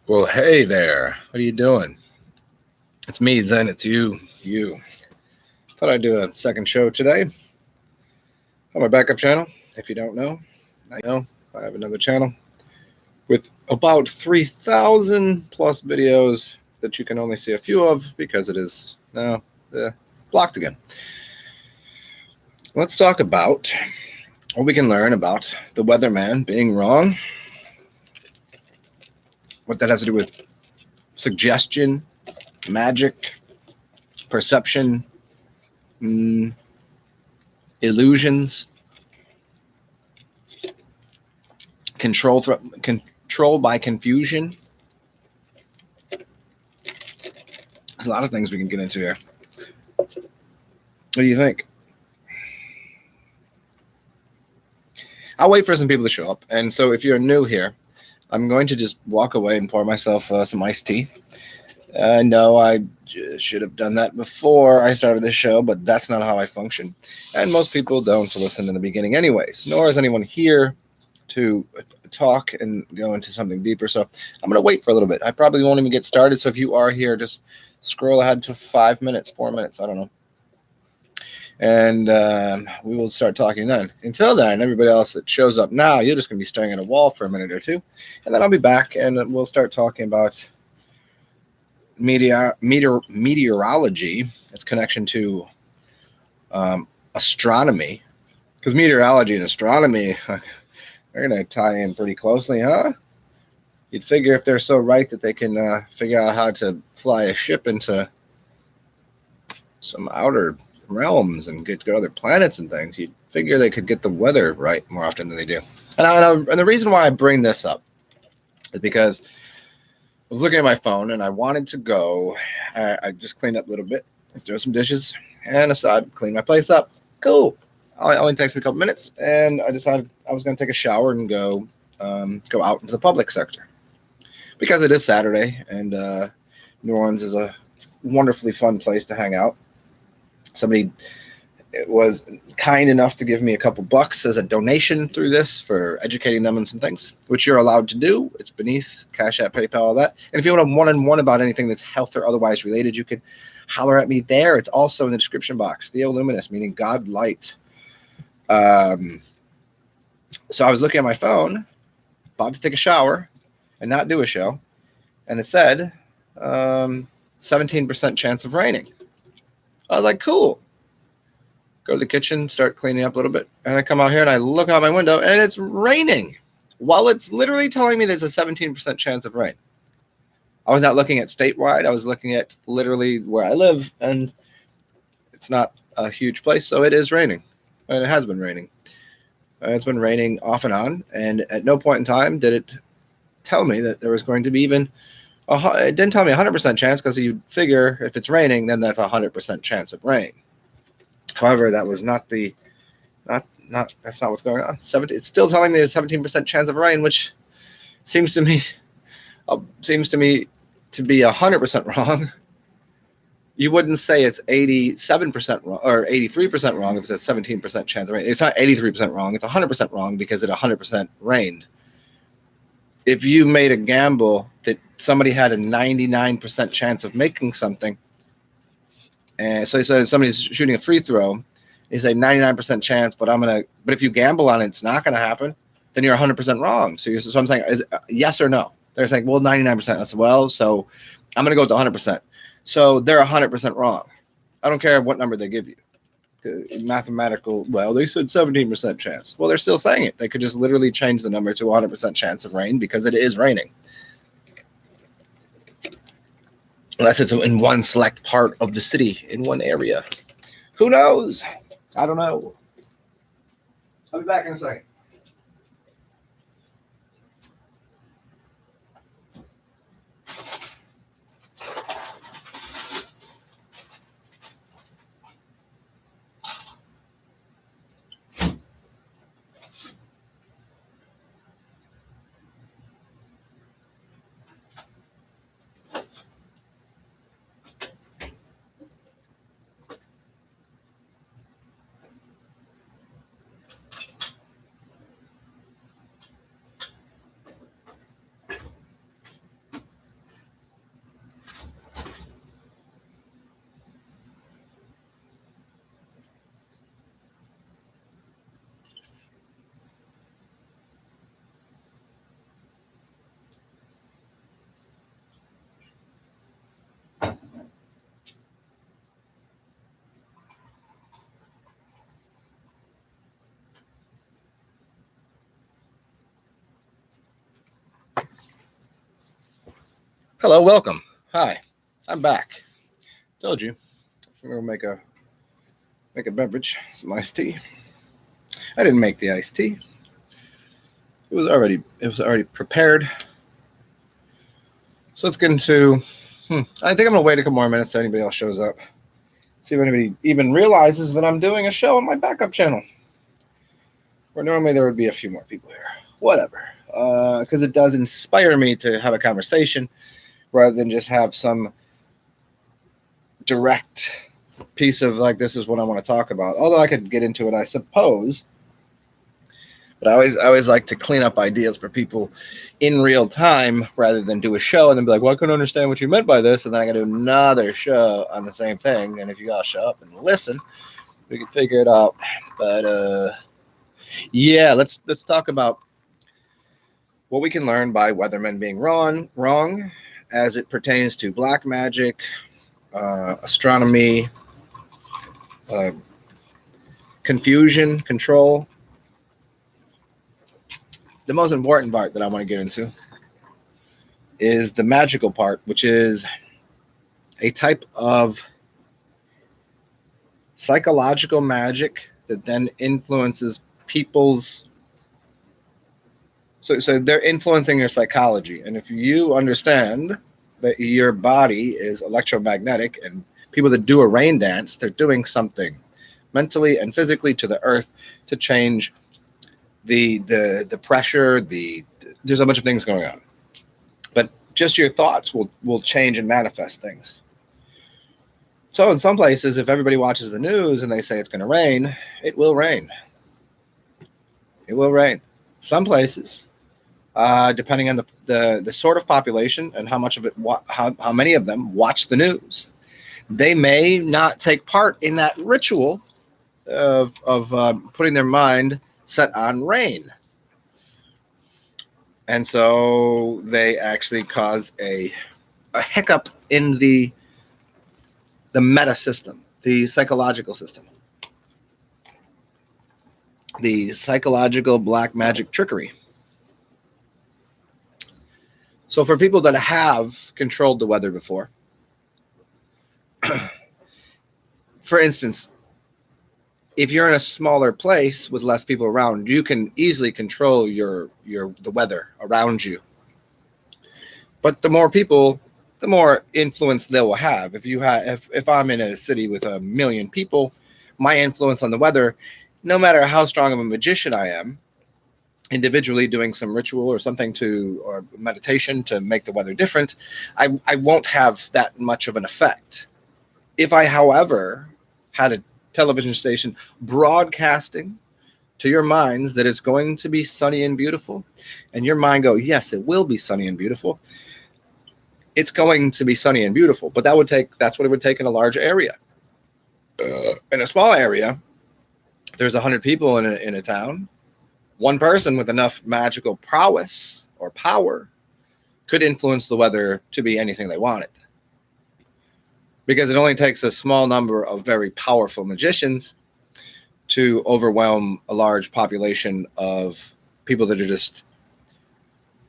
Well, hey there. What are you doing? It's me, Zen. It's you. Thought I'd do a second show today on my backup channel. If you don't know, I have another channel with about 3,000 plus videos that you can only see a few of because it is now blocked again. Let's talk about what we can learn about the Weatherman being wrong, what that has to do with suggestion, magic, perception, illusions, control by confusion. There's a lot of things we can get into here. What do you think? I'll wait for some people to show up. And so if you're new here, I'm going to just walk away and pour myself some iced tea. I know I should have done that before I started this show, but that's not how I function. And most people don't listen in the beginning anyways, nor is anyone here to talk and go into something deeper. So I'm going to wait for a little bit. I probably won't even get started. So if you are here, just scroll ahead to 5 minutes, 4 minutes. I don't know. And we will start talking then. Until then, everybody else that shows up now, you're just going to be staring at a wall for a minute or two. And then I'll be back and we'll start talking about meteorology, its connection to astronomy. Because meteorology and astronomy are going to tie in pretty closely, huh? You'd figure if they're so right that they can figure out how to fly a ship into some outer realms and get to go to other planets and things, you'd figure they could get the weather right more often than they do. And the reason why I bring this up is because I was looking at my phone and I wanted to go. I just cleaned up a little bit. I was doing some dishes and aside, clean my place up. Cool. It only takes me a couple minutes, and I decided I was going to take a shower and go out into the public sector because it is Saturday, and New Orleans is a wonderfully fun place to hang out. Somebody was kind enough to give me a couple bucks as a donation through this for educating them on some things, which you're allowed to do. It's beneath Cash App, PayPal, all that. And if you want a one-on-one about anything that's health or otherwise related, you can holler at me there. It's also in the description box. TheoLuminous, meaning God light. So I was looking at my phone, about to take a shower and not do a show, and it said 17% chance of raining. I was like, cool. Go to the kitchen, start cleaning up a little bit, and I come out here and I look out my window and it's raining while it's literally telling me there's a 17% chance of rain. I was not looking at statewide. I was looking at literally where I live, and it's not a huge place, so it is raining, and it has been raining. It's been raining off and on, and at no point in time did it tell me that there was going to be even it didn't tell me 100% chance, because you'd figure if it's raining, then that's a 100% chance of rain. However, that was not that's not what's going on. It's still telling me there's 17% chance of rain, which seems to me to be 100% wrong. You wouldn't say it's 87% wrong or 83% wrong if it's a 17% chance of rain. It's not 83% wrong. It's 100% wrong because it 100% rained. If you made a gamble that somebody had a 99% chance of making something, and so somebody's shooting a free throw, you say 99% chance, but if you gamble on it, it's not gonna happen, then you're 100% wrong. So I'm saying, is yes or no? They're saying, well, 99%. That's well, so I'm gonna go with the 100%. So they're 100% wrong. I don't care what number they give you. Mathematical, well, they said 17% chance. Well, they're still saying it. They could just literally change the number to 100% chance of rain because it is raining. Unless it's in one select part of the city, in one area. Who knows? I don't know. I'll be back in a second. Hello, welcome. Hi, I'm back. Told you. I'm gonna make a beverage, some iced tea. I didn't make the iced tea. It was already prepared. So let's get into. I think I'm gonna wait a couple more minutes so anybody else shows up. See if anybody even realizes that I'm doing a show on my backup channel. Where normally there would be a few more people here. Whatever. Because it does inspire me to have a conversation rather than just have some direct piece of like, this is what I want to talk about. Although I could get into it, I suppose. But I always like to clean up ideas for people in real time rather than do a show and then be like, well, I couldn't understand what you meant by this. And then I got to do another show on the same thing. And if you all show up and listen, we can figure it out. But yeah, let's talk about what we can learn by Weatherman being wrong as it pertains to black magic, astronomy, confusion, control. The most important part that I want to get into is the magical part, which is a type of psychological magic that then influences people's. So they're influencing your psychology. And if you understand that your body is electromagnetic and people that do a rain dance, they're doing something mentally and physically to the earth to change the pressure, there's a bunch of things going on. But just your thoughts will change and manifest things. So in some places, if everybody watches the news and they say it's going to rain, it will rain. It will rain. Some places, depending on the sort of population and how much of it, how many of them watch the news, they may not take part in that ritual of putting their mind set on rain. And so they actually cause a hiccup in the meta system, the psychological system, the psychological black magic trickery. So for people that have controlled the weather before, for instance, if you're in a smaller place with less people around, you can easily control the weather around you. But the more people, the more influence they will have. If I'm in a city with 1 million people, my influence on the weather, no matter how strong of a magician I am, individually doing some ritual or something or meditation to make the weather different, I won't have that much of an effect. If I, however, had a television station broadcasting to your minds that it's going to be sunny and beautiful, and your mind go, yes, it will be sunny and beautiful. It's going to be sunny and beautiful, but that's what it would take in a large area. In a small area, if there's 100 people in a town, one person with enough magical prowess or power could influence the weather to be anything they wanted. Because it only takes a small number of very powerful magicians to overwhelm a large population of people that are just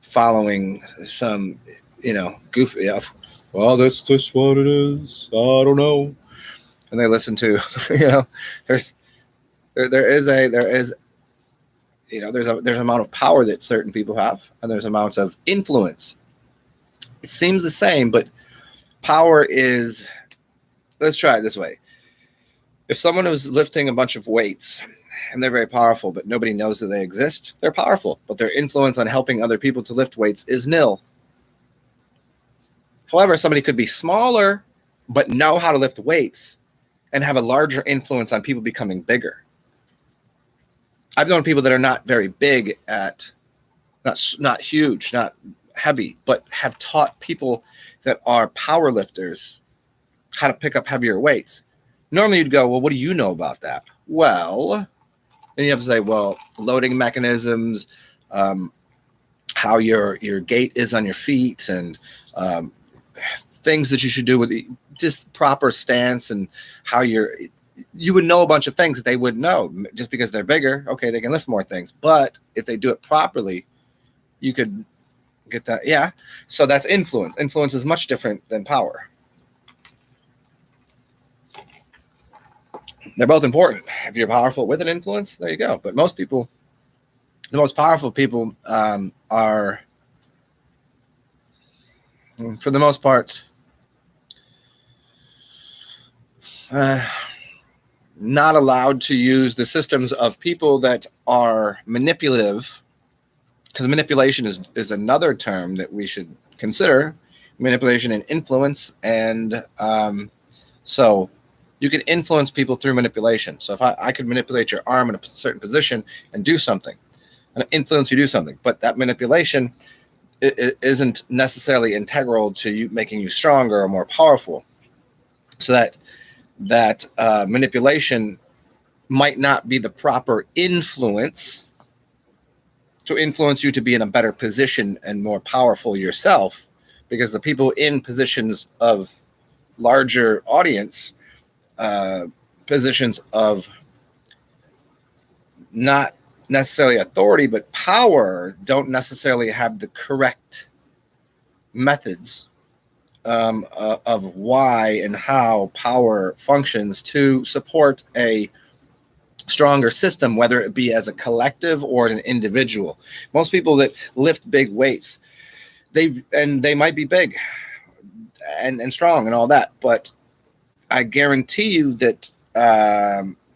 following some, goofy. Well, that's just what it is. I don't know. And they listen to, there's an amount of power that certain people have, and there's amounts of influence. It seems the same, but power is. Let's try it this way. If someone is lifting a bunch of weights and they're very powerful, but nobody knows that they exist, they're powerful, but their influence on helping other people to lift weights is nil. However, somebody could be smaller, but know how to lift weights and have a larger influence on people becoming bigger. I've known people that are not very big not huge, not heavy, but have taught people that are power lifters how to pick up heavier weights. Normally you'd go, well, what do you know about that? Well, then you have to say, well, loading mechanisms, how your gait is on your feet, and things that you should do with just proper stance, and how you would know a bunch of things that they would know. Just because they're bigger, okay, they can lift more things. But if they do it properly, you could Get that? Yeah. So that's influence. Influence is much different than power. They're both important. If you're powerful with an influence, there you go. But most people, the most powerful people, are, for the most part, not allowed to use the systems of people that are manipulative, because manipulation is another term that we should consider. Manipulation and influence. And so you can influence people through manipulation. So if I could manipulate your arm in a certain position and do something, and influence you to do something, but that manipulation isn't necessarily integral to you making you stronger or more powerful. So that manipulation might not be the proper influence to influence you to be in a better position and more powerful yourself, because the people in positions of larger audience, positions of not necessarily authority but power, don't necessarily have the correct methods of why and how power functions to support a stronger system, whether it be as a collective or an individual. Most people that lift big weights, they might be big and strong and all that, but I guarantee you that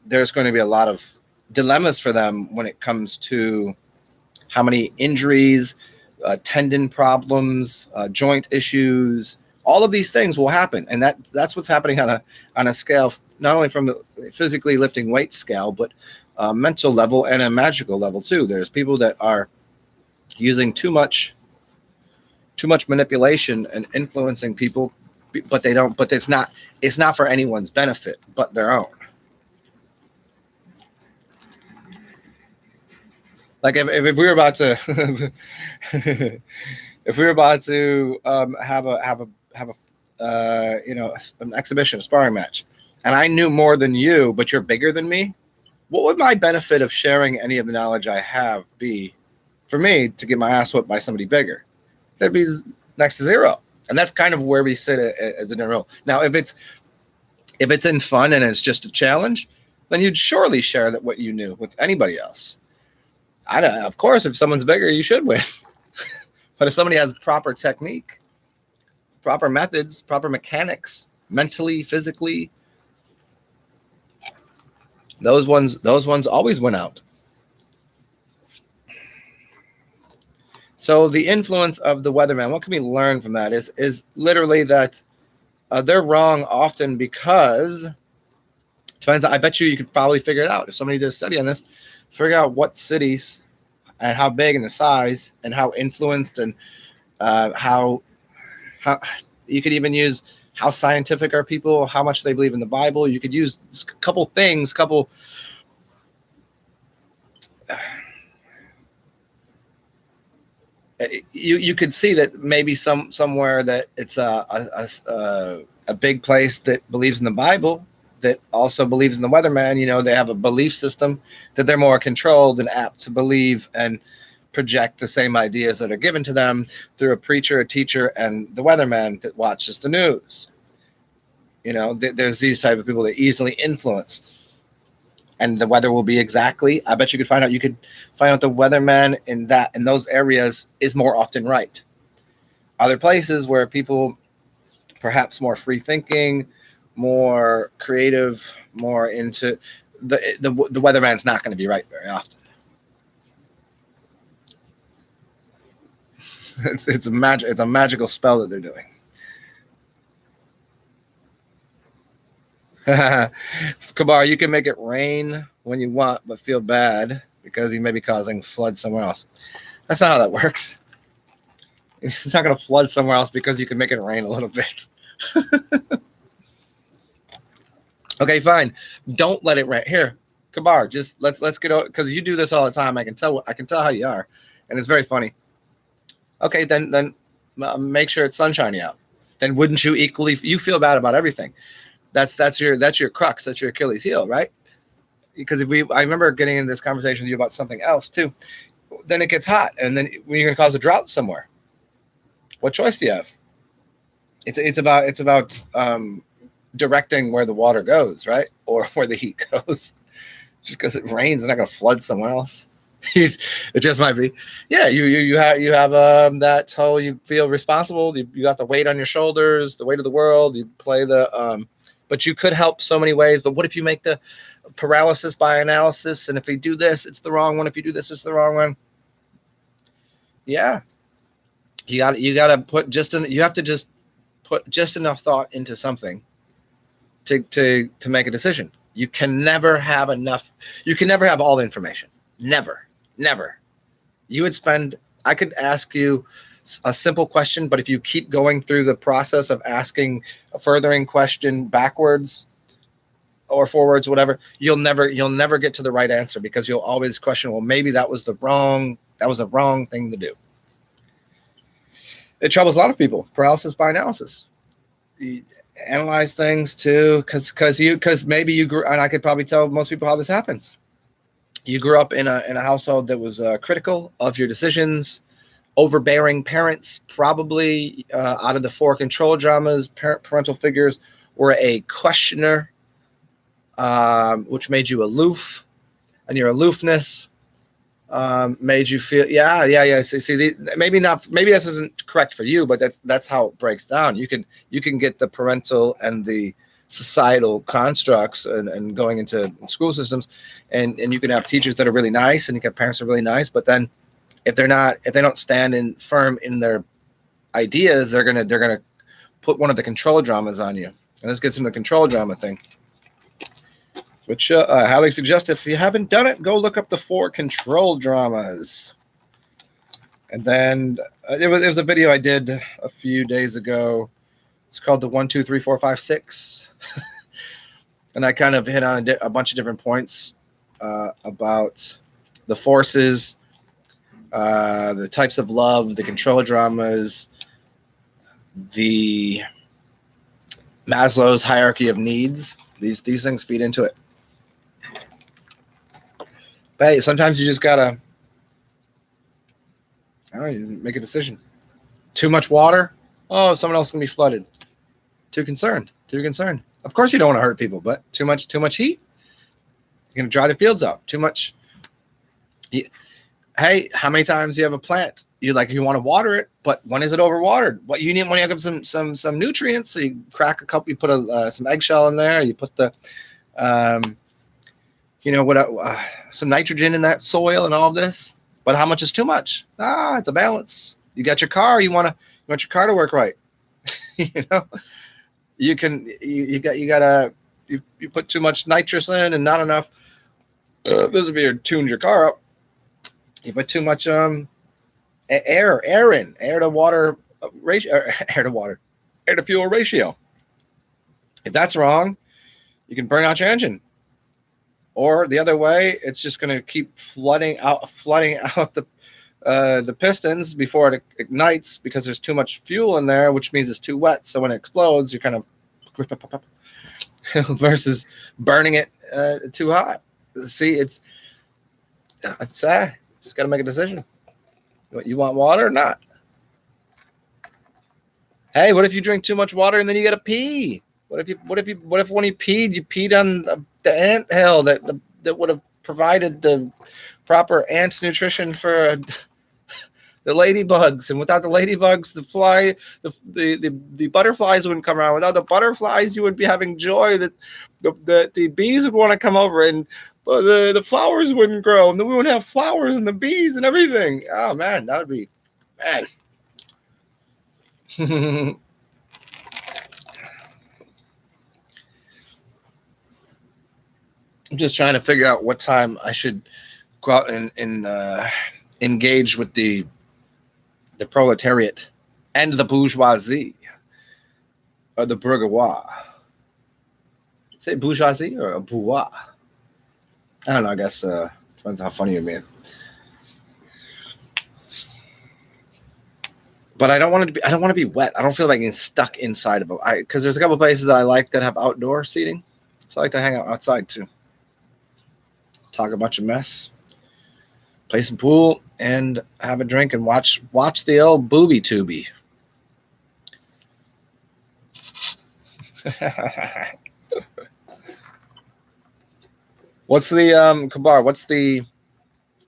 there's going to be a lot of dilemmas for them when it comes to how many injuries, tendon problems, joint issues. All of these things will happen, and that's what's happening on a scale, not only from the physically lifting weight scale, but mental level and a magical level too. There's people that are using too much manipulation and influencing people, but they don't. But it's not for anyone's benefit but their own. Like if we were about to if we were about to have a an exhibition, a sparring match, and I knew more than you, but you're bigger than me, what would my benefit of sharing any of the knowledge I have be for me to get my ass whooped by somebody bigger? That'd be next to zero. And that's kind of where we sit as a general. Now, if it's in fun and it's just a challenge, then you'd surely share that what you knew with anybody else. I don't. Of course, if someone's bigger, you should win. But if somebody has proper technique, proper methods, proper mechanics, mentally, physically, those ones always win out. So the influence of the Weatherman, what can we learn from that is literally that they're wrong often because, depends. I bet you could probably figure it out. If somebody did a study on this, figure out what cities and how big and the size and how influenced and how you could even use how scientific are people, how much they believe in the Bible. You could use a couple things, you could see that maybe somewhere that it's a big place that believes in the Bible, that also believes in the Weatherman. They have a belief system that they're more controlled and apt to believe and project the same ideas that are given to them through a preacher, a teacher, and the Weatherman that watches the news. There's these type of people that are easily influenced. And the weather will be exactly, I bet you could find out the Weatherman in those areas is more often right. Other places where people perhaps more free thinking, more creative, more into the Weatherman's not going to be right very often. It's a magical spell that they're doing. Kabar, you can make it rain when you want, but feel bad because you may be causing flood somewhere else. That's not how that works. It's not going to flood somewhere else because you can make it rain a little bit. Okay, fine. Don't let it rain. Here, Kabar, just let's get over, because you do this all the time. I can tell how you are, and it's very funny. Okay, then make sure it's sunshiny out. Then wouldn't you equally? You feel bad about everything. That's your crux. That's your Achilles heel, right? Because I remember getting into this conversation with you about something else too. Then it gets hot, and then you're going to cause a drought somewhere. What choice do you have? It's about directing where the water goes, right? Or where the heat goes. Just because it rains, it's not going to flood somewhere else. It just might be. Yeah, you have that whole, you feel responsible. You got the weight on your shoulders, the weight of the world. You play the but you could help so many ways. But what if you make the paralysis by analysis? And if you do this, it's the wrong one. If you do this, it's the wrong one. Yeah, you got to put you have to just put just enough thought into something to make a decision. You can never have enough. You can never have all the information. Never. You would spend, I could ask you a simple question, but if you keep going through the process of asking a furthering question backwards or forwards, whatever, you'll never get to the right answer, because you'll always question, well, maybe that was a wrong thing to do. It troubles a lot of people. Paralysis by analysis. You analyze things too, because maybe you grew, and I could probably tell most people how this happens. You grew up in a household that was critical of your decisions, overbearing parents, probably out of the 4 control dramas, parental figures were a questioner, which made you aloof, and your aloofness made you feel, See, maybe this isn't correct for you, but that's how it breaks down. You can get the parental and the societal constructs and going into school systems, and you can have teachers that are really nice, and you can have parents that are really nice, but then if they don't stand firm in their ideas, they're gonna put one of the control dramas on you. And this gets into the control drama thing, which I highly suggest, if you haven't done it, go look up the 4 control dramas. And then there was a video I did a few days ago. It's called the 1, 2, 3, 4, 5, 6. And I kind of hit on a bunch of different points about the forces, the types of love, the control dramas, the Maslow's hierarchy of needs. These things feed into it. But hey, sometimes you just gotta make a decision. Too much water? Oh, someone else can be flooded. Too concerned. Of course you don't want to hurt people, but too much heat, you're gonna dry the fields out. Too much. Hey, how many times do you have a plant? You want to water it, but when is it overwatered? What you need when you have some nutrients. So you crack a cup, you put some eggshell in there, you put the some nitrogen in that soil and all of this. But how much is too much? It's a balance. You got your car, you want your car to work right. You put too much nitrous in and not enough. This is if you tuned your car up. You put too much air to water ratio, air to fuel ratio. If that's wrong, you can burn out your engine. Or the other way, it's just going to keep flooding out the pistons before it ignites, because there's too much fuel in there, which means it's too wet. So when it explodes, you're kind of versus burning it too hot. See, it's just got to make a decision. You want water or not? Hey, what if you drink too much water and then you got to pee? What if when you peed on the ant hill that would have provided the proper ants nutrition for the ladybugs, and without the ladybugs, the butterflies wouldn't come around. Without the butterflies, you would be having joy that the bees would want to come over, and the flowers wouldn't grow, and then we wouldn't have flowers and the bees and everything. Oh man, that would be man. I'm just trying to figure out what time I should go out and engage with the proletariat and the bourgeoisie, or the bourgeois. Say bourgeoisie or a bourgeois? I don't know. I guess depends how funny you're being. But I don't want to be wet. I don't feel like getting stuck inside of it. Because there's a couple places that I like that have outdoor seating, so I like to hang out outside too. Talk a bunch of mess, play some pool, and have a drink and watch the old booby tubey. What's the Kabar? What's the,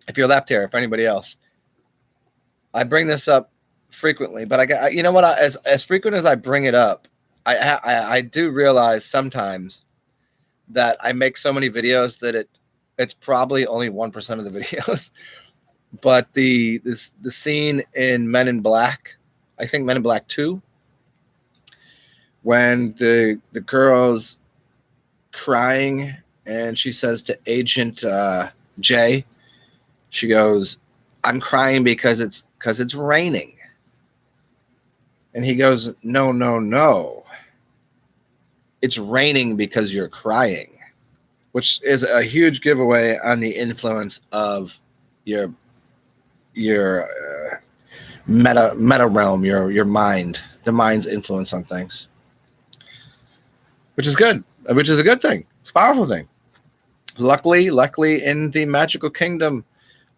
if you're left here, if anybody else? I bring this up frequently, but you know what? As frequent as I bring it up, I do realize sometimes that I make so many videos that it's probably only 1% of the videos. But the scene in Men in Black, I think Men in Black 2, when the girl's crying and she says to Agent J, she goes, "I'm crying because it's raining." And he goes, "No, no, no. It's raining because you're crying," which is a huge giveaway on the influence of your meta realm, your mind, the mind's influence on things, which is good, which is a good thing. It's a powerful thing. Luckily, in the magical kingdom,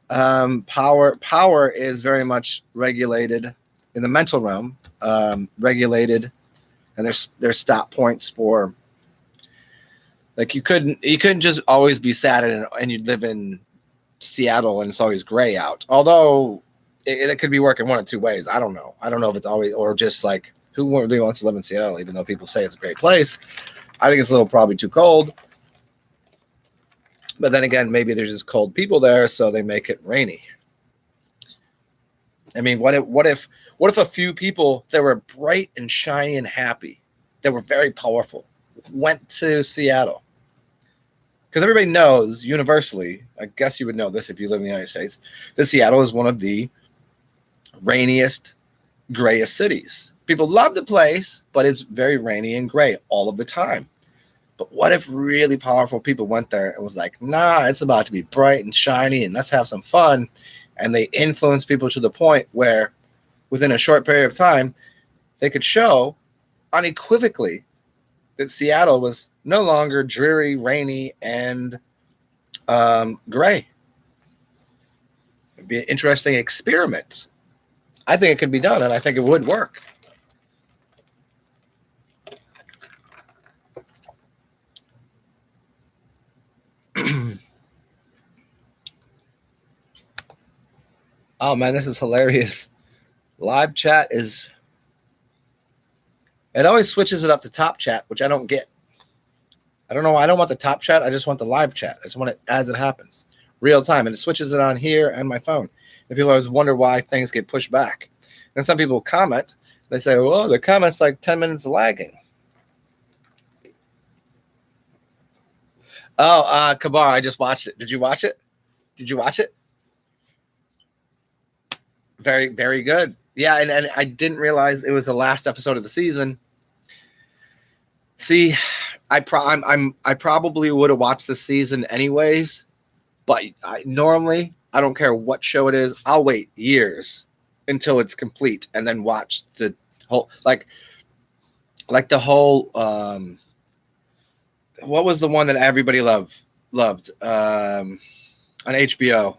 power is very much regulated in the mental realm, regulated, and there's stop points for, like, you couldn't just always be sad and you live in Seattle and it's always gray out. Although it could be working one of two ways. I don't know if it's always, or just like, who really wants to live in Seattle, even though people say it's a great place. I think it's a little probably too cold. But then again, maybe there's just cold people there, so they make it rainy. I mean, what if a few people that were bright and shiny and happy, that were very powerful, went to Seattle? Because everybody knows universally, I guess you would know this if you live in the United States, that Seattle is one of the rainiest, grayest cities. People love the place, but it's very rainy and gray all of the time. But what if really powerful people went there and was like, nah, it's about to be bright and shiny and let's have some fun. And they influence people to the point where within a short period of time, they could show unequivocally that Seattle was no longer dreary, rainy, and gray. It'd be an interesting experiment. I think it could be done, and I think it would work. Oh man, this is hilarious. Live chat is, it always switches it up to top chat, which I don't get. I don't know why. I don't want the top chat. I just want the live chat. I just want it as it happens, real time. And it switches it on here and my phone. And people always wonder why things get pushed back. And some people comment. They say, well, the comment's like 10 minutes lagging. Oh, Kabar, I just watched it. Did you watch it? Very, very good. Yeah, and I didn't realize it was the last episode of the season. See, I probably would have watched the season anyways, but normally I don't care what show it is. I'll wait years until it's complete and then watch the whole, like the whole what was the one that everybody loved on HBO?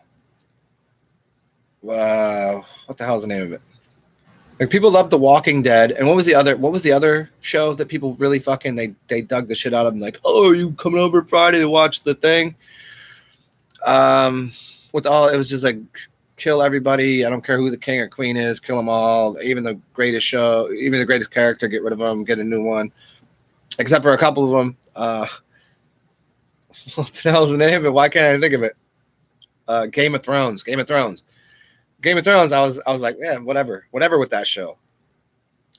What the hell is the name of it? Like, people love The Walking Dead, and what was the other show that people really fucking they dug the shit out of them? Like, oh, are you coming over Friday to watch the thing? With all, it was just like, kill everybody. I don't care who the king or queen is, kill them all. Even the greatest show, even the greatest character, get rid of them, get a new one. Except for a couple of them. What the hell's the name of it? Why can't I think of it? Game of Thrones. I was like, yeah, whatever with that show.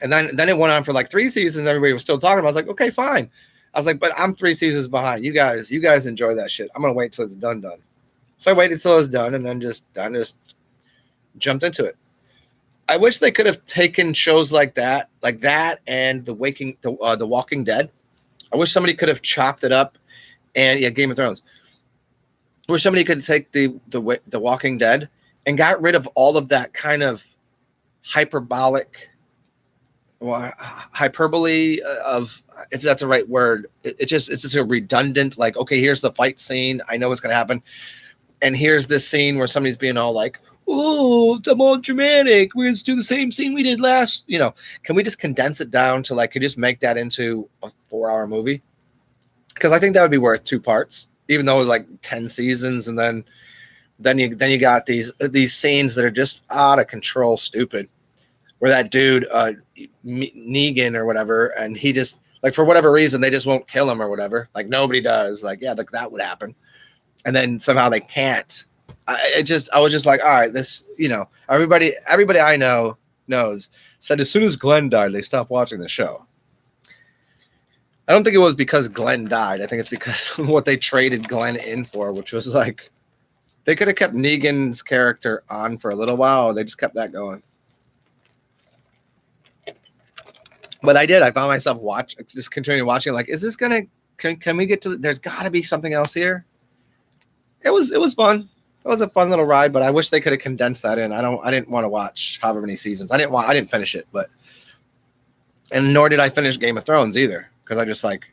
And then it went on for like 3 seasons. Everybody was still talking about it. I was like, okay, fine. I was like, but I'm 3 seasons behind. You guys enjoy that shit. I'm gonna wait till it's done. So I waited till it was done, and then just jumped into it. I wish they could have taken shows like that, and The Walking Dead. I wish somebody could have chopped it up, and yeah, Game of Thrones. I wish somebody could take the Walking Dead and got rid of all of that kind of hyperbole of, if that's the right word. It's just a redundant, like, okay, here's the fight scene. I know what's going to happen. And here's this scene where somebody's being all like, oh, it's more dramatic. We're going to do the same thing we did last. You know, can we just condense it down to like, could you just make that into a 4-hour movie? Because I think that would be worth 2 parts, even though it was like 10 seasons. And then you got these scenes that are just out of control, stupid. Where that dude, Negan or whatever, and he just, like, for whatever reason, they just won't kill him or whatever. Like, nobody does. Like, yeah, like, that would happen. And then somehow they can't. I was just like, all right, this, you know, everybody I know knows said as soon as Glenn died, they stopped watching the show. I don't think it was because Glenn died. I think it's because of what they traded Glenn in for, which was like, they could have kept Negan's character on for a little while. They just kept that going. But I did. I found myself just continuing watching. Like, is this gonna? Can we get to? There's got to be something else here. It was fun. It was a fun little ride. But I wish they could have condensed that in. I didn't want to watch however many seasons. I didn't finish it. And nor did I finish Game of Thrones either, because I just like.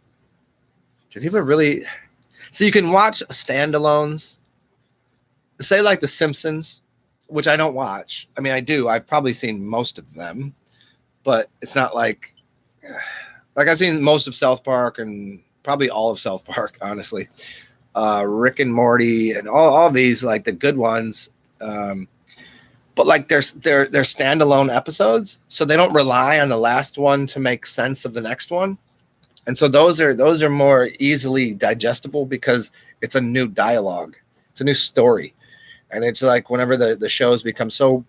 Do people really? So you can watch standalones. Say like The Simpsons, which I don't watch. I mean, I do. I've probably seen most of them, but it's not like I've seen most of South Park and probably all of South Park, honestly. Rick and Morty and all these, like the good ones. But like they're standalone episodes, so they don't rely on the last one to make sense of the next one. And so those are more easily digestible because it's a new dialogue. It's a new story. And it's like whenever the shows become so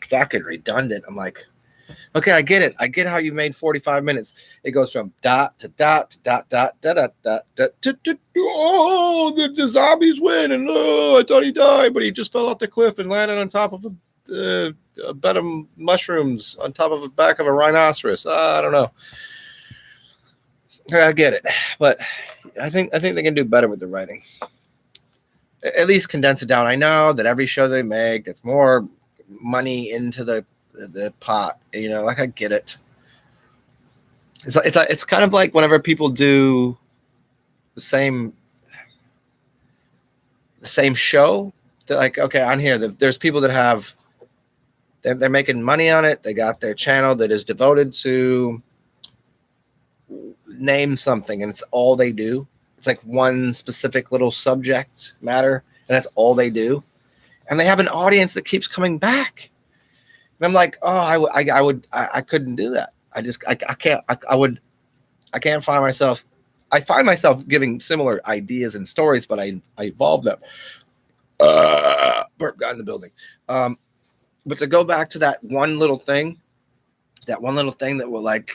fucking redundant, I'm like, okay, I get it. I get how you made 45 minutes. It goes from dot to dot to dot dot dot dot dot dot to oh, the zombies win, and oh, I thought he died, but he just fell off the cliff and landed on top of a bed of mushrooms on top of the back of a rhinoceros. I don't know. I get it, but I think they can do better with the writing. At least condense it down. I know that every show they make, that's more money into the pot, you know, like I get it. It's kind of like whenever people do the same show, they're like, okay, on here, there's people that have, they're making money on it. They got their channel that is devoted to name something, and it's all they do. It's like one specific little subject matter, and that's all they do. And they have an audience that keeps coming back. And I'm like, oh, I couldn't do that. I can't find myself. I find myself giving similar ideas and stories, but I evolve them. Burp got in the building. But to go back to that one little thing that will like,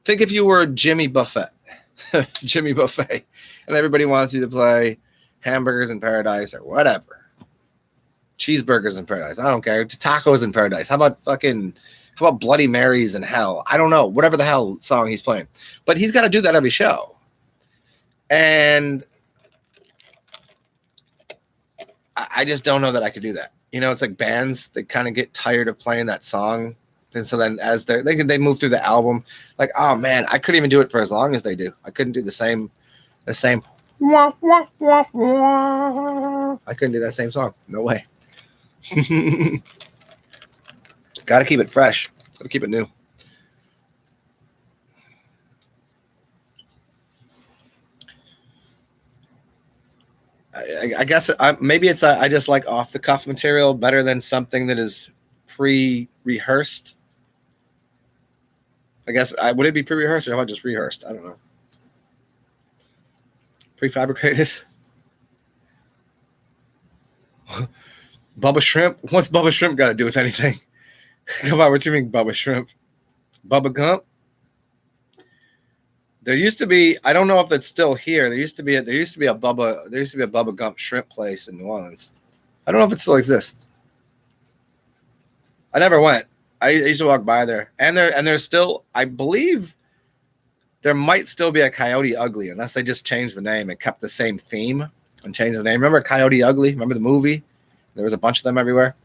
think if you were Jimmy Buffett, and everybody wants you to play Hamburgers in Paradise or whatever. Cheeseburgers in Paradise. I don't care. Tacos in Paradise. How about Bloody Marys in Hell? I don't know. Whatever the hell song he's playing. But he's got to do that every show. And I just don't know that I could do that. You know, it's like bands that kind of get tired of playing that song. And so then as they move through the album, like, oh man, I couldn't even do it for as long as they do. I couldn't do the same. I couldn't do that same song. No way. Got to keep it fresh. Got to keep it new. I guess maybe it's I just like off the cuff material better than something that is pre-rehearsed. I guess would it be pre-rehearsed or how about just rehearsed? I don't know. Prefabricated. Bubba Shrimp. What's Bubba Shrimp got to do with anything? Come on, what you mean, Bubba Shrimp? Bubba Gump. There used to be. I don't know if it's still here. There used to be a Bubba Gump shrimp place in New Orleans. I don't know if it still exists. I never went. I used to walk by there, and there's still, I believe, there might still be a Coyote Ugly, unless they just changed the name and kept the same theme and changed the name. Remember Coyote Ugly? Remember the movie? There was a bunch of them everywhere.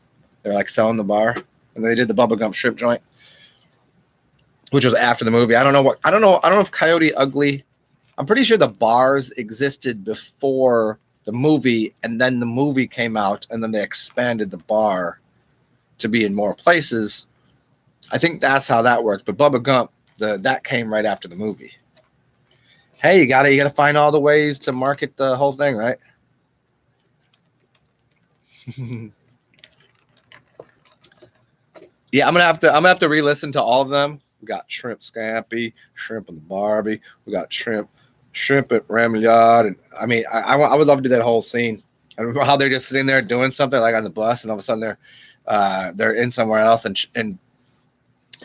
They're like selling the bar, and they did the Bubba Gump shrimp joint, which was after the movie. I don't know if Coyote Ugly. I'm pretty sure the bars existed before the movie, and then the movie came out, and then they expanded the bar to be in more places. I think that's how that worked. But Bubba Gump, that came right after the movie. Hey, you gotta find all the ways to market the whole thing, right? Yeah, I'm gonna have to re-listen to all of them. We got shrimp scampi, shrimp on the Barbie. We got shrimp at Ramyard, and I mean, I would love to do that whole scene. I don't know how they're just sitting there doing something like on the bus, and all of a sudden they're in somewhere else, and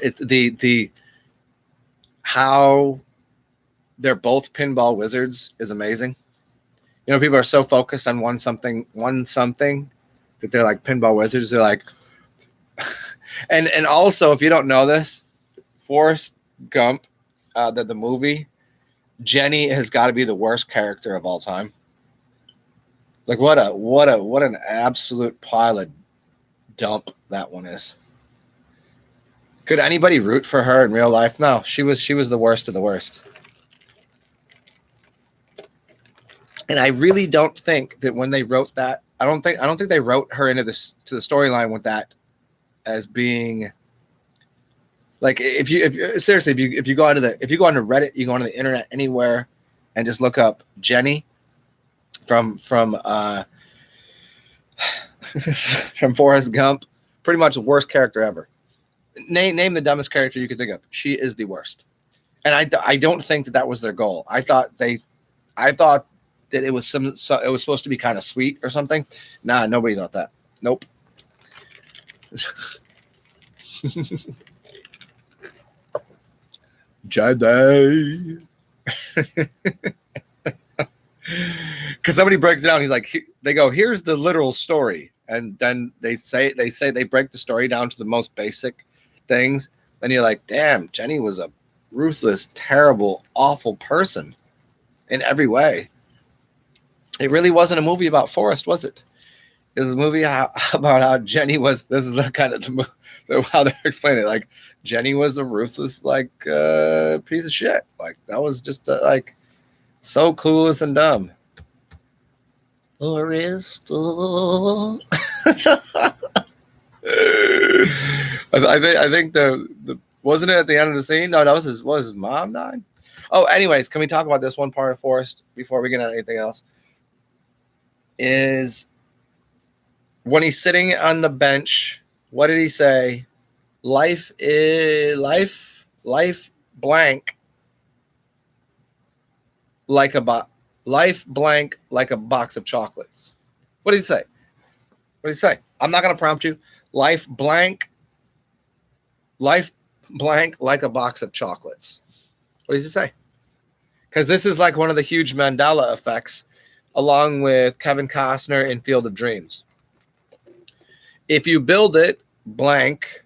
it's the how they're both pinball wizards is amazing. You know, people are so focused on one something that they're like pinball wizards. They're like, and also, if you don't know this, Forrest Gump, the movie, Jenny has got to be the worst character of all time. Like what an absolute pile of dump that one is. Could anybody root for her in real life? No, she was the worst of the worst. And I really don't think that when they wrote that, I don't think they wrote her into this to the storyline with that as being like if you go onto Reddit, you go onto the internet anywhere and just look up Jenny from from Forrest Gump, pretty much the worst character ever. Name the dumbest character you could think of. She is the worst. And I don't think that was their goal. I thought that it was it was supposed to be kind of sweet or something. Nah, nobody thought that. Nope. Jedi. Because somebody breaks it down. He's like, they go, here's the literal story, and then they break the story down to the most basic things. Then you're like, damn, Jenny was a ruthless, terrible, awful person in every way. It really wasn't a movie about Forrest, was it? It was a movie about how Jenny was. This is the kind of how they're explaining it. Like Jenny was a ruthless, like piece of shit. Like that was just like so clueless and dumb. Forrest. I think the wasn't it at the end of the scene? No, that was his mom died. Oh, anyways, can we talk about this one part of Forrest before we get on anything else? Is when he's sitting on the bench, what did he say? Life blank like a box of chocolates. What did he say? What did he say? I'm not gonna prompt you. Life blank like a box of chocolates. What does he say? Because this is like one of the huge Mandela effects, along with Kevin Costner in Field of Dreams. If you build it, blank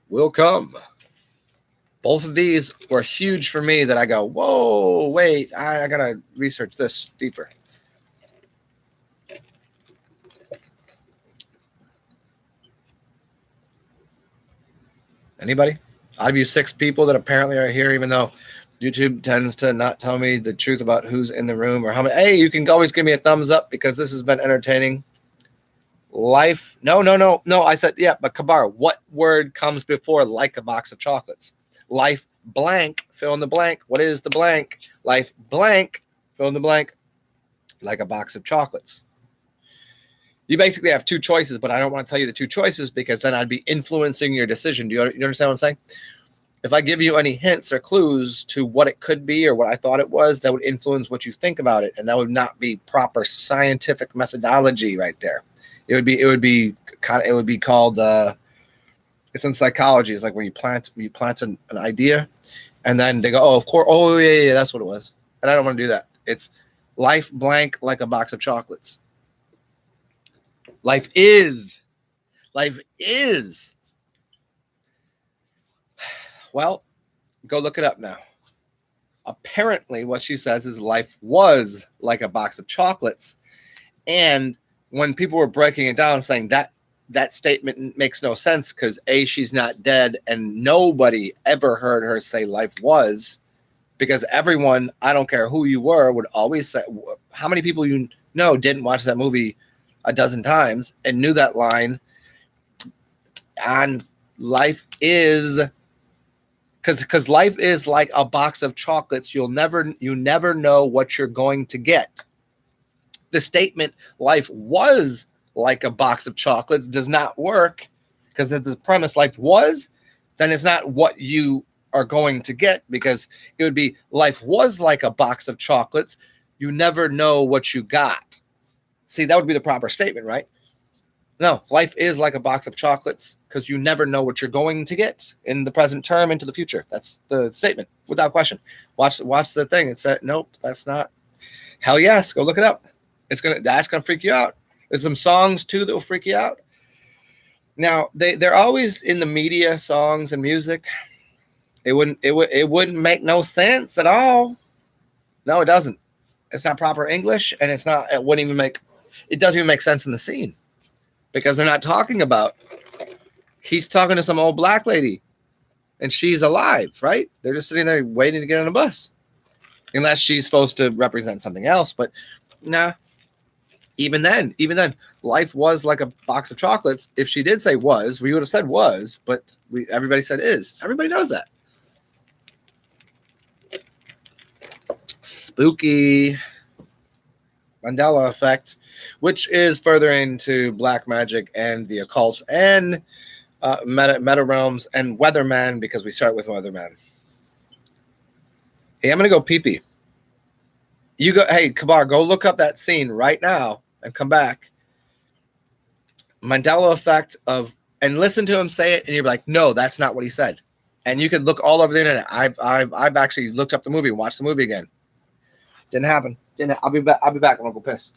will come. Both of these were huge for me that I go, whoa, wait, I got to research this deeper. Anybody? I've used 6 people that apparently are here, even though YouTube tends to not tell me the truth about who's in the room or how many. Hey, you can always give me a thumbs up because this has been entertaining. Life. No. I said, yeah, but Kabar, what word comes before like a box of chocolates? Life blank, fill in the blank. What is the blank? Life blank, fill in the blank, like a box of chocolates. You basically have 2 choices, but I don't want to tell you the 2 choices because then I'd be influencing your decision. Do you understand what I'm saying? If I give you any hints or clues to what it could be or what I thought it was, that would influence what you think about it, and that would not be proper scientific methodology right there. It would be called. It's in psychology. It's like when you plant an idea, and then they go, oh, of course, oh yeah, that's what it was, and I don't want to do that. It's life blank like a box of chocolates. Life is. Well, go look it up now. Apparently, what she says is life was like a box of chocolates. And when people were breaking it down, saying that statement makes no sense because A, she's not dead, and nobody ever heard her say life was, because everyone, I don't care who you were, would always say, how many people No, didn't watch that movie a dozen times and knew that line. And life is, because life is like a box of chocolates. You never know what you're going to get. The statement life was like a box of chocolates does not work, because if the premise life was, then it's not what you are going to get, because it would be life was like a box of chocolates. You never know what you got. See, that would be the proper statement, right? No, life is like a box of chocolates, because you never know what you're going to get in the present term into the future. That's the statement, without question. Watch the thing. It said, nope, that's not. Hell yes, go look it up. That's gonna freak you out. There's some songs too that will freak you out. Now they're always in the media, songs and music. It wouldn't make no sense at all. No, it doesn't. It's not proper English, and it doesn't even make sense in the scene, because they're not talking about, he's talking to some old black lady and she's alive, right? They're just sitting there waiting to get on a bus, unless she's supposed to represent something else. But nah, even then, life was like a box of chocolates. If she did say was, we would have said was, but everybody said is. Everybody knows that. Spooky. Mandela effect, which is further into black magic and the occult and meta realms and Weatherman, because we start with Weatherman. Hey, I'm gonna go pee-pee. You go. Hey, Kabar, go look up that scene right now and come back. Mandela effect and listen to him say it, and you're like, no, that's not what he said. And you could look all over the internet. I've actually looked up the movie and watched the movie again. Didn't happen. I'll be back. I'm gonna go piss.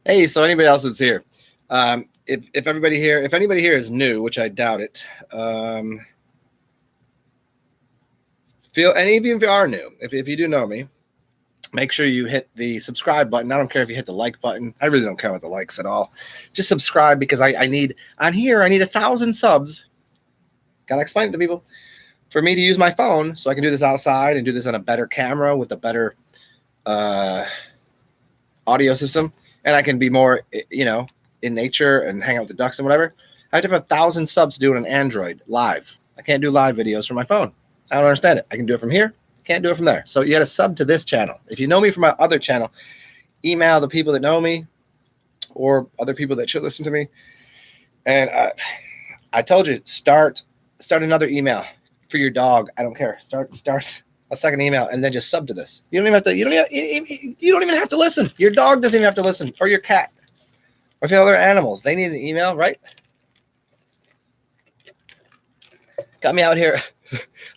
Hey, so anybody else that's here, if anybody here is new, which I doubt it, any of you are new, if you do know me, make sure you hit the subscribe button. I don't care if you hit the like button. I really don't care about the likes at all. Just subscribe, because I need 1,000 subs. Gotta explain it to people for me to use my phone, so I can do this outside and do this on a better camera with a better audio system, and I can be more, in nature and hang out with the ducks and whatever. I have to have 1,000 subs to do it on Android live. I can't do live videos from my phone. I don't understand it. I can do it from here. Can't do it from there. So you got to sub to this channel. If you know me from my other channel, email the people that know me or other people that should listen to me. And I told you, start another email for your dog. I don't care. Start a second email and then just sub to this. You don't even have to. You don't even have to listen. Your dog doesn't even have to listen, or your cat, or if you have other animals, they need an email, right? Got me out here.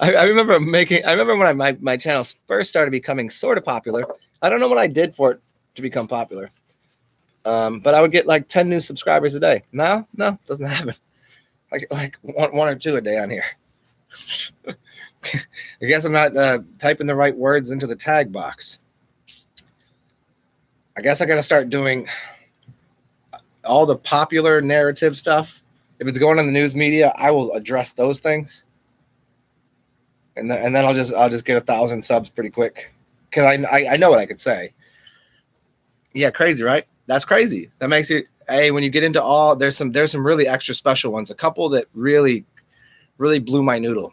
I remember when my channels first started becoming sort of popular. I don't know what I did for it to become popular, but I would get like 10 new subscribers a day. No, it doesn't happen. I get like one or two a day on here. I guess I'm not typing the right words into the tag box. I guess I got to start doing all the popular narrative stuff. If it's going on the news media, I will address those things, and then I'll just get 1,000 subs pretty quick, because I know what I could say. Yeah, crazy, right? That's crazy. That makes you. Hey, when you get into all, there's some really extra special ones. A couple that really blew my noodle.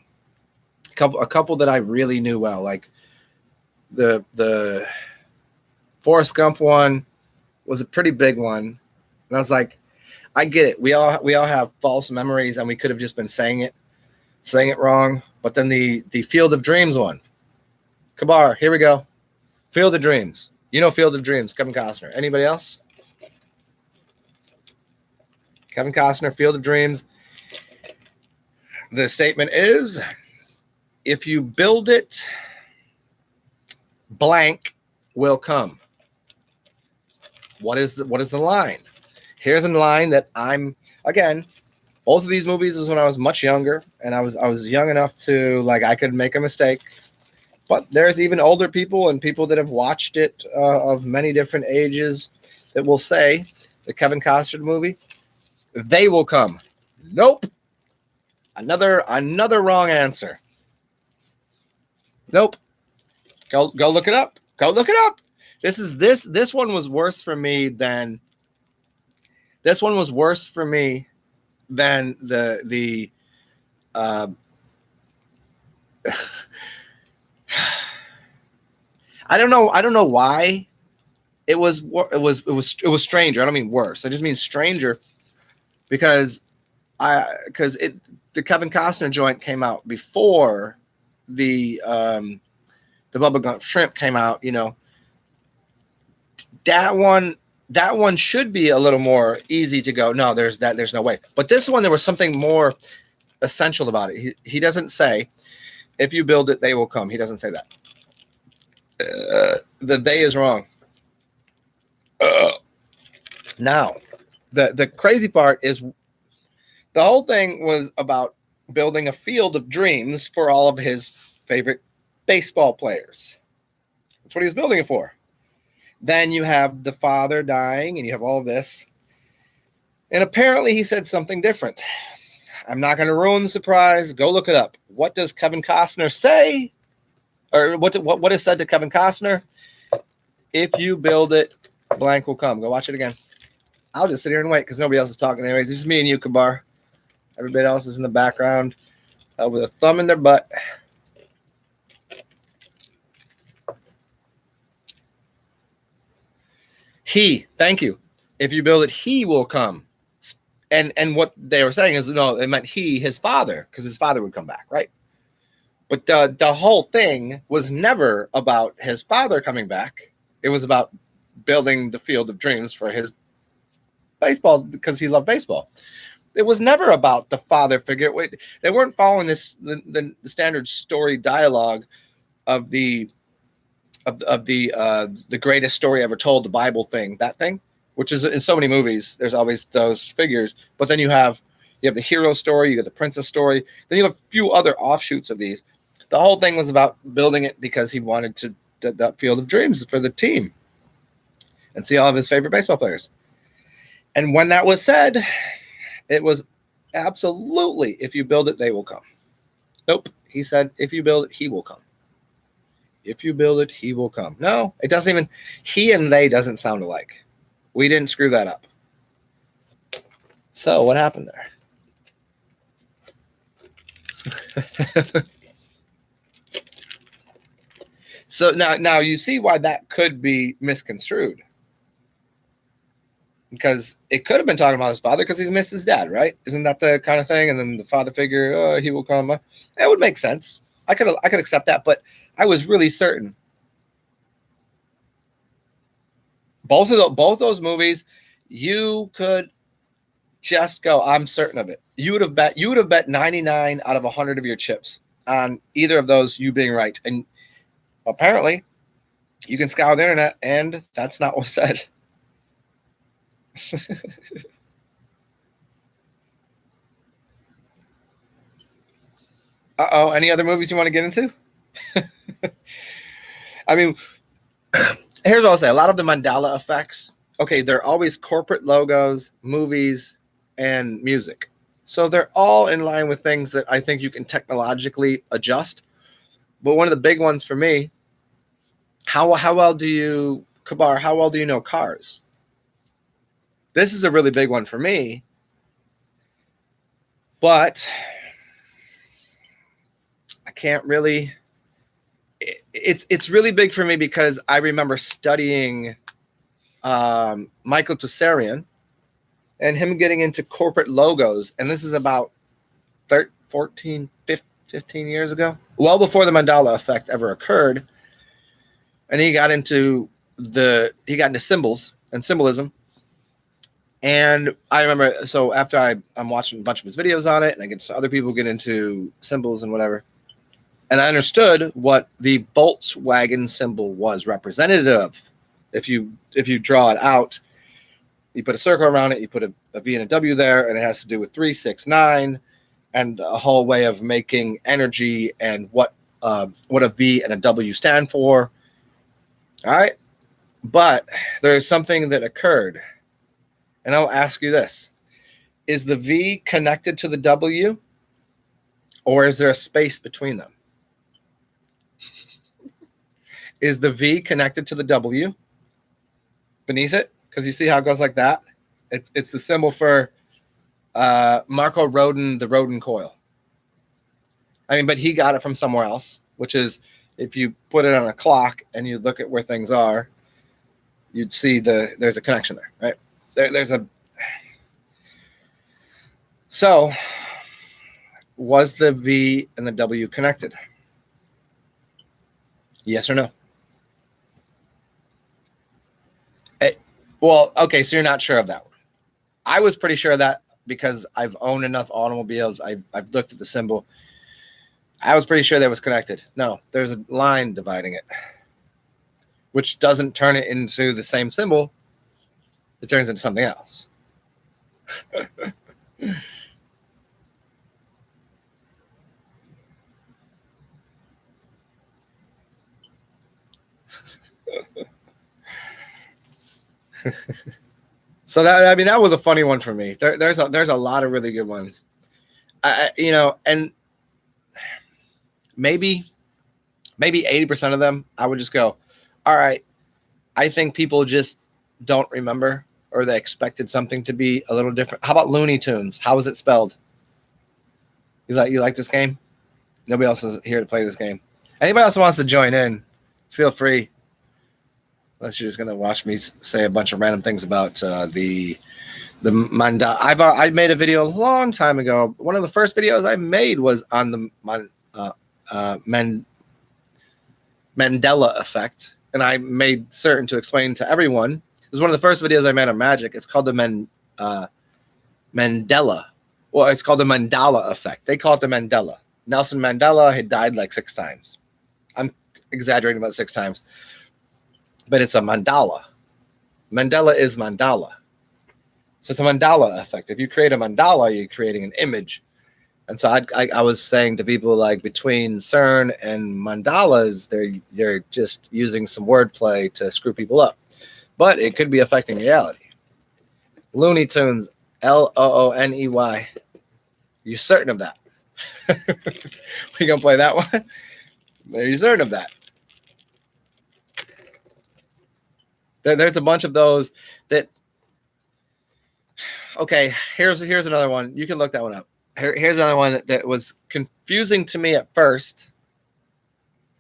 A couple that I really knew well, like the Forrest Gump one was a pretty big one. And I was like, I get it. We all have false memories, and we could have just been saying it wrong. But then the Field of Dreams one. Kabar, here we go. Field of Dreams. You know Field of Dreams, Kevin Costner. Anybody else? Kevin Costner, Field of Dreams. The statement is, if you build it, blank will come. What is the line? Here's a line that again, both of these movies is when I was much younger, and I was young enough to, like, I could make a mistake. But there's even older people and people that have watched it of many different ages that will say the Kevin Costner movie, they will come. Nope. Another wrong answer. Nope. Go look it up. Go look it up. This one was worse for me than the I don't know why it was stranger. I don't mean worse. I just mean stranger because the Kevin Costner joint came out before the Bubba Gump shrimp came out. You know, that one should be a little more easy to go. No, there's no way. But this one, there was something more essential about it. He doesn't say, if you build it, they will come. He doesn't say that. The they is wrong. Now, the crazy part is the whole thing was about building a field of dreams for all of his favorite baseball players. That's what he was building it for. Then you have the father dying, and you have all of this. And apparently he said something different. I'm not going to ruin the surprise. Go look it up. What does Kevin Costner say? Or what is said to Kevin Costner? If you build it, blank will come. Go watch it again. I'll just sit here and wait because nobody else is talking anyways. It's just me and you, Kabar. Everybody else is in the background with a thumb in their butt. Thank you. If you build it, he will come. And what they were saying is, no, it meant his father, because his father would come back, right? But the whole thing was never about his father coming back. It was about building the field of dreams for his baseball because he loved baseball. It was never about the father figure. They weren't following the standard story dialogue of the greatest story ever told, the Bible thing, that thing, which is in so many movies. There's always those figures, but then you have the hero story, you have the princess story, then you have a few other offshoots of these. The whole thing was about building it because he wanted that field of dreams for the team and see all of his favorite baseball players. And when that was said, it was absolutely, if you build it, they will come. Nope. He said, if you build it, he will come. If you build it, he will come. No, it doesn't even, he and they doesn't sound alike. We didn't screw that up. So what happened there? So now you see why that could be misconstrued. Because it could have been talking about his father because he's missed his dad, right? Isn't that the kind of thing? And then the father figure, he will come. It would make sense. I could accept that, but I was really certain. Both those movies, you could just go, I'm certain of it. You would have bet 99 out of 100 of your chips on either of those, you being right. And apparently you can scour the internet and that's not what's said. Uh-oh, any other movies you want to get into? I mean, here's what I'll say. A lot of the Mandela effects, okay, they're always corporate logos, movies, and music. So they're all in line with things that I think you can technologically adjust. But one of the big ones for me, how well do you know cars? This is a really big one for me. But I can't really, it's really big for me because I remember studying Michael TsarXen and him getting into corporate logos. And this is about 14, 15 years ago, well before the Mandela effect ever occurred. And he got into symbols and symbolism. And I remember, so after I'm watching a bunch of his videos on it, and I get to other people get into symbols and whatever, and I understood what the Volkswagen symbol was representative of. If you draw it out, you put a circle around it, you put a V and a W there, and it has to do with 3, 6, 9, and a whole way of making energy and what a V and a W stand for. All right, but there is something that occurred. And I'll ask you this. Is the V connected to the W, or is there a space between them? Is the V connected to the W beneath it? Because you see how it goes like that? It's the symbol for Marco Rodin, the Rodin coil. I mean, but he got it from somewhere else, which is if you put it on a clock and you look at where things are, you'd see there's a connection there, right? So, was the V and the W connected? Yes or no? Well, okay, so you're not sure of that one. I was pretty sure of that because I've owned enough automobiles. I've looked at the symbol. I was pretty sure that was connected. No, there's a line dividing it, which doesn't turn it into the same symbol. It turns into something else. So that was a funny one for me. There's a lot of really good ones. And maybe 80% of them, I would just go, all right, I think people just don't remember, or they expected something to be a little different. How about Looney Tunes? How is it spelled? You like this game? Nobody else is here to play this game. Anybody else who wants to join in, feel free. Unless you're just gonna watch me say a bunch of random things about the mandala. I made a video a long time ago. One of the first videos I made was on the Mandela effect, and I made certain to explain to everyone. It was one of the first videos I made on magic. It's called the Mandela. Well, it's called the Mandala effect. They call it the Mandela. Nelson Mandela had died like 6 times. I'm exaggerating about 6 times. But it's a mandala. Mandela is mandala. So it's a mandala effect. If you create a mandala, you're creating an image. And so I was saying to people, like, between CERN and mandalas, they're just using some wordplay to screw people up. But it could be affecting reality. Looney Tunes, Looney. You certain of that? We gonna play that one? Are you certain of that? There's a bunch of those that. Okay, here's another one. You can look that one up. Here's another one that was confusing to me at first.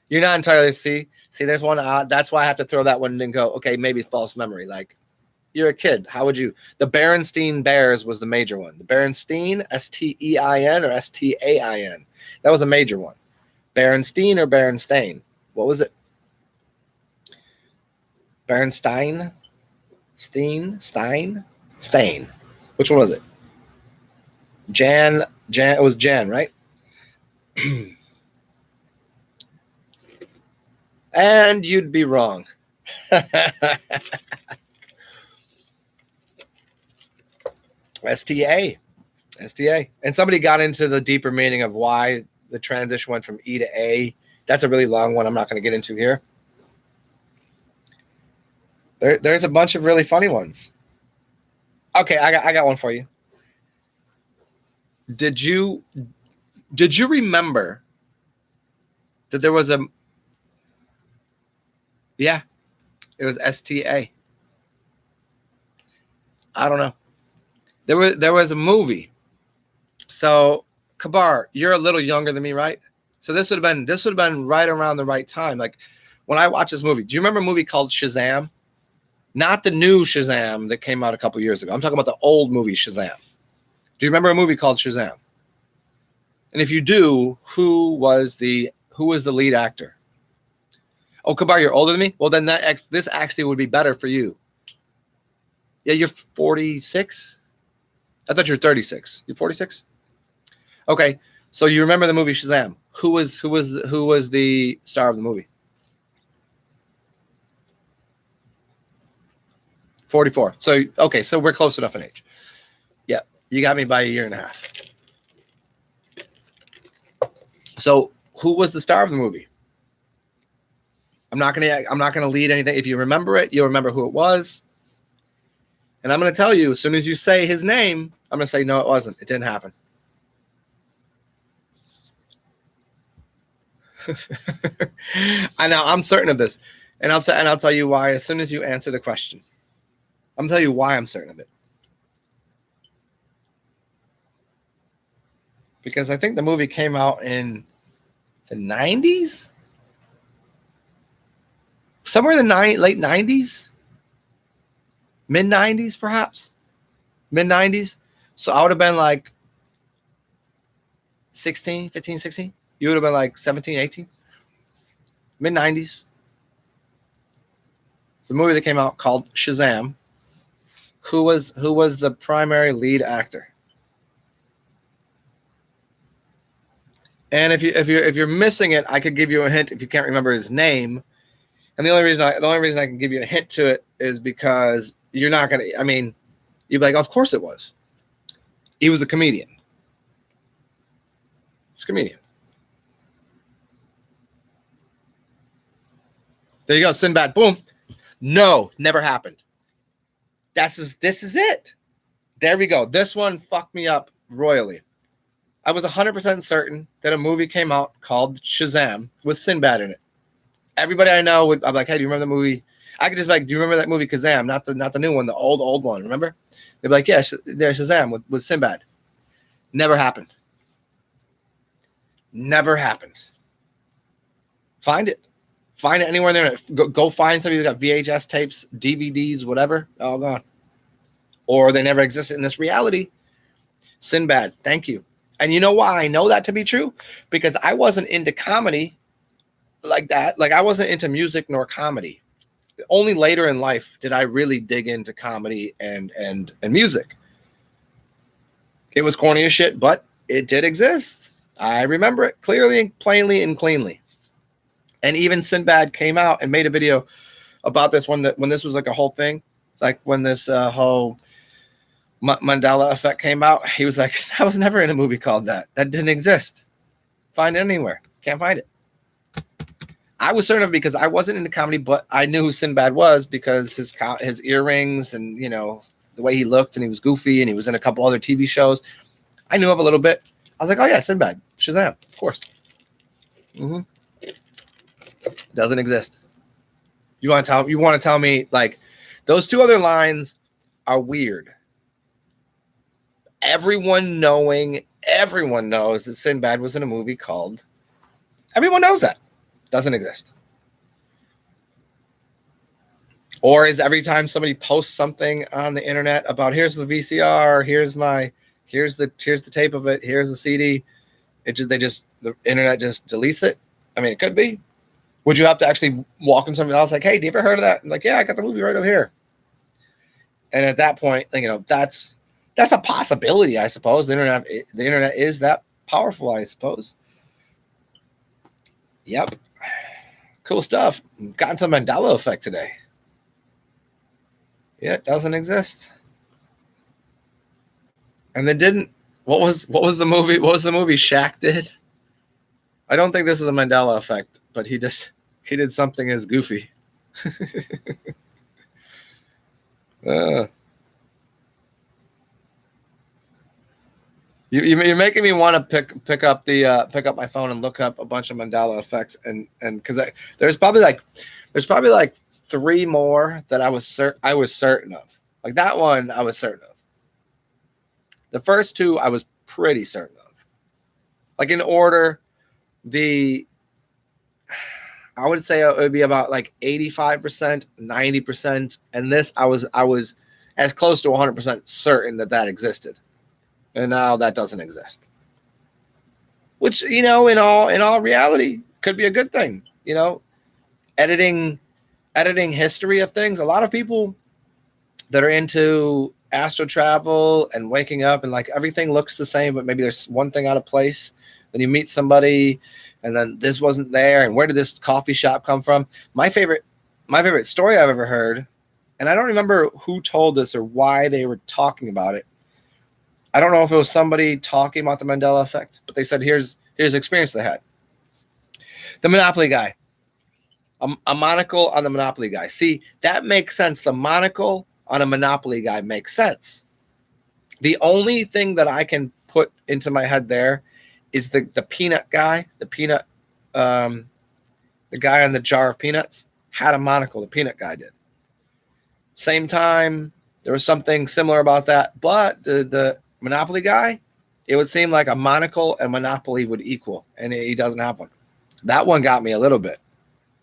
You're not entirely see. There's one. That's why I have to throw that one and go. Okay, maybe false memory. Like, you're a kid. How would you? The Berenstein Bears was the major one. The Berenstein, Stein or Stain. That was a major one. Berenstein or Berenstain? What was it? Berenstein? Stein? Which one was it? Jan, it was Jan, right? And you'd be wrong. STA. And somebody got into the deeper meaning of why the transition went from E to A. That's a really long one I'm not going to get into here. There's a bunch of really funny ones. Okay, I got one for you. Did you remember that there was it was STA. I don't know. There was a movie. So, Kabar, you're a little younger than me, right? So this would have been right around the right time. Like when I watched this movie, do you remember a movie called Shazam? Not the new Shazam that came out a couple years ago. I'm talking about the old movie Shazam. Do you remember a movie called Shazam? And if you do, who was the lead actor? Oh, Kabar, you're older than me? Well, then this actually would be better for you. Yeah, you're 46? I thought you were 36. You're 46? Okay. So you remember the movie Shazam. Who was the star of the movie? 44. So okay, so we're close enough in age. Yeah, you got me by a year and a half. So who was the star of the movie? I'm not gonna lead anything. If you remember it, you'll remember who it was. And I'm gonna tell you, as soon as you say his name, I'm gonna say no, it wasn't. It didn't happen. I know, I'm certain of this. And I'll tell you why as soon as you answer the question. I'm gonna tell you why I'm certain of it. Because I think the movie came out in the 90s? Somewhere in the late 90s? Mid 90s, perhaps? Mid 90s? So I would have been like 16, 15, 16. You would have been like 17, 18. Mid 90s. It's a movie that came out called Shazam. Who was the primary lead actor? And if you're missing it, I could give you a hint if you can't remember his name. And the only reason I can give you a hint to it is because you're not gonna. I mean, you'd be like, of course it was. He was a comedian. He's a comedian. There you go, Sinbad. Boom. No, never happened. This is it. There we go. This one fucked me up royally. I was 100% certain that a movie came out called Shazam with Sinbad in it. Everybody I know would. I'm like, hey, do you remember the movie? I could just be like, do you remember that movie Kazam? Not the new one, the old one. Remember? They'd be like, yeah, there's Shazam with Sinbad. Never happened. Never happened. Find it. Find it anywhere there. Go find somebody who got VHS tapes, DVDs, whatever. All gone. Or they never existed in this reality. Sinbad. Thank you. And you know why I know that to be true? Because I wasn't into comedy like that. Like I wasn't into music nor comedy. Only later in life did I really dig into comedy and music. It was corny as shit, but it did exist. I remember it clearly, plainly, and cleanly. And even Sinbad came out and made a video about this when this was like a whole thing. Like when this whole Mandela effect came out, he was like, I was never in a movie called that. That didn't exist. Find it anywhere. Can't find it. I was certain of it because I wasn't into comedy, but I knew who Sinbad was because his earrings and, you know, the way he looked, and he was goofy, and he was in a couple other TV shows. I knew of a little bit. I was like, oh yeah, Sinbad, Shazam, of course. Doesn't exist. You want to tell me like those two other lines are weird. Everyone knows that Sinbad was in a movie called. Everyone knows that. Doesn't exist. Or is every time somebody posts something on the internet about here's the VCR, here's the tape of it, here's the CD, the internet just deletes it? I mean, it could be. Would you have to actually walk in somebody else like, hey, do you ever heard of that? And like, yeah, I got the movie right over here. And at that point, you know, that's a possibility, I suppose. The internet is that powerful, I suppose. Yep. Cool stuff. Got into the Mandela effect today. Yeah, it doesn't exist. And they didn't. What was the movie? What was the movie Shaq did? I don't think this is the Mandela effect, but he did something as goofy. You're making me want to pick up my phone and look up a bunch of Mandela effects and because there's probably like three more that I was certain of. Like that one I was certain of. The first two I was pretty certain of. Like in order, the I would say it would be about like 85%, 90%, and this I was as close to 100% certain that existed, and now that doesn't exist. Which, in all reality, could be a good thing. Editing history of things. A lot of people that are into astral travel and waking up and like everything looks the same, but maybe there's one thing out of place. Then you meet somebody, and then this wasn't there, and where did this coffee shop come from? My favorite story I've ever heard, and I don't remember who told this or why they were talking about it. I don't know if it was somebody talking about the Mandela effect, but they said here's the experience they had. The Monopoly guy. A monocle on the Monopoly guy. See, that makes sense. The monocle on a Monopoly guy makes sense. The only thing that I can put into my head there is the peanut guy, the guy on the jar of peanuts had a monocle. The peanut guy did. Same time, there was something similar about that, but the Monopoly guy, it would seem like a monocle and Monopoly would equal, and he doesn't have one. That one got me a little bit.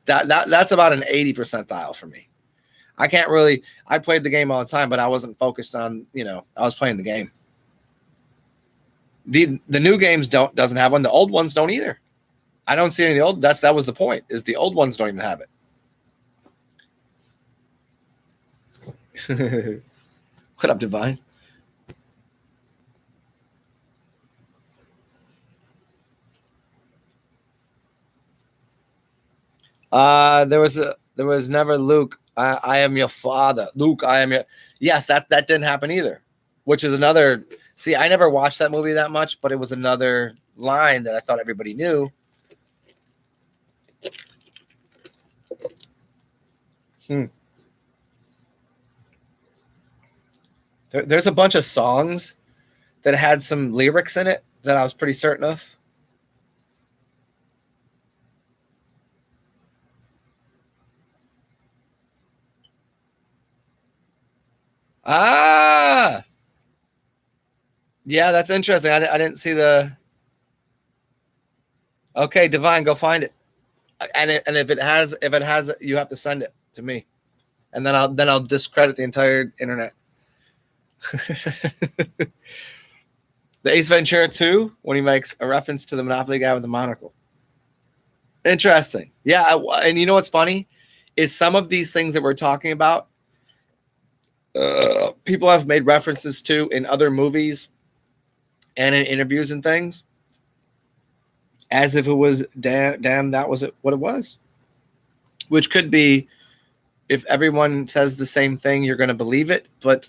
That's about an 80 percentile for me. I played the game all the time, but I wasn't focused on, I was playing the game. The new games doesn't have one. The old ones don't either. I don't see any of the old. That was the point, is the old ones don't even have it. What up, Divine? There was never Luke. I am your father. Luke, I am your. Yes, that didn't happen either, which is another. See, I never watched that movie that much, but it was another line that I thought everybody knew. There's a bunch of songs that had some lyrics in it that I was pretty certain of. Ah, yeah, that's interesting. I didn't see the. Okay, Divine, go find it. And if it has, you have to send it to me, and then I'll discredit the entire internet. The Ace Ventura 2, when he makes a reference to the Monopoly guy with the monocle. Interesting. Yeah, and you know what's funny is some of these things that we're talking about, people have made references to in other movies and in interviews and things, as if it was damn that was what it was. Which could be, if everyone says the same thing, you're going to believe it. But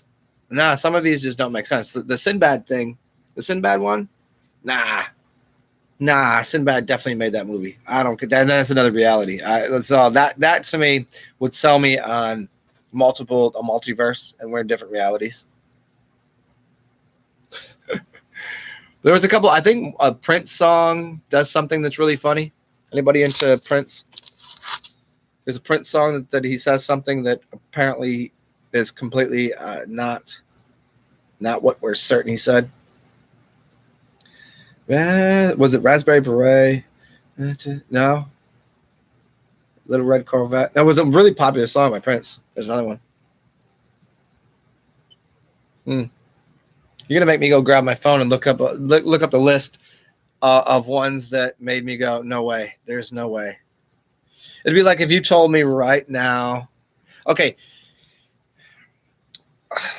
nah, some of these just don't make sense. The Sinbad thing, the Sinbad one, nah, Sinbad definitely made that movie. I don't get that. That's another reality. So that to me would sell me on a multiverse, and we're in different realities. There was a couple. I think a Prince song does something that's really funny. Anybody into Prince? There's a Prince song that he says something that apparently is completely not what we're certain he said. Was it Raspberry Beret? No. Little Red Corvette. That was a really popular song by Prince. There's another one. You're gonna make me go grab my phone and look up the list of ones that made me go, no way. There's no way. It'd be like if you told me right now. Okay.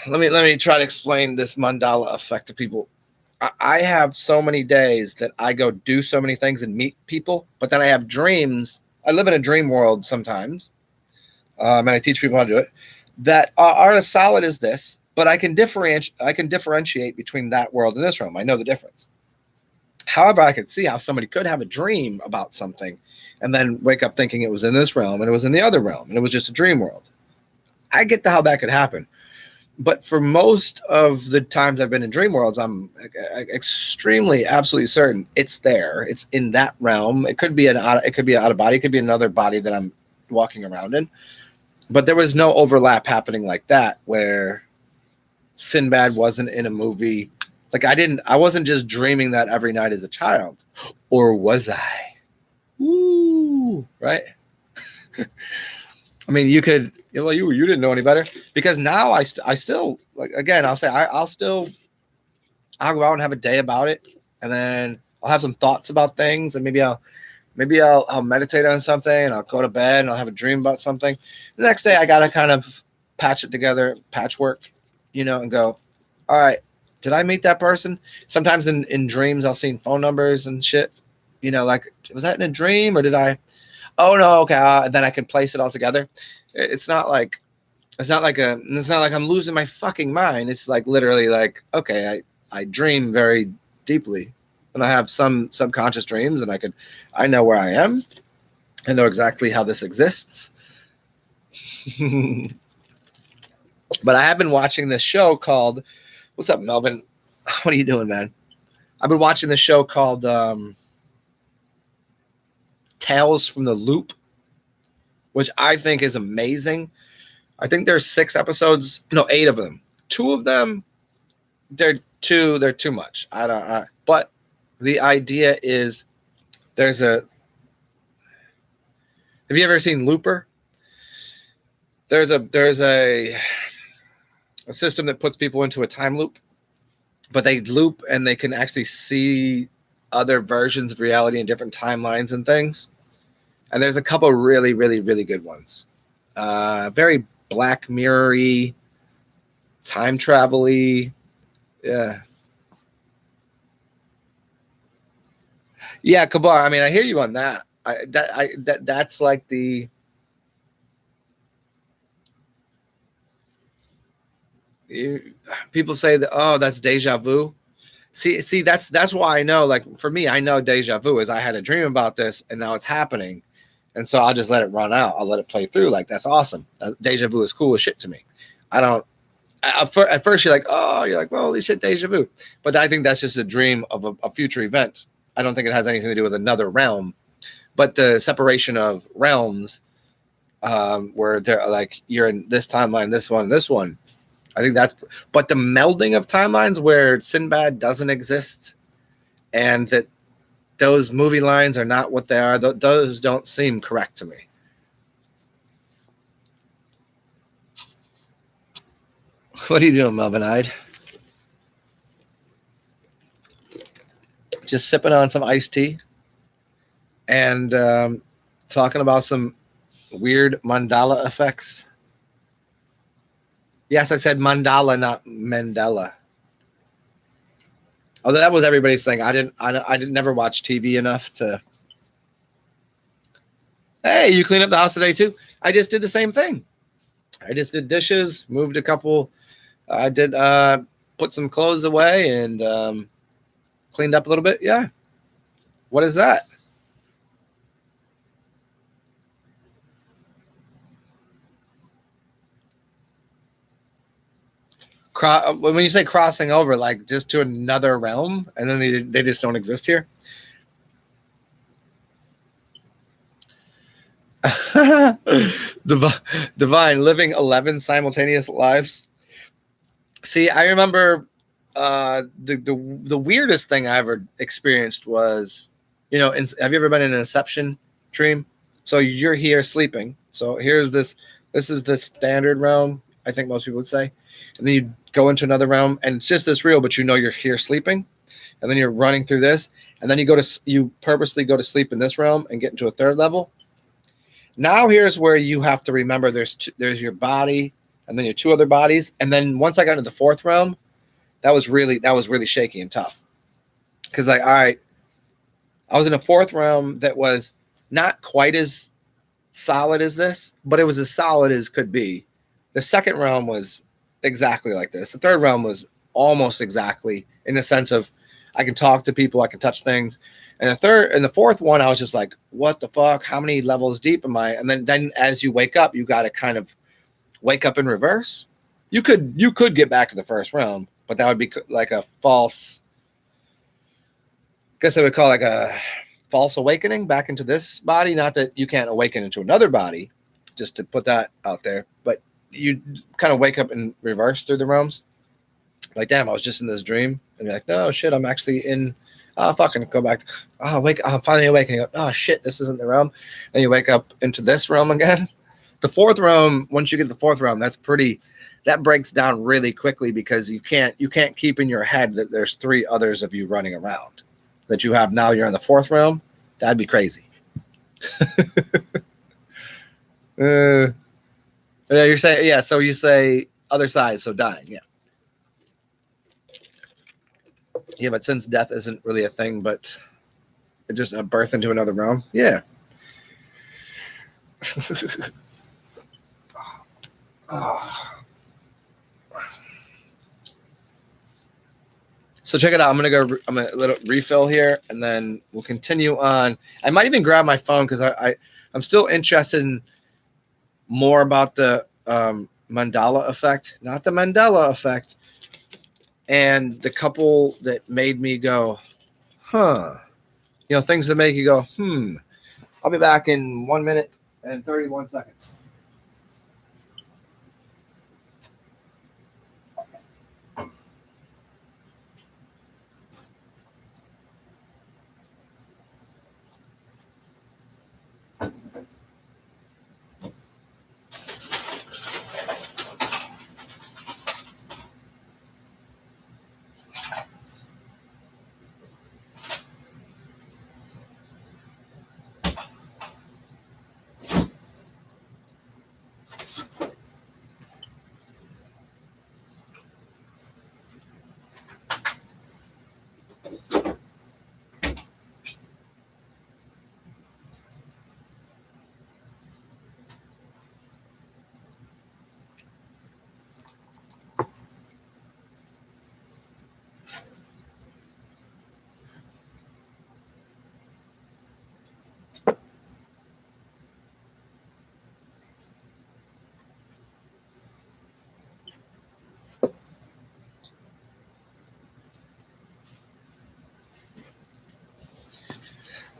Let me try to explain this mandala effect to people. I have so many days that I go do so many things and meet people, but then I have dreams. I live in a dream world sometimes, and I teach people how to do it, that are as solid as this, but I can differentiate between that world and this realm. I know the difference. However, I could see how somebody could have a dream about something and then wake up thinking it was in this realm and it was in the other realm and it was just a dream world. I get how that could happen. But for most of the times I've been in dream worlds, I'm extremely, absolutely certain it's there. It's in that realm. It could be an out of body. It could be another body that I'm walking around in. But there was no overlap happening like that, where Sinbad wasn't in a movie. Like I wasn't just dreaming that every night as a child, or was I? Woo, right? I mean, you could, well, you didn't know any better, because now I still, like, again, I'll say I'll go out and have a day about it, and then I'll have some thoughts about things, and maybe I'll meditate on something, and I'll go to bed and I'll have a dream about something. The next day I gotta kind of patch it together, patchwork, and go, all right, did I meet that person? Sometimes in dreams I'll see phone numbers and shit. Like, was that in a dream or did I? Oh no, okay. And then I can place it all together. It's not like I'm losing my fucking mind. It's like literally like, okay, I dream very deeply, and I have some subconscious dreams, and I know where I am. I know exactly how this exists. But I have been watching this show called, what's up, Melvin? What are you doing, man? I've been watching this show called Tales from the Loop, which I think is amazing. I think there's 6 episodes, no, 8 of them. 2 of them, they're too much. But the idea is have you ever seen Looper? There's a system that puts people into a time loop, but they loop and they can actually see other versions of reality in different timelines and things. And there's a couple really, really, really good ones. Very Black Mirror-y, time travel-y. Yeah. Yeah, Kabar. I mean, I hear you on that. That's like the people say that, oh, that's deja vu. See, that's why I know. Like, for me, I know deja vu is I had a dream about this and now it's happening, and so I'll just let it run out. I'll let it play through. Like, that's awesome. Deja vu is cool as shit to me. I don't. At first, you're like, well, holy shit, deja vu. But I think that's just a dream of a future event. I don't think it has anything to do with another realm. But the separation of realms, where they're like, you're in this timeline, this one. I think that's. But the melding of timelines where Sinbad doesn't exist, and that those movie lines are not what they are, those don't seem correct to me. What are you doing, Melvin Hyde? Just sipping on some iced tea and talking about some weird mandala effects. Yes, I said mandala, not Mandela. Although that was everybody's thing. I didn't never watch TV enough to. Hey, you clean up the house today too? I just did the same thing. I just did dishes, moved a couple. I did put some clothes away and cleaned up a little bit. Yeah. What is that? When you say crossing over, like just to another realm, and then they just don't exist here. Divine, living 11 simultaneous lives. See, I remember the weirdest thing I ever experienced was, have you ever been in an Inception dream? So you're here sleeping. So this is the standard realm, I think most people would say. And then you go into another realm and it's just this real, but you're here sleeping. And then you're running through this. And then you purposely go to sleep in this realm and get into a third level. Now here's where you have to remember there's your body and then your 2 other bodies. And then once I got into the 4th realm, that was really shaky and tough. Because, like, all right, I was in a 4th realm that was not quite as solid as this, but it was as solid as could be. The 2nd realm was exactly like this. The 3rd realm was almost exactly, in the sense of I can talk to people, I can touch things. And the 4th one, I was just like, what the fuck? How many levels deep am I? And then as you wake up, you got to kind of wake up in reverse. You could get back to the 1st realm, but that would be like a false, I guess they would call it like a false awakening back into this body. Not that you can't awaken into another body, just to put that out there, but you kind of wake up in reverse through the realms. Like, damn, I was just in this dream. And you're like, no, shit, I'm actually in Oh, fucking go back. Oh, wake. I'm finally awake. And you go, oh, shit, this isn't the realm. And you wake up into this realm again. The fourth realm, once you get to the fourth realm, that breaks down really quickly because you can't keep in your head that there's 3 others of you running around. That you have now you're in the fourth realm. That'd be crazy. Yeah, you're saying, yeah, so you say other side, so dying, yeah. Yeah, but since death isn't really a thing, but just a birth into another realm, yeah. So check it out. I'm gonna little refill here, and then we'll continue on. I might even grab my phone because I'm still interested in more about the Mandela effect, not the Mandela effect, and the couple that made me go, huh. You know, things that make you go, I'll be back in 1 minute and 31 seconds.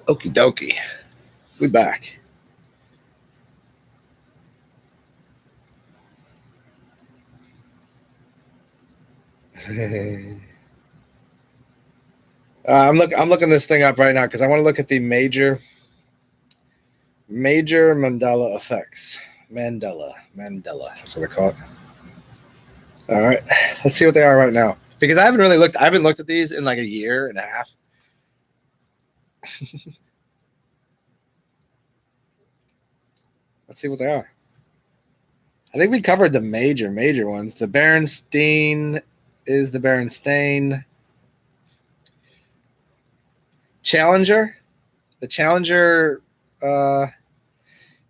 Okie dokie. We back. I'm looking this thing up right now because I want to look at the major Mandela effects. Mandela. That's what I call it. All right, let's see what they are right now because I haven't looked at these in like a year and a half. Let's see what they are. I think we covered the major ones. The Berenstain is the Berenstain. Challenger. The Challenger, that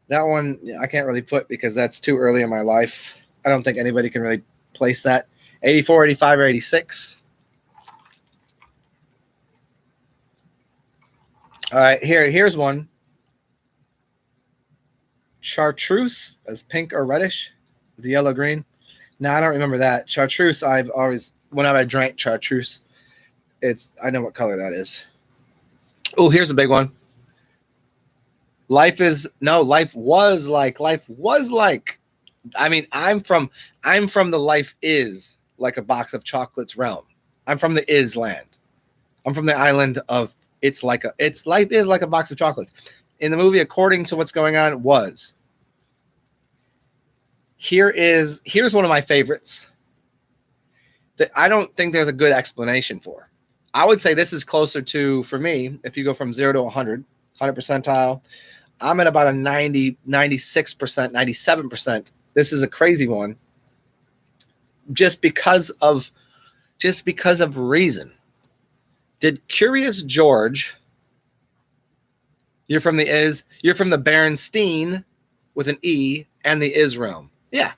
one I can't really put because that's too early in my life. I don't think anybody can really place that. 84, 85, or 86. All right, here's one. Chartreuse as pink or reddish. The yellow green. No, I don't remember that. Chartreuse, I've always, whenever I drank chartreuse, I know what color that is. Oh, here's a big one. Life was like. I mean, I'm from the life is like a box of chocolates realm. I'm from the is land. I'm from the island of it's life is like a box of chocolates. In the movie, according to what's going on, was. Here's one of my favorites that I don't think there's a good explanation for. I would say this is closer to, for me, if you go from 0 to 100 percentile, I'm at about a 90, 96%, 97%. This is a crazy one. Just because of reason. Did Curious George, you're from the Berenstain with an E and the is realm. Yeah.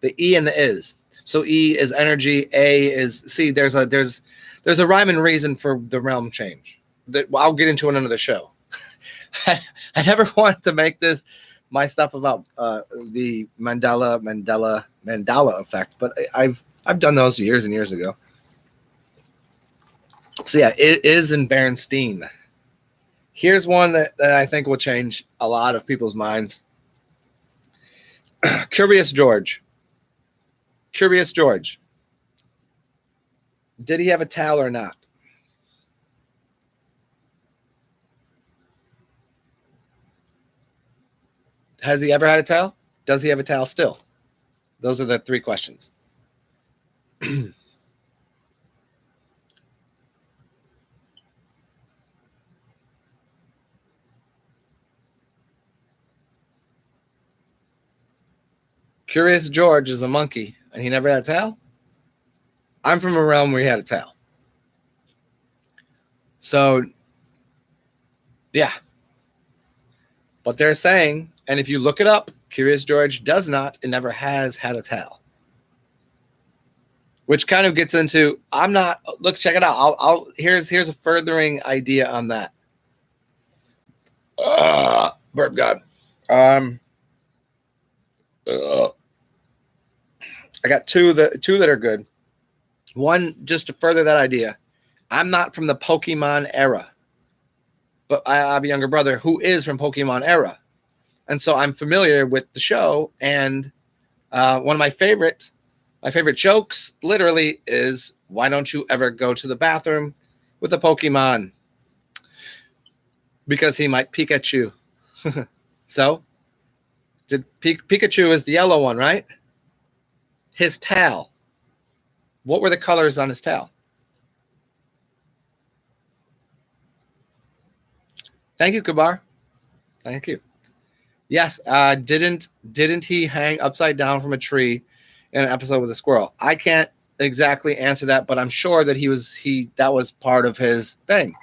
The E and the is. So E is energy, A is, see, there's a rhyme and reason for the realm change that I'll get into in another show. I never wanted to make this my stuff about the Mandela effect, but I've done those years and years ago. So yeah, it is in Berenstain. Here's one that I think will change a lot of people's minds. Curious George. Did he have a towel or not? Has he ever had a tail? Does he have a tail still? Those are the three questions. Curious George is a monkey, and he never had a tail? I'm from a realm where he had a tail. So, yeah. But they're saying, and if you look it up, Curious George does not and never has had a tail. Which kind of gets into, I'm not, look, check it out. Here's a furthering idea on that. Burp God. I got two that are good. One, just to further that idea, I'm not from the Pokemon era, but I have a younger brother who is from Pokemon era. And so I'm familiar with the show. And one of my favorite jokes literally is, why don't you ever go to the bathroom with a Pokemon? Because he might Pikachu. So, Pikachu is the yellow one, right? His tail. What were the colors on his tail? Thank you, Kabar. Thank you. Yes, didn't he hang upside down from a tree in an episode with a squirrel? I can't exactly answer that, but I'm sure that that was part of his thing.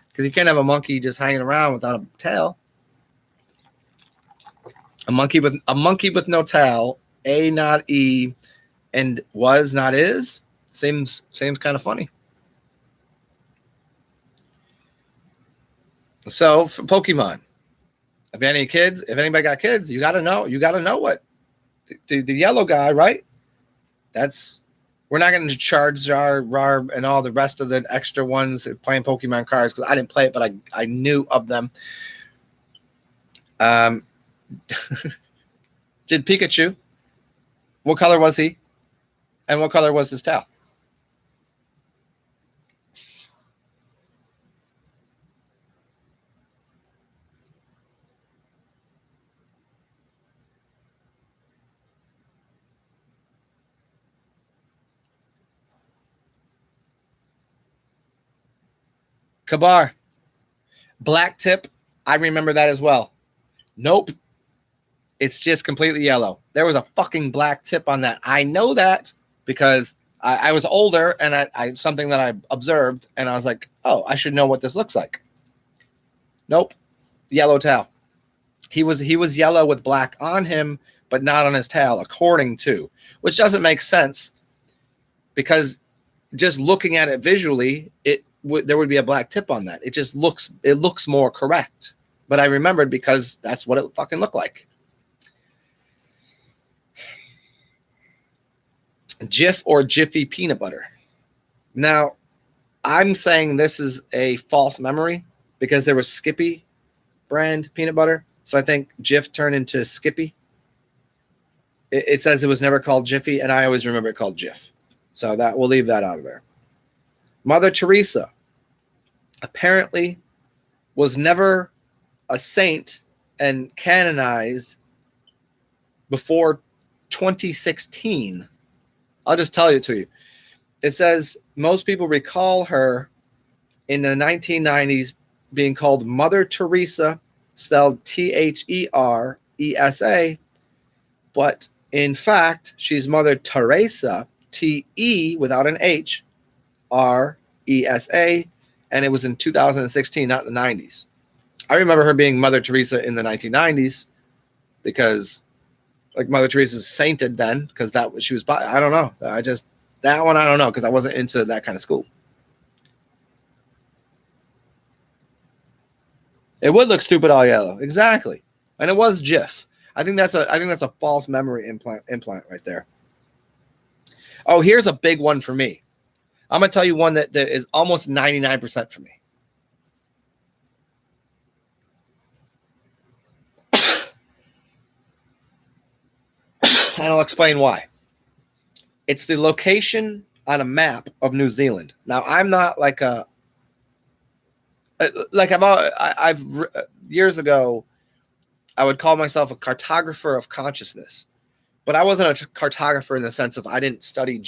Because you can't have a monkey just hanging around without a tail. A monkey with no tail, A not E, and was not is, seems kind of funny. So for Pokemon, if anybody got kids, you gotta know what the yellow guy, right? We're not going to charge our and all the rest of the extra ones playing Pokemon cards, because I didn't play it, but I knew of them. Did Pikachu? What color was he? And what color was his tail? Kabar. Black tip. I remember that as well. Nope. It's just completely yellow. There was a fucking black tip on that. I know that because I was older, and I something that I observed, and I was like, oh, I should know what this looks like. Nope. Yellow tail. He was yellow with black on him, but not on his tail, according to, which doesn't make sense, because just looking at it visually, there would be a black tip on that. It looks more correct. But I remembered because that's what it fucking looked like. Jif or Jiffy peanut butter. Now, I'm saying this is a false memory because there was Skippy brand peanut butter. So I think Jif turned into Skippy. It says it was never called Jiffy, and I always remember it called Jif. So that we'll leave that out of there. Mother Teresa apparently was never a saint and canonized before 2016. I'll just tell it to you. It says most people recall her in the 1990s being called Mother Teresa, spelled Teresa, but in fact, she's Mother Teresa, Te without an H, Resa, and it was in 2016, not the 90s. I remember her being Mother Teresa in the 1990s because, like, Mother Teresa's sainted then because she was. I don't know. That one I don't know because I wasn't into that kind of school. It would look stupid all yellow, exactly, and it was Jif. I think that's a false memory implant right there. Oh, here's a big one for me. I'm gonna tell you one that is almost 99% for me. And I'll explain why. It's the location on a map of New Zealand. Now, I'm not like I've years ago, I would call myself a cartographer of consciousness. But I wasn't a cartographer in the sense of I didn't study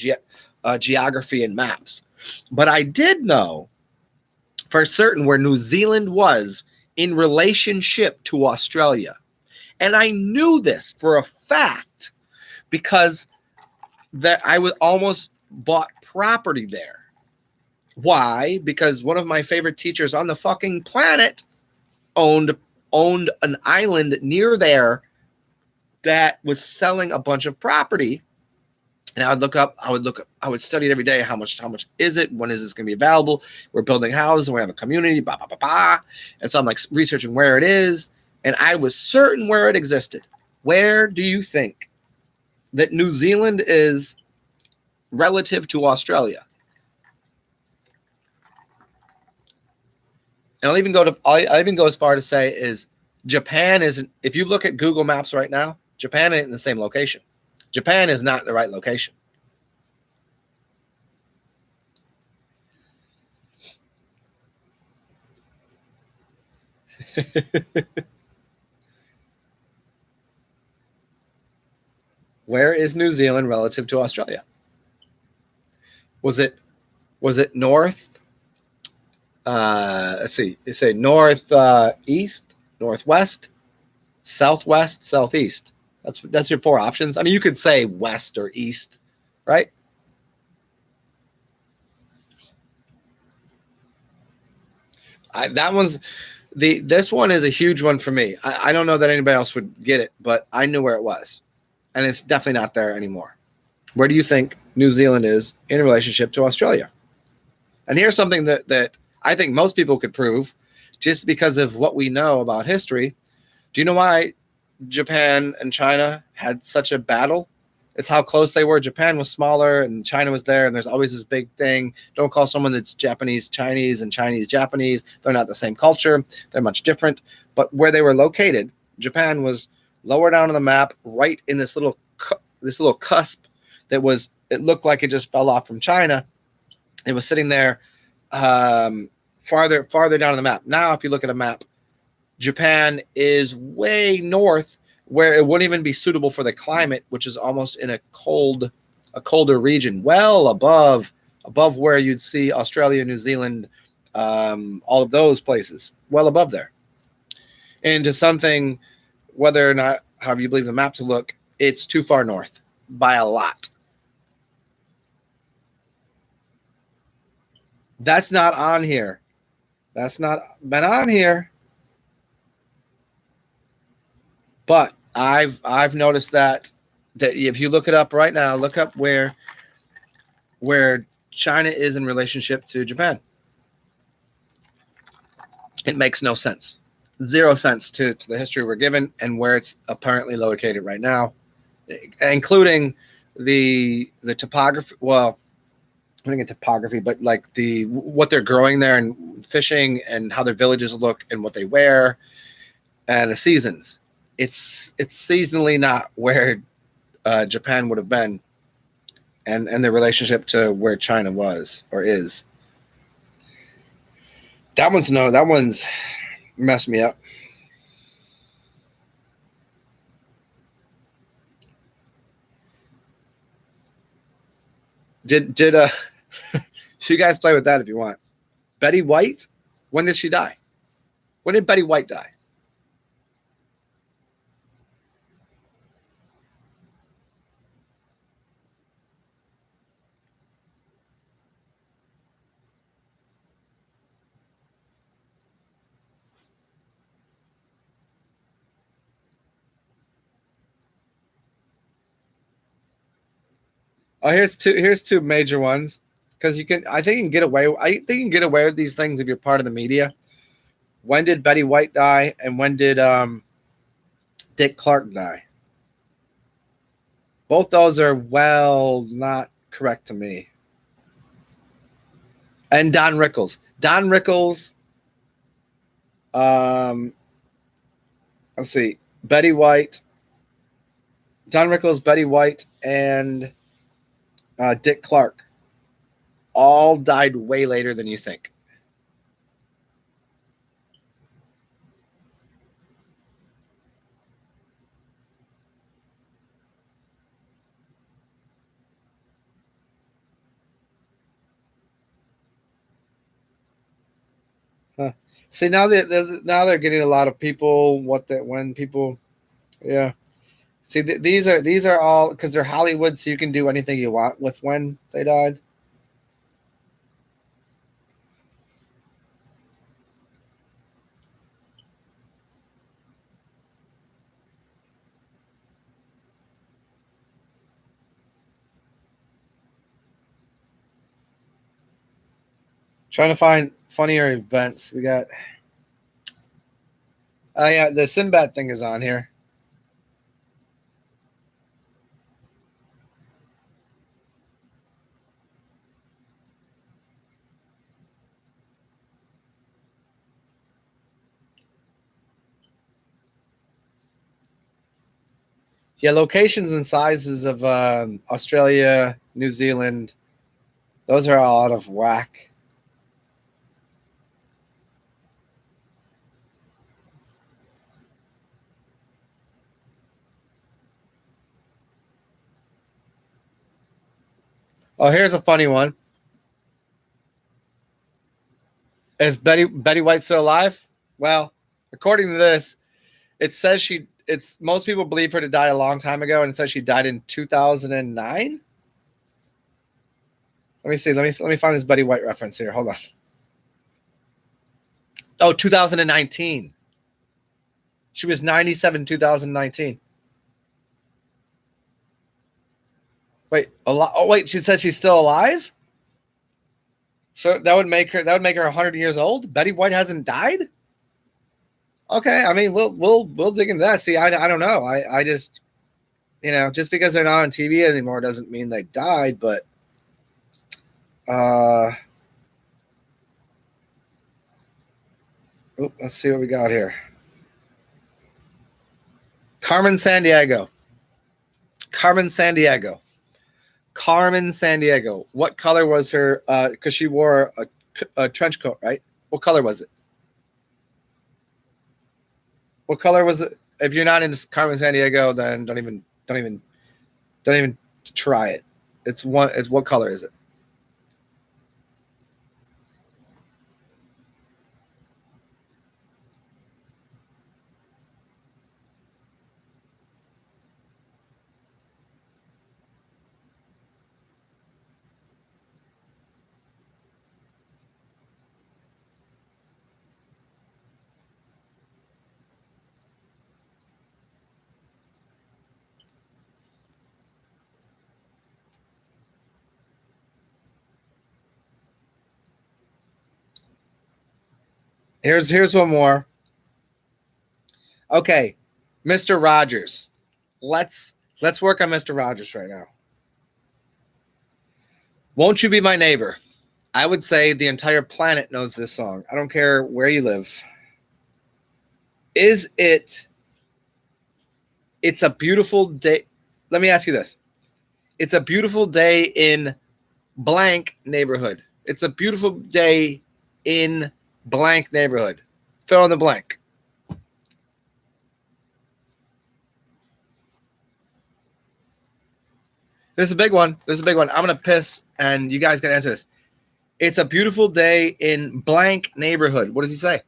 geography and maps. But I did know for certain where New Zealand was in relationship to Australia. And I knew this for a fact because that I was almost bought property there. Why? Because one of my favorite teachers on the fucking planet owned an island near there that was selling a bunch of property. And I would study it every day. How much is it? When is this going to be available? We're building houses and we have a community, blah, blah, blah, blah. And so I'm like researching where it is. And I was certain where it existed. Where do you think that New Zealand is relative to Australia? And I'll even go as far to say is Japan isn't. If you look at Google Maps right now, Japan ain't in the same location. Japan is not the right location. Where is New Zealand relative to Australia? Was it north? Let's see. You say north, east, northwest, southwest, southeast. That's your four options. I mean, you could say west or east, right? This one is a huge one for me. I don't know that anybody else would get it, but I knew where it was, and it's definitely not there anymore. Where do you think New Zealand is in relationship to Australia? And here's something that I think most people could prove just because of what we know about history. Do you know why Japan and China had such a battle? It's how close they were. Japan was smaller and China was there, and there's always this big thing. Don't call someone that's Japanese Chinese and Chinese Japanese. They're not the same culture. They're much different. But where they were located, Japan was lower down on the map, right in this little cusp that was, it looked like it just fell off from China. It was sitting there farther down on the map. Now, if you look at a map, Japan is way north, where it wouldn't even be suitable for the climate, which is almost in a colder region, well above where you'd see Australia, New Zealand, all of those places, well above there. Into something, whether or not, however you believe the maps look, it's too far north by a lot. That's not on here. That's not been on here. But I've noticed that if you look it up right now, look up where China is in relationship to Japan. It makes no sense. Zero sense to the history we're given and where it's apparently located right now, including the topography. Well, I don't get topography, but like what they're growing there and fishing and how their villages look and what they wear and the seasons. It's seasonally not where Japan would have been, and the relationship to where China was or is. That one's messed me up. Did you guys play with that if you want? Betty White, when did she die? When did Betty White die? Oh, here's two major ones, because I think you can get away with these things if you're part of the media. When did Betty White die, and when did Dick Clark die? Both those are not correct to me. And Don Rickles. Let's see. Betty White. Don Rickles, Betty White, and Dick Clark all died way later than you think. Huh. See, now they're getting a lot of people. When people, yeah. See, these are all because they're Hollywood, so you can do anything you want with when they died. Trying to find funnier events. We got. Oh yeah, the Sinbad thing is on here. Yeah, locations and sizes of Australia, New Zealand, those are all out of whack. Oh, here's a funny one. Is Betty White still alive? Well, according to this, it says it's most people believe her to die a long time ago, and it says she died in 2009. Let me see. Let me find this Betty White reference here. Hold on. Oh, 2019. She was 97 2019. Wait, a lot. Oh, wait. She says she's still alive. So that would make her 100 years old. Betty White hasn't died. Okay, I mean we'll dig into that. See, I don't know. I just just because they're not on TV anymore doesn't mean they died. But let's see what we got here. Carmen Sandiego. Carmen Sandiego. Carmen Sandiego. What color was her? Because she wore a trench coat, right? What color was it? What color was it? If you're not into Carmen Sandiego, then don't even try it. It's what color is it? Here's one more. Okay, Mr. Rogers. Let's work on Mr. Rogers right now. Won't you be my neighbor? I would say the entire planet knows this song. I don't care where you live. Is it? It's a beautiful day. Let me ask you this. It's a beautiful day in blank neighborhood. It's a beautiful day in blank neighborhood. Fill in the blank. This is a big one. I'm going to piss, and you guys got to answer this. It's a beautiful day in blank neighborhood. What does he say?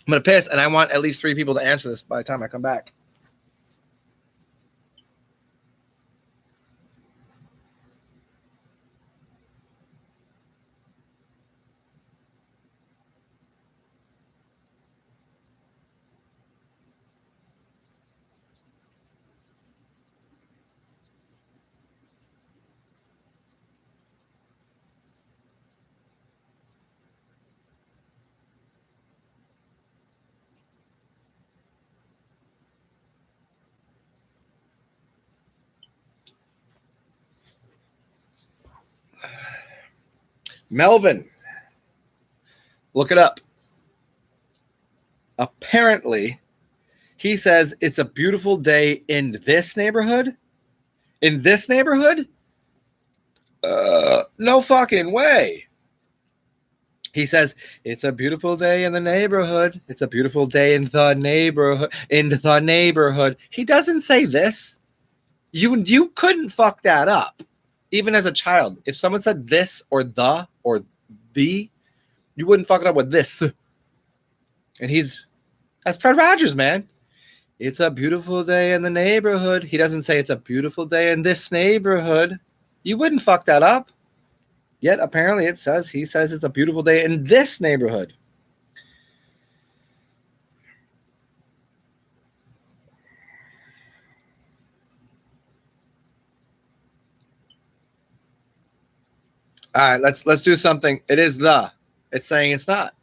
I'm going to piss, and I want at least 3 people to answer this by the time I come back. Melvin, look it up. Apparently, he says it's a beautiful day in this neighborhood. In this neighborhood? No fucking way. He says it's a beautiful day in the neighborhood. It's a beautiful day in the neighborhood. In the neighborhood. He doesn't say this. You couldn't fuck that up, even as a child. If someone said this or the, You wouldn't fuck it up with this. And that's Fred Rogers, man. It's a beautiful day in the neighborhood. He doesn't say it's a beautiful day in this neighborhood. You wouldn't fuck that up. Yet apparently he says it's a beautiful day in this neighborhood. All right, let's do something. It's saying it's not.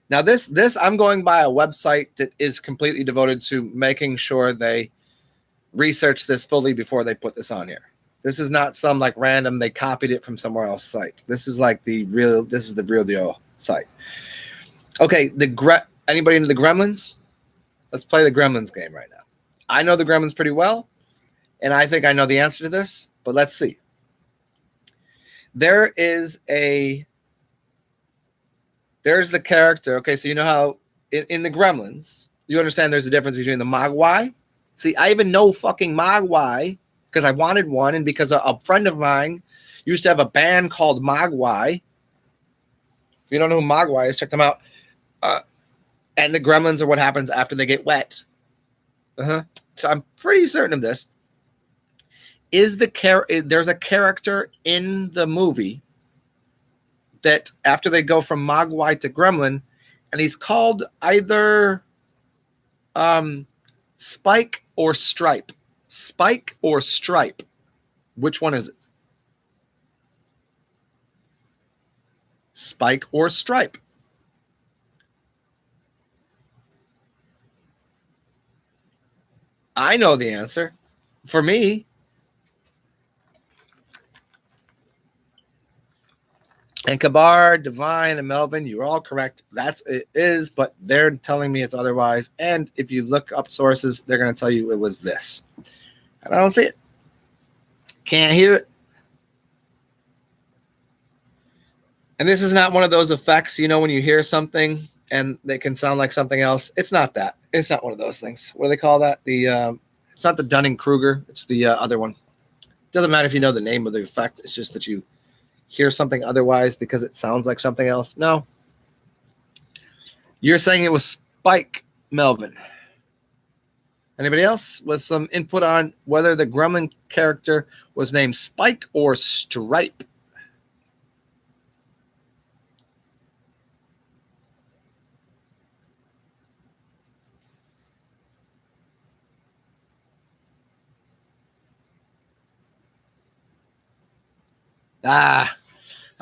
Now this I'm going by a website that is completely devoted to making sure they research this fully before they put this on here. This is not some like random, they copied it from somewhere else site. This is like the real deal site. Okay, anybody into the Gremlins? Let's play the Gremlins game right now. I know the Gremlins pretty well, and I think I know the answer to this, but let's see. There's the character. Okay, so you know how in the Gremlins, you understand there's a difference between the Mogwai. See, I even know fucking Mogwai because I wanted one, and because a friend of mine used to have a band called Mogwai. If you don't know who Mogwai is, check them out. And the Gremlins are what happens after they get wet. So I'm pretty certain of this. There's a character in the movie that after they go from Mogwai to Gremlin, and he's called either Spike or Stripe. Spike or Stripe. Which one is it? Spike or Stripe? I know the answer. For me, and Kabar, Divine, and Melvin, you're all correct. It is, but they're telling me it's otherwise. And if you look up sources, they're going to tell you it was this. And I don't see it. Can't hear it. And this is not one of those effects, when you hear something and they can sound like something else. It's not that. It's not one of those things. What do they call that? It's not the Dunning-Kruger. It's the other one. It doesn't matter if you know the name of the effect. It's just that you hear something otherwise because it sounds like something else. No. You're saying it was Spike, Melvin. Anybody else with some input on whether the Gremlin character was named Spike or Stripe?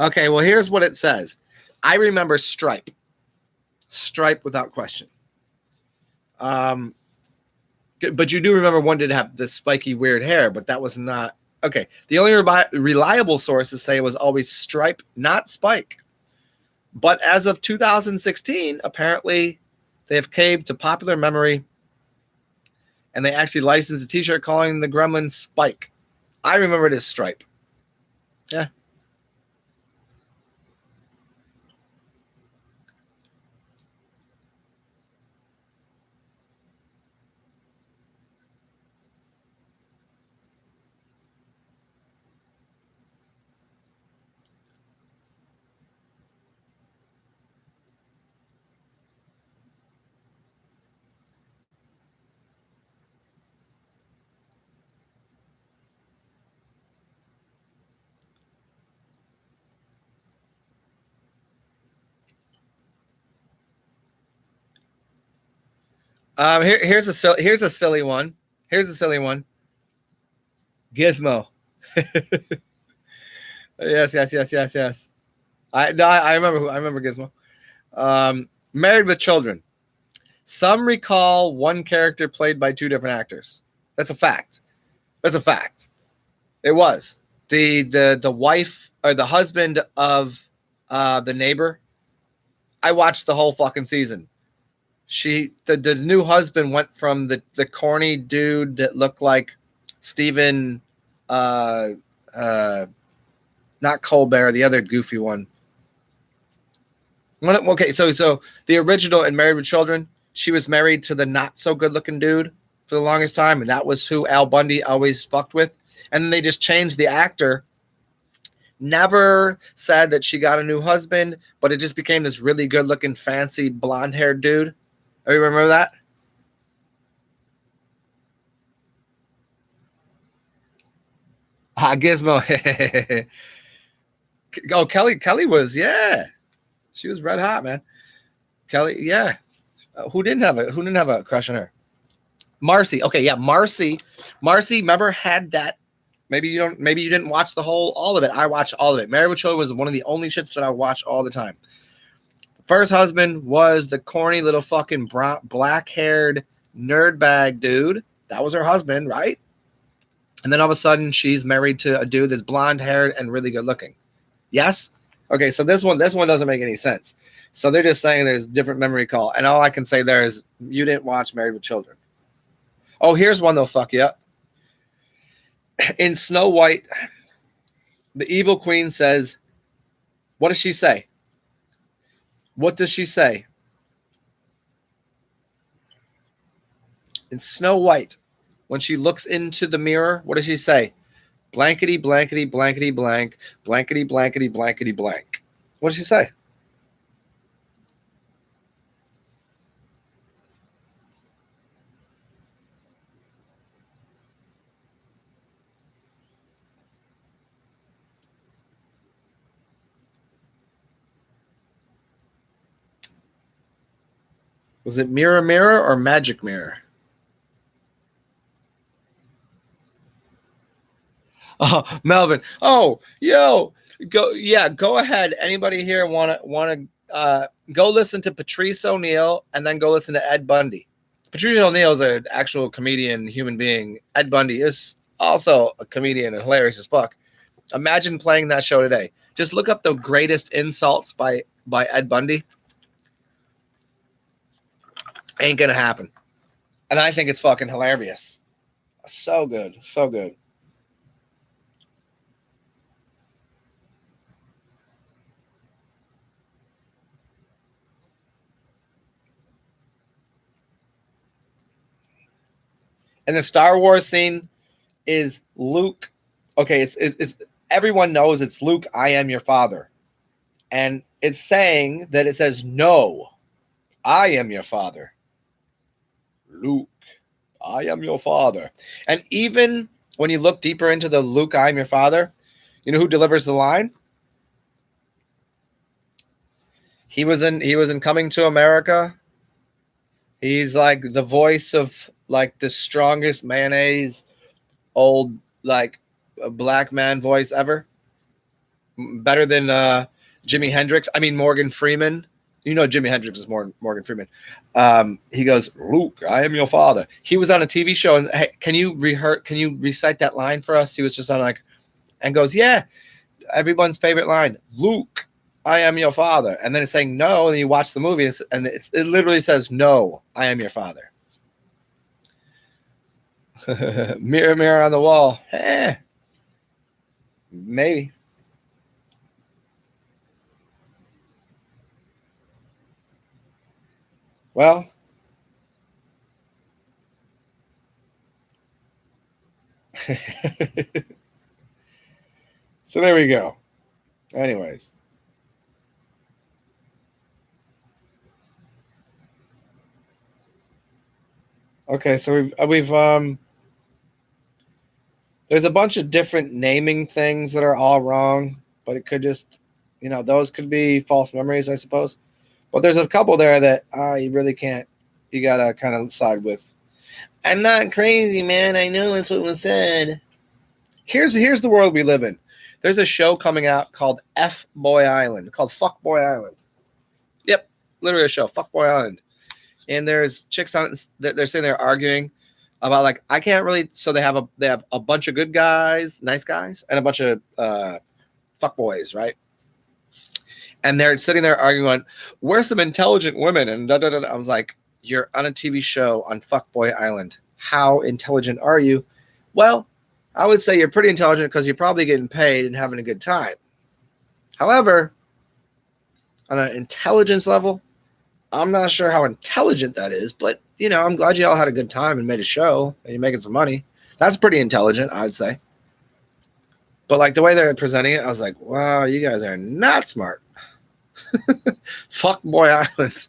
Okay, well, here's what it says. I remember Stripe. Stripe without question. But you do remember one did have the spiky weird hair, but that was not. Okay, the only reliable sources say it was always Stripe, not Spike. But as of 2016, apparently they have caved to popular memory, and they actually licensed a t-shirt calling the Gremlin Spike. I remember it as Stripe. Yeah. Here's a silly one. Gizmo. Yes. I remember Gizmo. Married with Children. Some recall one character played by two different actors. That's a fact. It was the wife or the husband of the neighbor. I watched the whole fucking season. The new husband went from the corny dude that looked like Steven, not Colbert, the other goofy one. Okay, so the original in Married with Children, she was married to the not so good looking dude for the longest time, and that was who Al Bundy always fucked with. And then they just changed the actor Never said that she got a new husband, but it just became this really good looking, fancy, blonde haired dude. Oh, you remember that? Ah, Gizmo. Oh, Kelly was, yeah. She was red hot, man. Kelly, yeah. Who didn't have a crush on her? Marcy. Okay, yeah, Marcy. Marcy, remember, had that. Maybe you didn't watch all of it. I watched all of it. Married with Children was one of the only shits that I watched all the time. First husband was the corny little fucking black-haired nerdbag dude. That was her husband, right? And then all of a sudden, she's married to a dude that's blonde-haired and really good-looking. Yes? Okay, so this one doesn't make any sense. So they're just saying there's different memory call. And all I can say there is you didn't watch Married with Children. Oh, here's one that'll fuck you up. In Snow White, the evil queen says, what does she say? What does she say? In Snow White, when she looks into the mirror, what does she say? Blankety, blankety, blankety, blank, blankety, blankety, blankety, blank. What does she say? Was it mirror, mirror, or magic mirror? Oh, Melvin. Oh, yo, go ahead. Anybody here want to go listen to Patrice O'Neal and then go listen to Ed Bundy. Patrice O'Neal is an actual comedian, human being. Ed Bundy is also a comedian and hilarious as fuck. Imagine playing that show today. Just look up the greatest insults by Ed Bundy. Ain't gonna happen. And I think it's fucking hilarious. So good. So good. And the Star Wars scene is Luke. Okay, it's everyone knows it's Luke, I am your father. And it's saying that it says, no, I am your father. Luke, I am your father. And even when you look deeper into the Luke, I am your father, you know who delivers the line? He was in Coming to America. He's like the voice of like the strongest mayonnaise old like a black man voice ever. Better than Jimi Hendrix. I mean Morgan Freeman. You know Jimi Hendrix is Morgan Freeman. He goes, Luke, I am your father. He was on a TV show, and hey, can you recite that line for us? He was just on like, and goes, yeah, everyone's favorite line, Luke, I am your father. And then it's saying no, and you watch the movie, and it literally says, no, I am your father. Mirror, mirror on the wall. Maybe. Well, so there we go. Anyways. Okay, so we've there's a bunch of different naming things that are all wrong, but it could just, those could be false memories, I suppose. But there's a couple there that you really can't. You gotta kind of side with. I'm not crazy, man. I know that's what was said. Here's the world we live in. There's a show coming out called F Boy Island, called Fuck Boy Island. Yep, literally a show, Fuck Boy Island. And there's chicks on it. They're sitting there arguing about like I can't really. So they have a bunch of good guys, nice guys, and a bunch of fuck boys, right? And they're sitting there arguing on, where's some intelligent women? And da, da, da, da. I was like, you're on a TV show on Fuckboy Island. How intelligent are you? Well, I would say you're pretty intelligent because you're probably getting paid and having a good time. However, on an intelligence level, I'm not sure how intelligent that is, but, I'm glad you all had a good time and made a show and you're making some money. That's pretty intelligent, I'd say. But like the way they're presenting it, I was like, wow, you guys are not smart. Fuck Boy Island.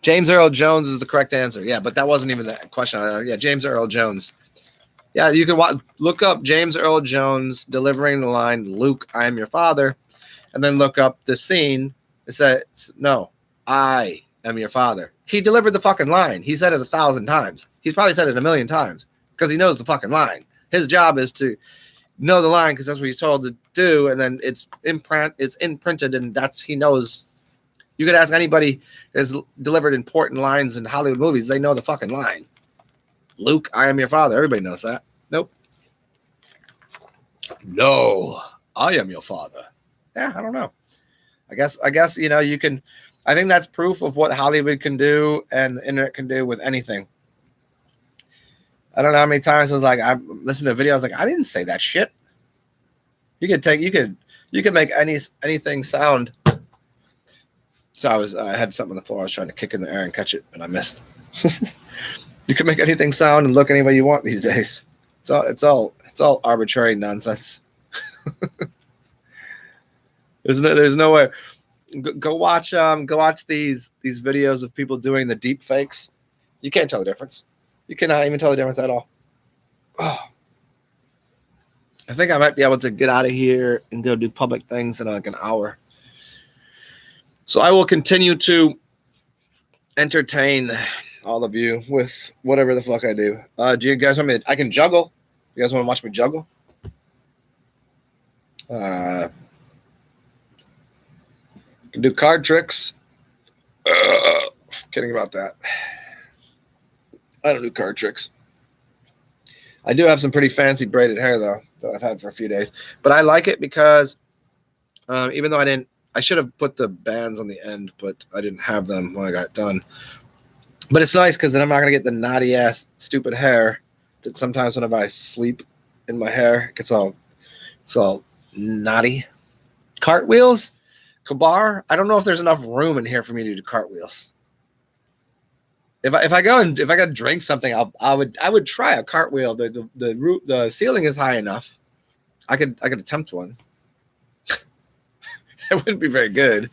James Earl Jones is the correct answer. Yeah, but that wasn't even the question. Yeah, James Earl Jones. Yeah, you can look up James Earl Jones delivering the line, Luke, I am your father, and then look up the scene. It says, no, I am your father. He delivered the fucking line. He said it 1,000 times. He's probably said it 1,000,000 times because he knows the fucking line. His job is to know the line because that's what he's told to do, and then it's imprinted, and he knows. You could ask anybody who's delivered important lines in Hollywood movies. They know the fucking line. Luke, I am your father. Everybody knows that. Nope. No, I am your father. Yeah, I don't know. I guess, you can, I think that's proof of what Hollywood can do and the internet can do with anything. I don't know how many times I was like, I listened to a video, I was like, I didn't say that shit. You could make anything sound. So I had something on the floor. I was trying to kick in the air and catch it, and I missed. You can make anything sound and look any way you want these days. It's all arbitrary nonsense. There's no way. Go watch these videos of people doing the deep fakes. You can't tell the difference. You cannot even tell the difference at all. Oh. I think I might be able to get out of here and go do public things in like an hour. So I will continue to entertain all of you with whatever the fuck I do. Do you guys want me? I can juggle. You guys want to watch me juggle? I can do card tricks. Kidding about that. I don't do card tricks. I do have some pretty fancy braided hair though that I've had for a few days, but I like it because even though I should have put the bands on the end, but I didn't have them when I got it done. But it's nice because then I'm not going to get the naughty ass stupid hair that sometimes whenever I sleep in my hair, it gets all naughty. Cartwheels? Kabar? I don't know if there's enough room in here for me to do cartwheels. If I go to drink something, I would try a cartwheel. The ceiling is high enough. I could attempt one. It wouldn't be very good.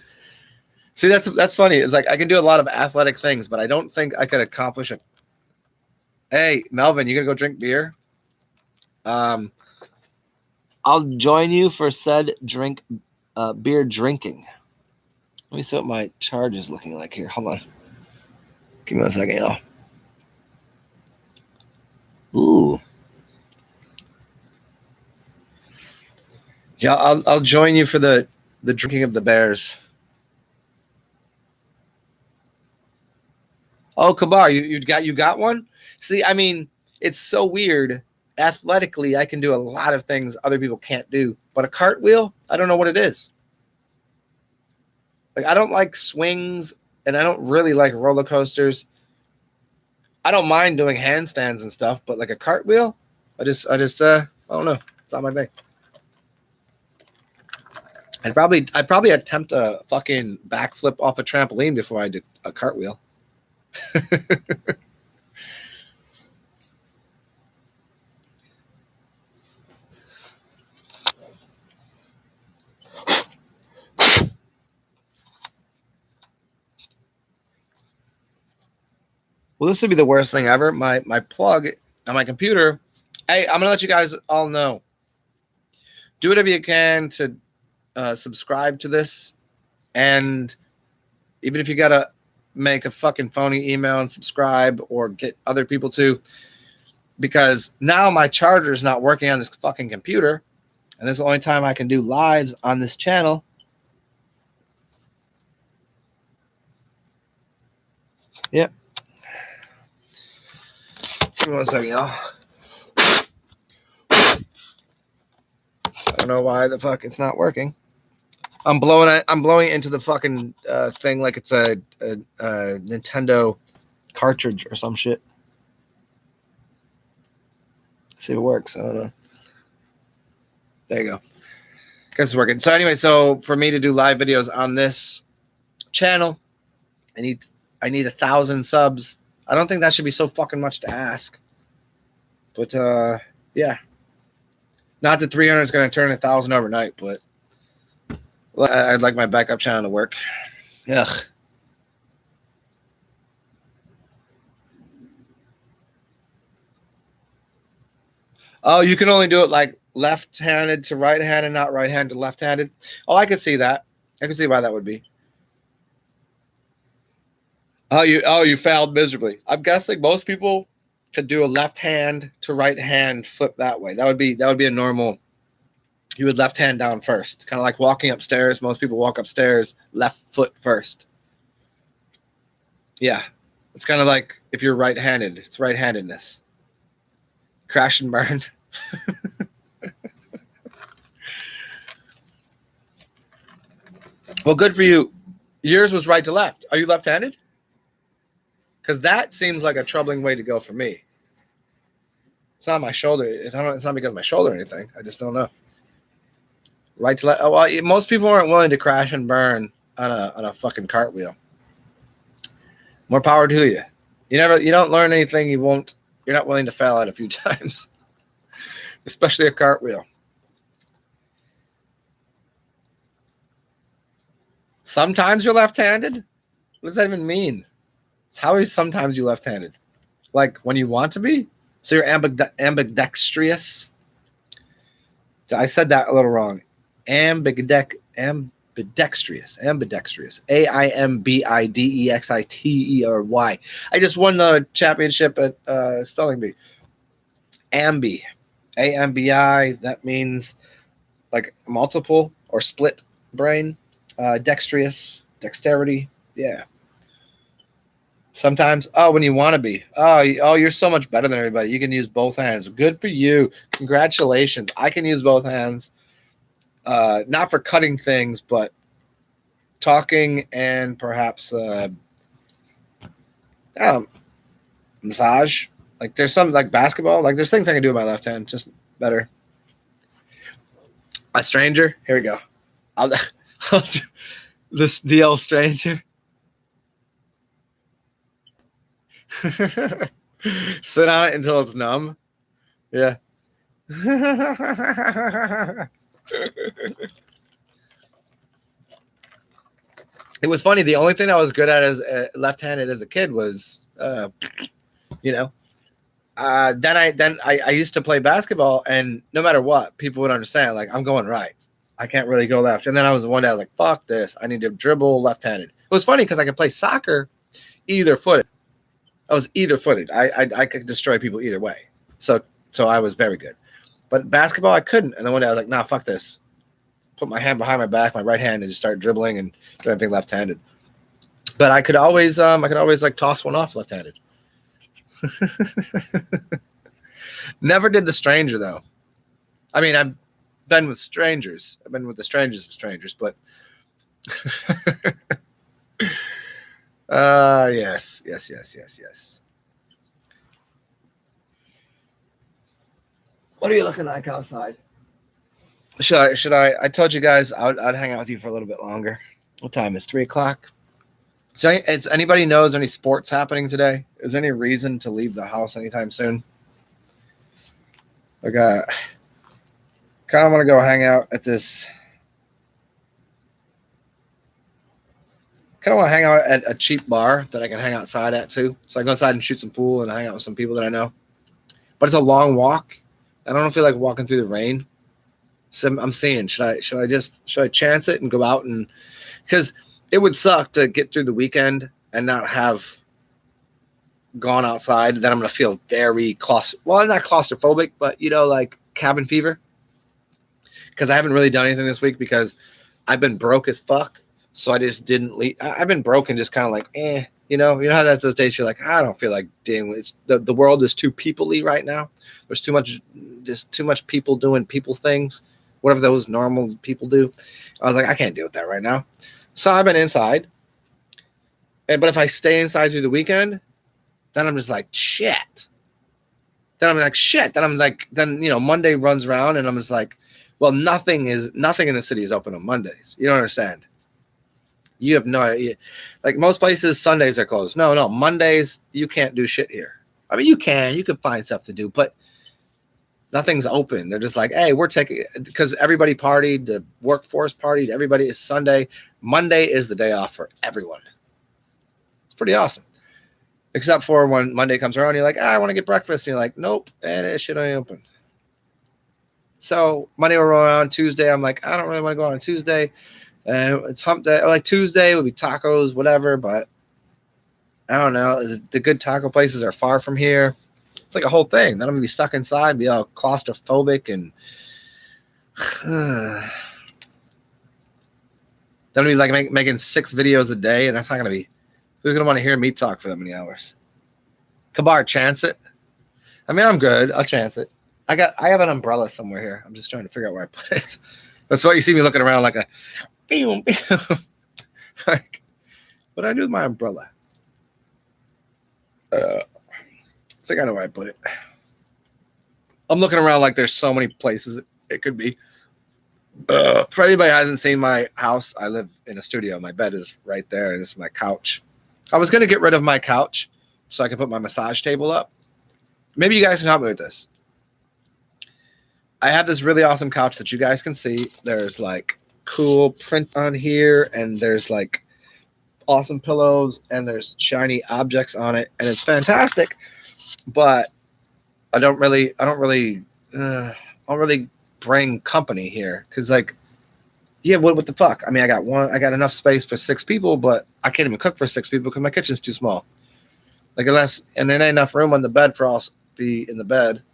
See, that's funny. It's like I can do a lot of athletic things, but I don't think I could accomplish it. Hey, Melvin, you gonna go drink beer? I'll join you for said beer drinking. Let me see what my charge is looking like here. Hold on. Give me 1 second, y'all. Ooh. Yeah, I'll join you for the drinking of the bears. Oh, Kabar, you got one? See, I mean, it's so weird. Athletically, I can do a lot of things other people can't do, but a cartwheel, I don't know what it is. Like, I don't like swings, and I don't really like roller coasters. I don't mind doing handstands and stuff, but like a cartwheel, I don't know. It's not my thing. I'd probably attempt a fucking backflip off a trampoline before I do a cartwheel. Well, this would be the worst thing ever. My plug on my computer. Hey, I'm gonna let you guys all know. Do whatever you can to subscribe to this, and even if you gotta make a fucking phony email and subscribe or get other people to, because now my charger is not working on this fucking computer, and this is the only time I can do lives on this channel. Yep. Give me 1 second, y'all. I don't know why the fuck it's not working. I'm blowing into the fucking thing like it's a Nintendo cartridge or some shit. See if it works. I don't know. There you go. Guess it's working. So anyway, so for me to do live videos on this channel, I need 1,000 subs. I don't think that should be so fucking much to ask. But yeah. Not that 300 is going to turn 1,000 overnight, but I'd like my backup channel to work. Ugh. Oh, you can only do it like left-handed to right-handed, not right-handed to left-handed. Oh, I could see that. I can see why that would be. Oh, you failed miserably. I'm guessing most people could do a left hand to right hand flip that way. That would be a normal. You would left hand down first, kind of like walking upstairs. Most people walk upstairs left foot first. Yeah, it's kind of like if you're right-handed. It's right-handedness. Crash and burn. Well, good for you. Yours was right to left. Are you left-handed? Because that seems like a troubling way to go for me. It's not my shoulder. It's not because of my shoulder or anything. I just don't know. Right to left. Oh, well, most people aren't willing to crash and burn on a fucking cartwheel. More power to you. You don't learn anything you're not willing to fail at a few times. Especially a cartwheel. Sometimes you're left-handed? What does that even mean? How is sometimes you left-handed? Like when you want to be? So you're ambidextrous? I said that a little wrong. Ambidextrous. AIMBIDEXITERY. I just won the championship at spelling bee. Ambi. AMBI. That means like multiple or split brain. Dexterity. Yeah. Sometimes, when you want to be. Oh, you're so much better than everybody. You can use both hands. Good for you. Congratulations. I can use both hands. Not for cutting things, but talking and perhaps massage. Like there's some like basketball. Like there's things I can do with my left hand, just better. A stranger. Here we go. I'll do this DL stranger. Sit on it until it's numb. Yeah. It was funny. The only thing I was good at as left-handed as a kid was, then I used to play basketball, and no matter what, people would understand. Like I'm going right. I can't really go left. And then I was one day I was like, fuck this. I need to dribble left-handed. It was funny because I could play soccer either footed. I was either footed. I could destroy people either way. So I was very good. But basketball I couldn't. And then one day I was like, nah, fuck this. Put my hand behind my back, my right hand, and just start dribbling and do everything left-handed. But I could always like toss one off left-handed. Never did the stranger though. I mean, I've been with strangers. I've been with the strangers of strangers, but yes. What are you looking like outside? Should I? I told you guys I'd hang out with you for a little bit longer. What time is 3:00? So, anybody knows any sports happening today? Is there any reason to leave the house anytime soon? Like, kind of want to go hang out at this. Kind of want to hang out at a cheap bar that I can hang outside at too. So I go outside and shoot some pool and hang out with some people that I know. But it's a long walk. I don't feel like walking through the rain. So I'm saying, should I chance it and go out and because it would suck to get through the weekend and not have gone outside. Then I'm gonna feel very not claustrophobic, but like cabin fever. Because I haven't really done anything this week because I've been broke as fuck. So I just didn't leave. I've been broken, just kind of like, you know how that's those days you're like, I don't feel like dealing with it. The world is too people-y right now. There's too much people doing people's things, whatever those normal people do. I was like, I can't deal with that right now. So I've been inside. But if I stay inside through the weekend, then I'm just like, shit. Then Monday runs around and I'm just like, well, nothing in the city is open on Mondays. You don't understand. You have no idea. Like most places, Sundays are closed. No, Mondays you can't do shit here. I mean, you can find stuff to do, but nothing's open. They're just like, hey, we're taking, because everybody partied, the workforce partied, everybody is Sunday. Monday is the day off for everyone. It's pretty awesome. Except for when Monday comes around, you're like, I want to get breakfast. And you're like, nope, and it should only open. So Monday will roll around. Tuesday, I'm like, I don't really want to go on Tuesday. It's hump day. Like Tuesday would be tacos, whatever, but I don't know. The good taco places are far from here. It's like a whole thing. Then I'm gonna be stuck inside, be all claustrophobic, and then I'll be like making 6 videos a day, and that's not gonna be. Who's gonna want to hear me talk for that many hours? Kabar, chance it. I mean, I'm good. I'll chance it. I have an umbrella somewhere here. I'm just trying to figure out where I put it. That's why you see me looking around like a. Like, what did I do with my umbrella? I think I know where I put it. I'm looking around like there's so many places it could be. For anybody who hasn't seen my house, I live in a studio. My bed is right there. This is my couch. I was going to get rid of my couch so I could put my massage table up. Maybe you guys can help me with this. I have this really awesome couch that you guys can see. There's like cool print on here, and there's like awesome pillows, and there's shiny objects on it, and it's fantastic. But I don't really bring company here because, like, yeah, what the fuck? I mean, I got enough space for 6 people, but I can't even cook for 6 people because my kitchen's too small. Like, and there ain't enough room on the bed for us to be in the bed.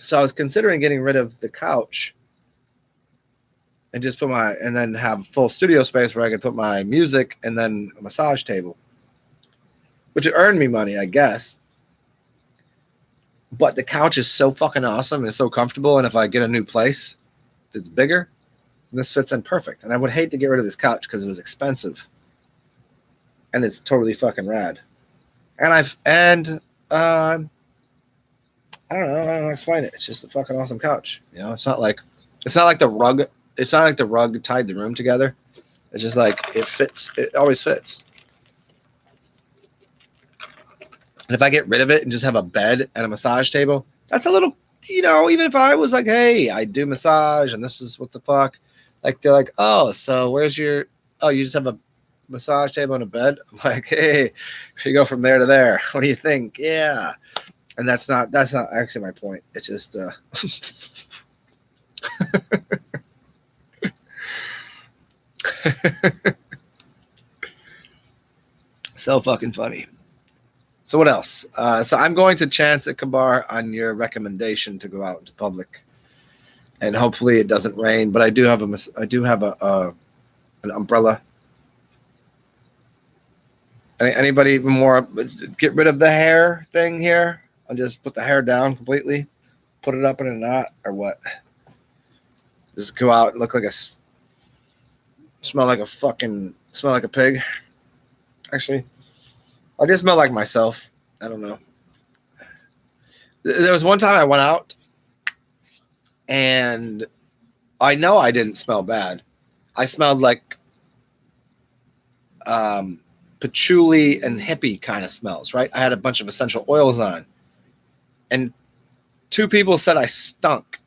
So I was considering getting rid of the couch and just and then have full studio space where I could put my music and then a massage table, which would earn me money, I guess. But the couch is so fucking awesome and so comfortable. And if I get a new place that's bigger, this fits in perfect. And I would hate to get rid of this couch because it was expensive. And it's totally fucking rad. And I don't know how to explain it. It's just a fucking awesome couch. You know, it's not like the rug. It's not like the rug tied the room together. It's just like it fits. It always fits. And if I get rid of it and just have a bed and a massage table, that's a little, you know, even if I was like, hey, I do massage and this is what the fuck. Like, they're like, oh, so where's you just have a massage table and a bed? I'm like, hey, if you go from there to there, what do you think? Yeah. And that's not actually my point. It's just so fucking funny. So what else? So I'm going to chance at Kabar on your recommendation to go out into public, and hopefully it doesn't rain. But I do have an umbrella. Anybody more? Get rid of the hair thing here. I'll just put the hair down completely, put it up in a knot, or what? Just go out and look like smell like a pig. Actually, I just smell like myself. I don't know. There was one time I went out, and I know I didn't smell bad. I smelled like patchouli and hippie kind of smells, right? I had a bunch of essential oils on. And 2 people said I stunk.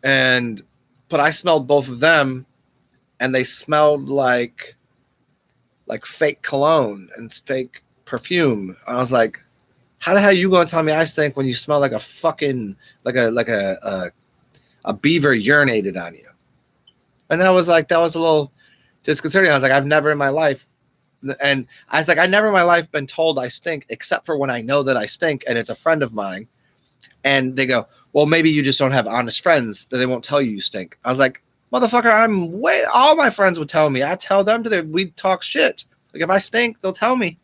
But I smelled both of them, and they smelled like fake cologne and fake perfume. I was like, how the hell are you going to tell me I stink when you smell like a fucking, like a beaver urinated on you? And I was like, that was a little disconcerting. I was like, I've never in my life, and I was like, I never in my life been told I stink, except for when I know that I stink and it's a friend of mine. And they go, well, maybe you just don't have honest friends that they won't tell you stink. I was like, motherfucker, all my friends would tell me. I tell them we'd talk shit. Like, if I stink, they'll tell me.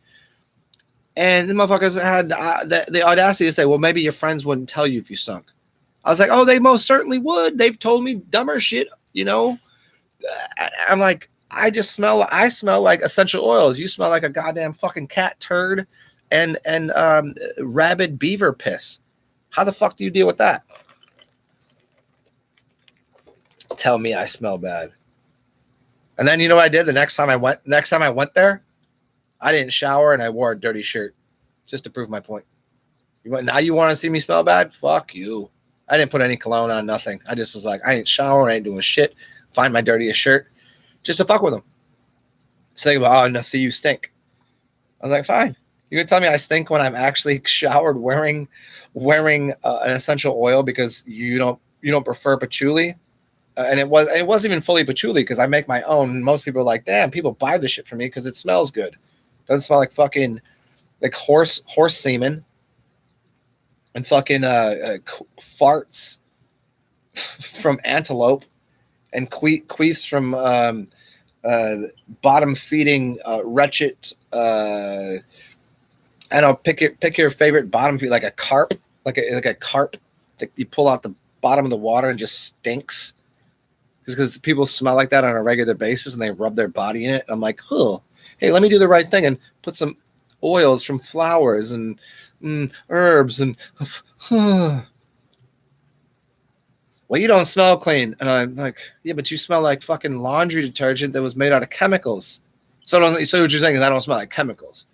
And the motherfuckers had the audacity to say, well, maybe your friends wouldn't tell you if you stunk. I was like, oh, they most certainly would. They've told me dumber shit, you know? I'm like, I smell like essential oils. You smell like a goddamn fucking cat turd and rabid beaver piss. How the fuck do you deal with that? Tell me I smell bad. And then you know what I did the next time I went? Next time I went there, I didn't shower and I wore a dirty shirt just to prove my point. Now you want to see me smell bad? Fuck you. I didn't put any cologne on, nothing. I just was like, I ain't showering, I ain't doing shit. Find my dirtiest shirt just to fuck with them. So they go, oh, no, see, you stink. I was like, fine. You can tell me I stink when I'm actually showered wearing an essential oil because you don't prefer patchouli. And it wasn't even fully patchouli because I make my own. Most people are like, damn, people buy this shit from me because it smells good. It doesn't smell like fucking like horse semen and fucking farts from antelope and queefs from bottom feeding wretched. I don't know, pick your favorite bottom feed, like a carp, like a carp that you pull out the bottom of the water and just stinks. Because people smell like that on a regular basis and they rub their body in it. I'm like, oh, hey, let me do the right thing and put some oils from flowers and herbs and well, you don't smell clean. And I'm like, yeah, but you smell like fucking laundry detergent that was made out of chemicals. So what you're saying is I don't smell like chemicals.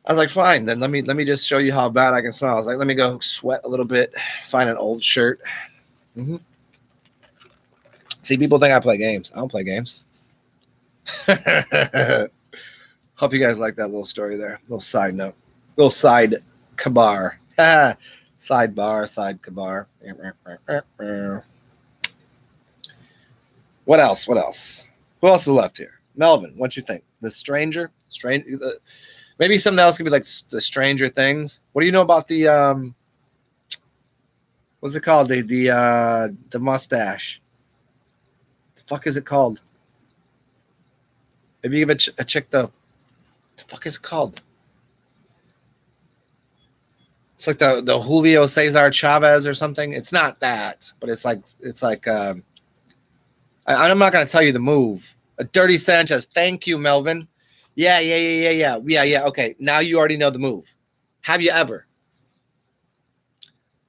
I was like, fine, then let me just show you how bad I can smell. I was like, let me go sweat a little bit, find an old shirt. Mm-hmm. See, people think I play games. I don't play games. Hope you guys like that little story there. Little side note. Little side kabar. Sidebar, side kabar. What else? Who else is left here? Melvin, what you think? The stranger? Maybe something else could be like the Stranger Things. What do you know about the what's it called? The mustache. The fuck is it called? If you give a chick the fuck is it called? It's like the Julio Cesar Chavez or something. It's not that, but it's like I'm not gonna tell you the move. A Dirty Sanchez. Thank you, Melvin. Yeah. Okay, now you already know the move. Have you ever?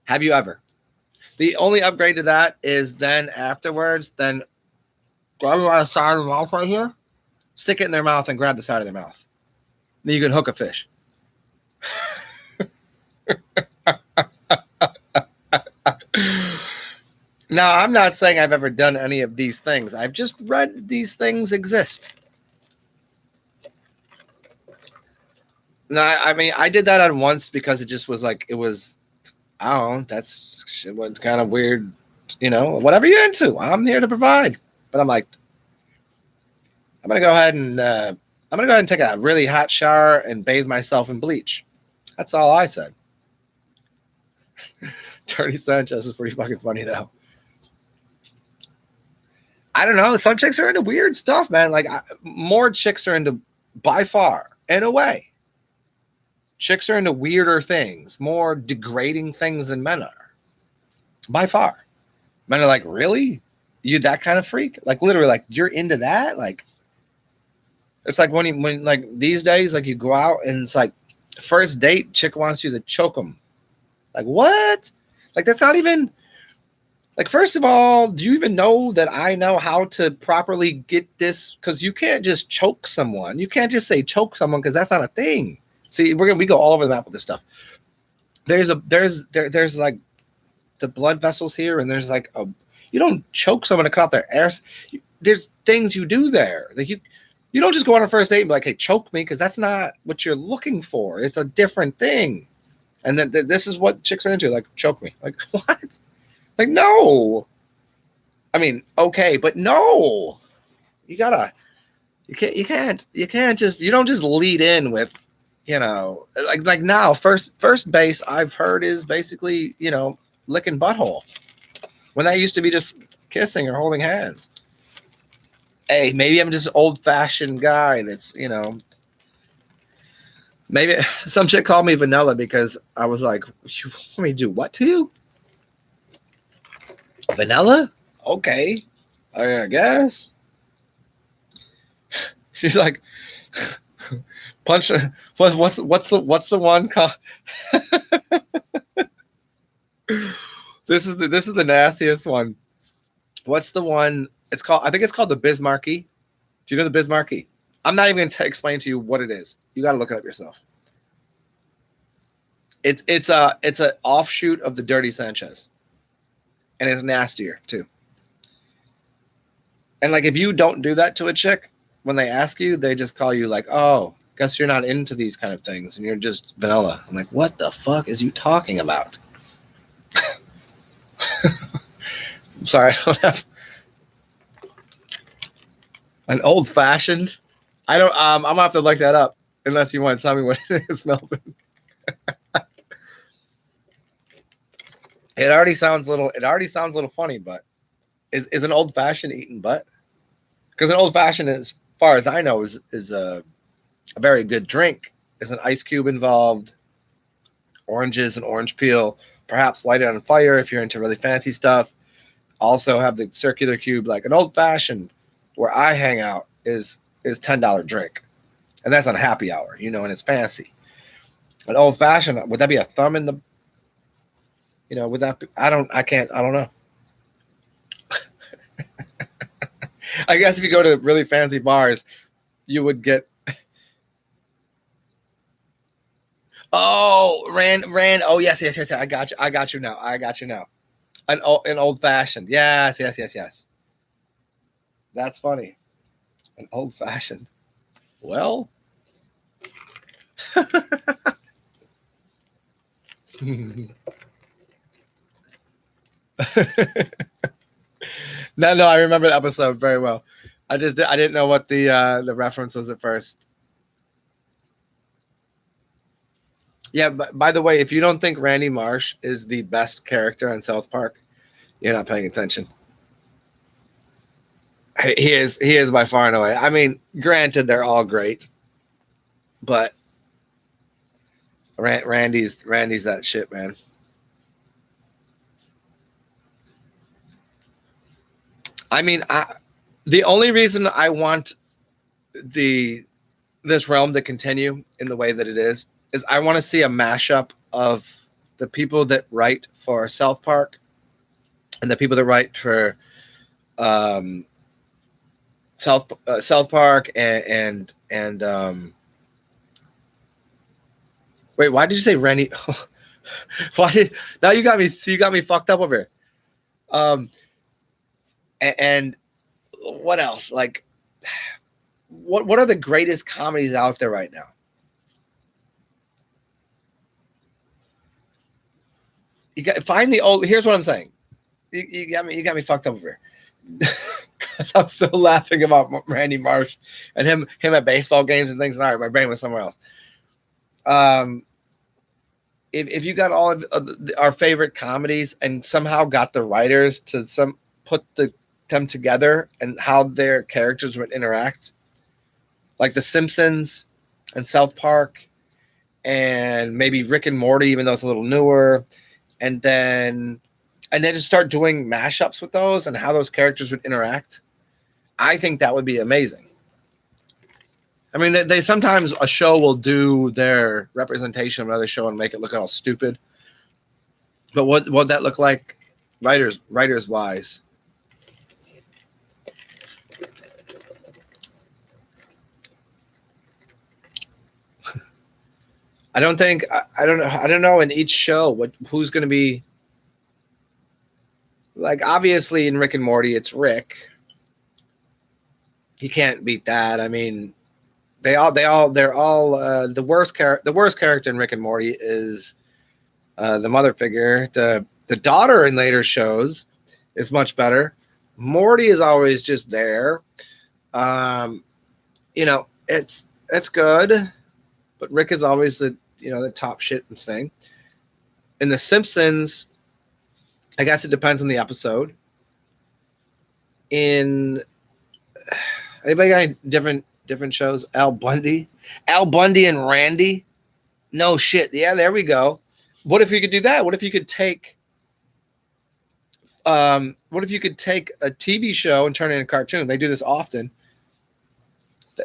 The only upgrade to that is then afterwards, then grab them on the side of the mouth right here, stick it in their mouth and grab the side of their mouth. Then you can hook a fish. Now, I'm not saying I've ever done any of these things. I've just read these things exist. No, I mean, I did that on once because it just was like, it was, I don't know, that's shit was kind of weird, whatever you're into. I'm here to provide. But I'm like, I'm going to go ahead and take a really hot shower and bathe myself in bleach. That's all I said. Dirty Sanchez is pretty fucking funny, though. I don't know. Some chicks are into weird stuff, man. Like, more chicks are into, by far, in a way. Chicks are into weirder things, more degrading things than men are. By far. Men are like, really? You that kind of freak? Like, literally, like, you're into that? Like, it's like when like, these days, like, you go out and it's like, first date, chick wants you to choke them. Like, what? Like, that's not even, like, first of all, do you even know that I know how to properly get this? Because you can't just choke someone. You can't just say choke someone because that's not a thing. See, we go all over the map with this stuff. There's like the blood vessels here, and there's like you don't choke someone to cut off their ass. There's things you do there. Like you don't just go on a first date and be like, hey, choke me, because that's not what you're looking for. It's a different thing. And then this is what chicks are into, like, choke me. Like, what? Like, no. I mean, okay, but no. You can't just, you don't just lead in with, like now, first base I've heard is basically, licking butthole. When that used to be just kissing or holding hands. Hey, maybe I'm just an old-fashioned guy that's, maybe some chick called me vanilla because I was like, you want me to do what to you? Vanilla? Okay. I guess. She's like, punch. What's the one called? This is the nastiest one. What's the one? I think it's called the Bismarcky. Do you know the Bismarcky? I'm not even going to explain to you what it is. You got to look it up yourself. It's a offshoot of the Dirty Sanchez, and it's nastier too. And like, if you don't do that to a chick, when they ask you, they just call you like, "Oh, guess you're not into these kind of things, and you're just vanilla." I'm like, "What the fuck is you talking about?" I'm sorry, I don't have an old fashioned. I don't. I'm gonna have to look that up unless you want to tell me what it is, Melvin. It already sounds a little funny, but is an old fashioned eating butt? Because an old fashioned, as far as I know, is a very good drink. There's an ice cube involved, oranges and orange peel, perhaps light it on fire if you're into really fancy stuff. Also have the circular cube. Like an old fashioned, where I hang out, is $10 drink, and that's on happy hour, and it's fancy. An old fashioned, would that be a thumb in the? Would that be? I don't know. I guess if you go to really fancy bars, you would get. Oh, Rand. Oh, yes. I got you now. An old fashioned. Yes. That's funny. An old fashioned. Well. No, I remember the episode very well. I didn't know what the reference was at first. Yeah, but by the way, if you don't think Randy Marsh is the best character on South Park, you're not paying attention. He is by far and away. I mean, granted, they're all great, but Randy's that shit, man. I mean, the only reason I want this realm to continue in the way that it is I want to see a mashup of the people that write for South Park and the people that write for South Park and wait, why did you say Randy? Now you got me fucked up over here. And what else? Like, what are the greatest comedies out there right now? You got find the old. Here's what I'm saying. You got me fucked up over here. I'm still laughing about Randy Marsh and him at baseball games and things. All right, my brain was somewhere else. If you got all of our favorite comedies and somehow got the writers to put them together and how their characters would interact, like The Simpsons and South Park and maybe Rick and Morty, even though it's a little newer, and then just start doing mashups with those and how those characters would interact, I think that would be amazing. I mean, they sometimes a show will do their representation of another show and make it look all stupid. But what that look like, writers wise? I don't know in each show who's going to be, like, obviously in Rick and Morty it's Rick. He can't beat that. I mean, they're all the worst character in Rick and Morty is the mother figure. The daughter in later shows is much better. Morty is always just there. It's good, but Rick is always the top shit thing. In The Simpsons, I guess it depends on the episode. In anybody got any different shows? Al Bundy and Randy. No shit. Yeah, there we go. What if you could do that? What if you could take a TV show and turn it into a cartoon? They do this often.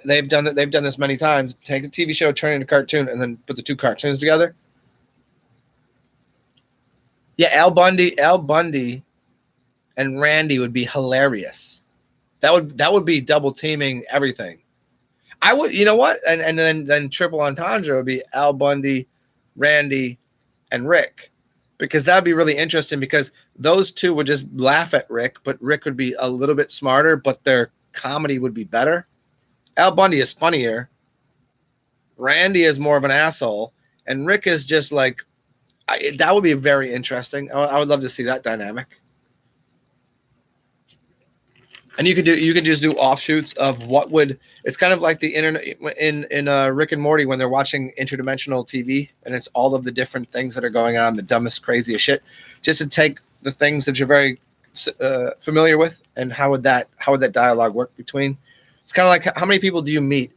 They've done this many times. Take a TV show, turn it into a cartoon, and then put the two cartoons together. Yeah, Al Bundy and Randy would be hilarious. That would be double teaming everything. I would, you know what? And then triple entendre would be Al Bundy, Randy, and Rick, because that'd be really interesting because those two would just laugh at Rick, but Rick would be a little bit smarter, but their comedy would be better. Al Bundy is funnier. Randy is more of an asshole, and Rick is just like that would be very interesting. I would love to see that dynamic. And you could just do offshoots of what would, it's kind of like the internet in Rick and Morty when they're watching interdimensional TV and it's all of the different things that are going on, the dumbest, craziest shit. Just to take the things that you're very familiar with and how would that dialogue work between. It's kind of like how many people do you meet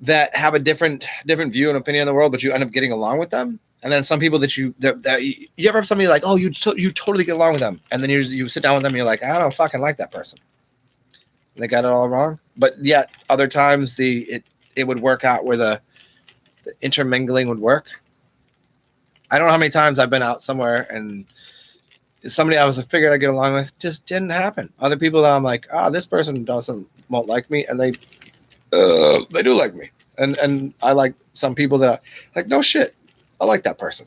that have a different view and opinion on the world, but you end up getting along with them? And then some people that you ever have somebody like, oh, you totally get along with them, and then you sit down with them and you're like, I don't fucking like that person. And they got it all wrong. But yet other times it would work out where the intermingling would work. I don't know how many times I've been out somewhere and somebody I was figured I'd get along with just didn't happen. Other people that I'm like, this person won't like me, and they do like me. And I like some people that are like, no shit, I like that person.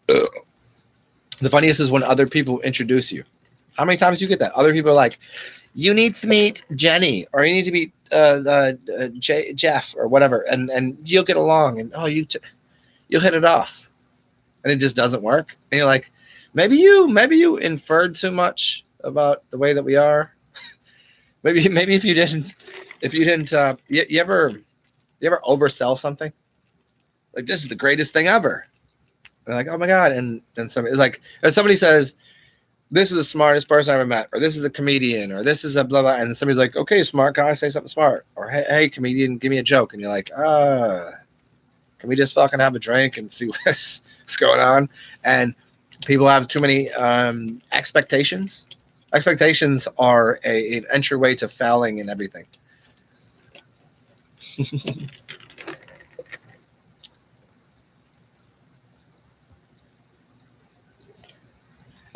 The funniest is when other people introduce you. How many times do you get that? Other people are like, you need to meet Jenny, or you need to meet Jeff, or whatever, and you'll get along, and you'll hit it off, and it just doesn't work. And you're like, maybe you inferred too much about the way that we are. maybe if you didn't, you ever oversell something? Like, this is the greatest thing ever. And like, oh my God. And then somebody, like, if somebody says, this is the smartest person I ever met, or this is a comedian, or this is a blah, blah. And somebody's like, okay, smart guy, say something smart. Or, hey, comedian, give me a joke. And you're like, can we just fucking have a drink and see what's going on? And people have too many expectations. Expectations are an entryway to failing in everything.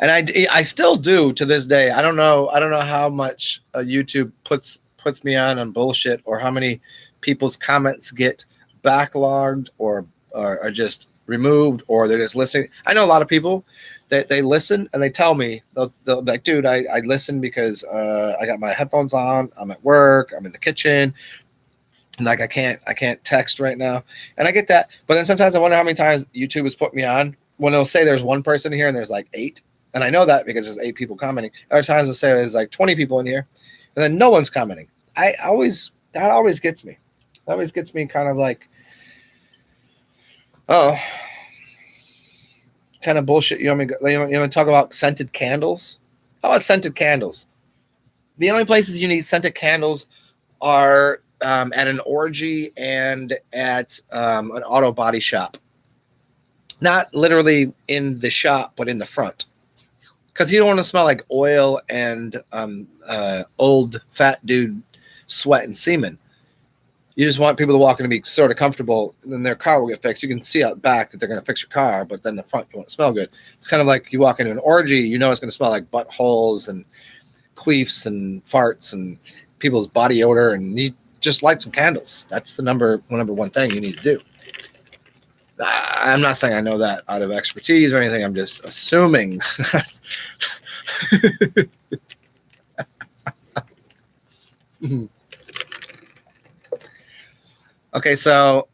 And I still do to this day. I don't know how much YouTube puts me on bullshit, or how many people's comments get backlogged or are just removed, or they're just listening. I know a lot of people that they listen and they tell me, they'll be like, dude, I listen because I got my headphones on, I'm at work, I'm in the kitchen, and like I can't text right now. And I get that. But then sometimes I wonder how many times YouTube has put me on when they'll say there's one person here and there's like 8. And I know that because there's 8 people commenting. Other times they'll say there's like 20 people in here, and then no one's commenting. That always gets me. That always gets me kind of like, oh, kind of bullshit. You want to talk about scented candles? How about scented candles? The only places you need scented candles are at an orgy and at an auto body shop. Not literally in the shop, but in the front. Because you don't want to smell like oil and old fat dude sweat and semen. You just want people to walk in and be sort of comfortable, and then their car will get fixed. You can see out back that they're going to fix your car, but then the front, you want to smell good. It's kind of like you walk into an orgy, you know it's going to smell like buttholes and queefs and farts and people's body odor, and you just light some candles. That's the number one thing you need to do. I'm not saying I know that out of expertise or anything. I'm just assuming. Okay, so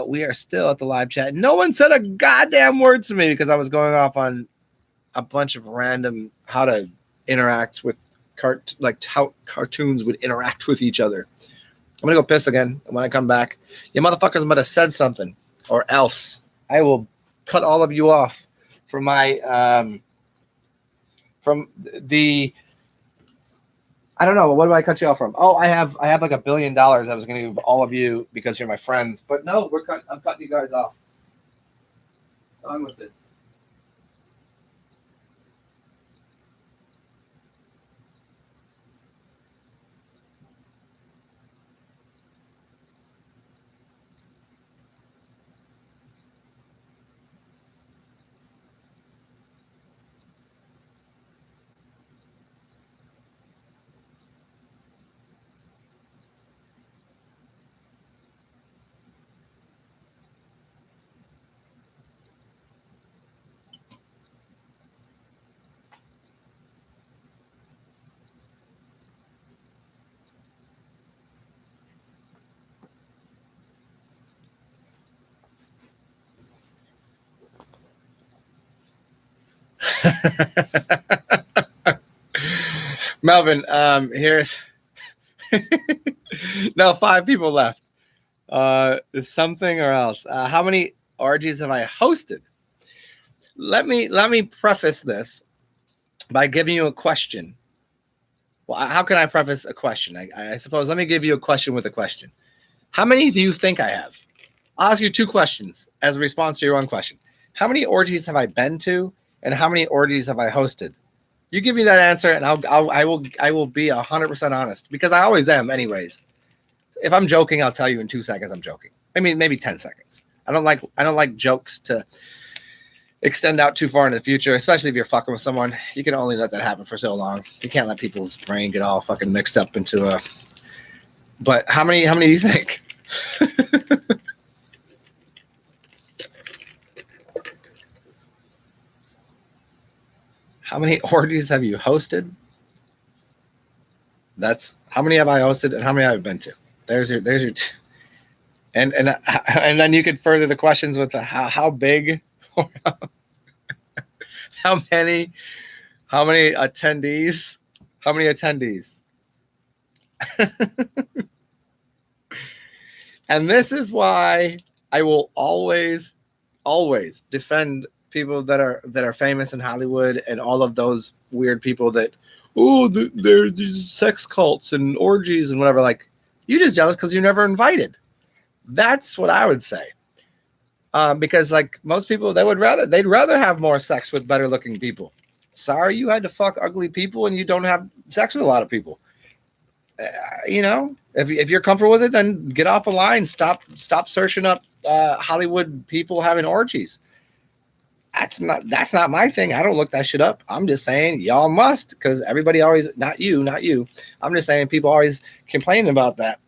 we are still at the live chat. No one said a goddamn word to me because I was going off on a bunch of random how to interact with how cartoons would interact with each other. I'm gonna go piss again, and when I come back, you motherfuckers might have said something, or else I will cut all of you off from my from the. I don't know. What do I cut you off from? Oh, I have like $1 billion I was going to give all of you because you're my friends. But no, I'm cutting you guys off. On with it. Melvin, here's no 5 people left. Something or else. How many orgies have I hosted? Let me preface this by giving you a question. Well, how can I preface a question? I suppose let me give you a question with a question. How many do you think I have? I'll ask you 2 questions as a response to your one question. How many orgies have I been to, and how many orgies have I hosted? You give me that answer, and I will be 100% honest, because I always am, anyways. If I'm joking, I'll tell you in 2 seconds I'm joking. I mean, maybe 10 seconds. I don't like jokes to extend out too far into the future, especially if you're fucking with someone. You can only let that happen for so long. You can't let people's brain get all fucking mixed up into a. But how many do you think? How many orgies have you hosted? That's how many have I hosted and how many have I been to? There's your and then you could further the questions with how big, how many attendees, and this is why I will always defend people that are famous in Hollywood and all of those weird people that they're these sex cults and orgies and whatever. Like, you're just jealous because you're never invited. That's what I would say. Because like most people, they'd rather have more sex with better looking people. Sorry, you had to fuck ugly people and you don't have sex with a lot of people. If you're comfortable with it, then get off a line. Stop searching up Hollywood people having orgies. That's not my thing. I don't look that shit up. I'm just saying y'all must, because everybody always, not you. I'm just saying people always complaining about that.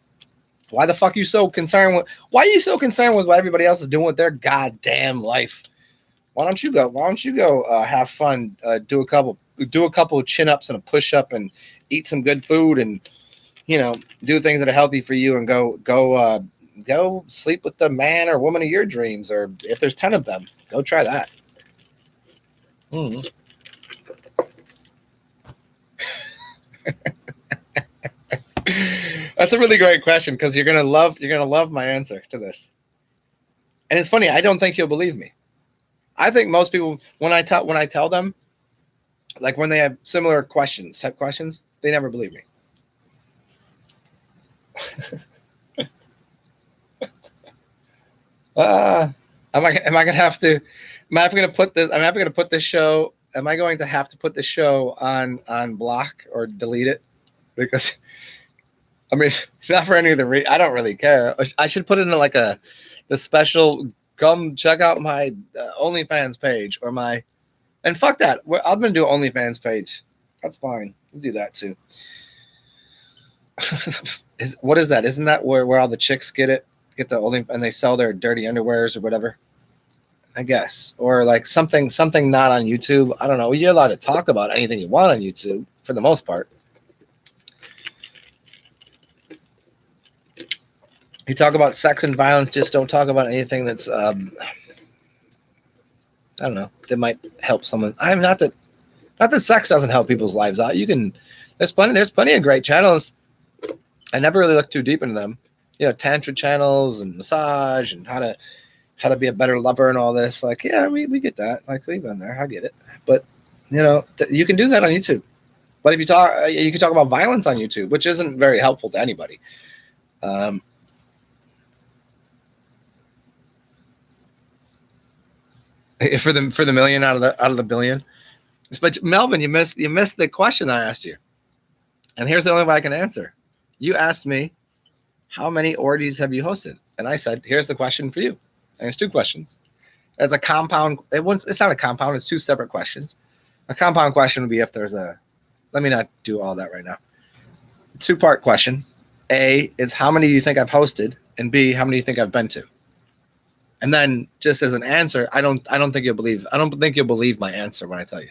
Why the fuck are you so concerned with? Why are you so concerned with what everybody else is doing with their goddamn life? Why don't you go have fun? Do a couple of chin ups and a push up and eat some good food and do things that are healthy for you and go sleep with the man or woman of your dreams, or if there's 10 of them, go try that. That's a really great question, because you're gonna love my answer to this. And it's funny, I don't think you'll believe me. I think most people, when I tell them, like when they have similar type questions, they never believe me. Am I gonna have to? Am I having to put this show? Am I going to have to put this show on block or delete it? Because I mean, not for any of the I don't really care. I should put it in like the special. Come check out my OnlyFans page or my, and fuck that. I'm gonna do an OnlyFans page. That's fine. We'll do that too. What is that? Isn't that where all the chicks get the only, and they sell their dirty underwears or whatever? I guess, or like something not on YouTube. I don't know. You're allowed to talk about anything you want on YouTube for the most part. You talk about sex and violence, just don't talk about anything that's I don't know, that might help someone. I'm not that sex doesn't help people's lives out. There's plenty of great channels. I never really look too deep into them. Tantra channels and massage and how to be a better lover and all this. Like, yeah, we get that. Like, we've been there. I get it. But you can do that on YouTube. But if you can talk about violence on YouTube, which isn't very helpful to anybody. For the million out of the billion. But Melvin, you missed the question I asked you. And here's the only way I can answer. You asked me, how many orgies have you hosted? And I said, here's the question for you. And it's 2 questions. It's a compound. It's not a compound. It's 2 separate questions. A compound question would be if there's a. Let me not do all that right now. 2-part question. A is how many do you think I've hosted, and B, how many do you think I've been to? And then, just as an answer, I don't think you'll believe my answer when I tell you.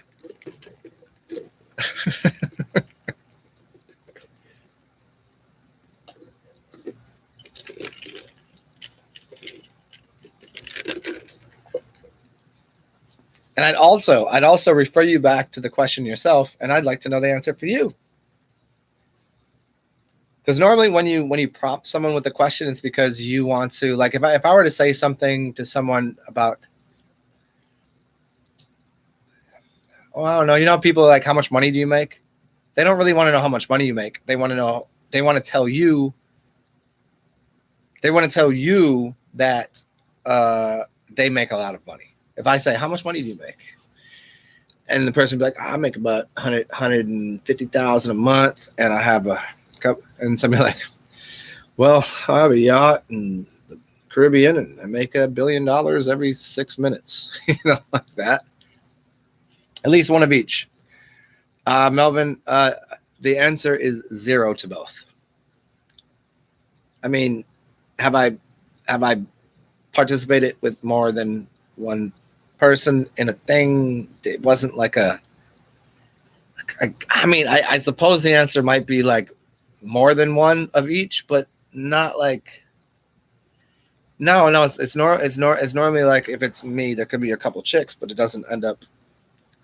And And I'd also refer you back to the question yourself, and I'd like to know the answer for you. Because normally when you prompt someone with a question, it's because you want to, like, if I were to say something to someone about, oh, I don't know, you know, people are like, how much money do you make? They don't really want to know how much money you make. They want to tell you that they make a lot of money. If I say, how much money do you make? And the person would be like, I make about 150,000 a month, and I have a couple, and somebody like, well, I have a yacht in the Caribbean, and I make $1 billion every 6 minutes, you know, like that. At least one of each. Melvin, the answer is 0 to both. I mean, have I participated with more than one person in a thing? It wasn't like I suppose the answer might be like more than one of each, but not like, no, it's normally like, if it's me, there could be a couple chicks, but it doesn't end up,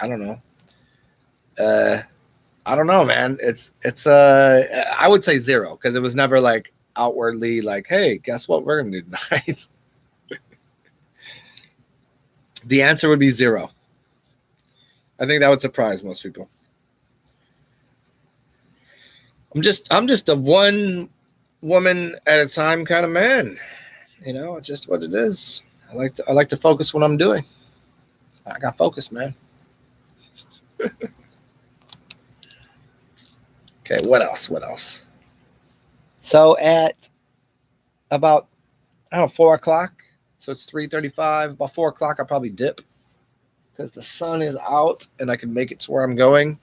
I don't know. I don't know, man. It's I would say 0, because it was never like outwardly like, hey, guess what we're gonna do tonight. The answer would be 0. I think that would surprise most people. I'm just a one woman at a time kind of man. You know, it's just what it is. I like to focus what I'm doing. I got focus, man. Okay, what else? So at about, I don't know, 4 o'clock. So it's 3:35. About 4 o'clock, I'll probably dip because the sun is out and I can make it to where I'm going.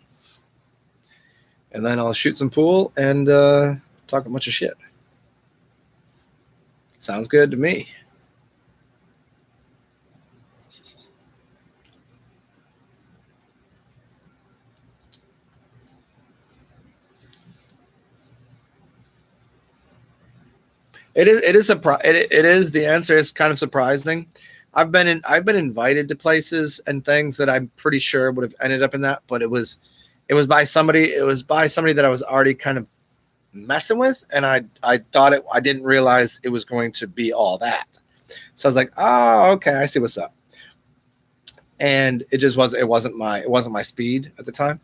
And then I'll shoot some pool and talk a bunch of shit. Sounds good to me. It is the answer is kind of surprising. I've been invited to places and things that I'm pretty sure would have ended up in that, but it was by somebody that I was already kind of messing with, and I didn't realize it was going to be all that. So I was like, oh, okay, I see what's up. And it wasn't my speed at the time.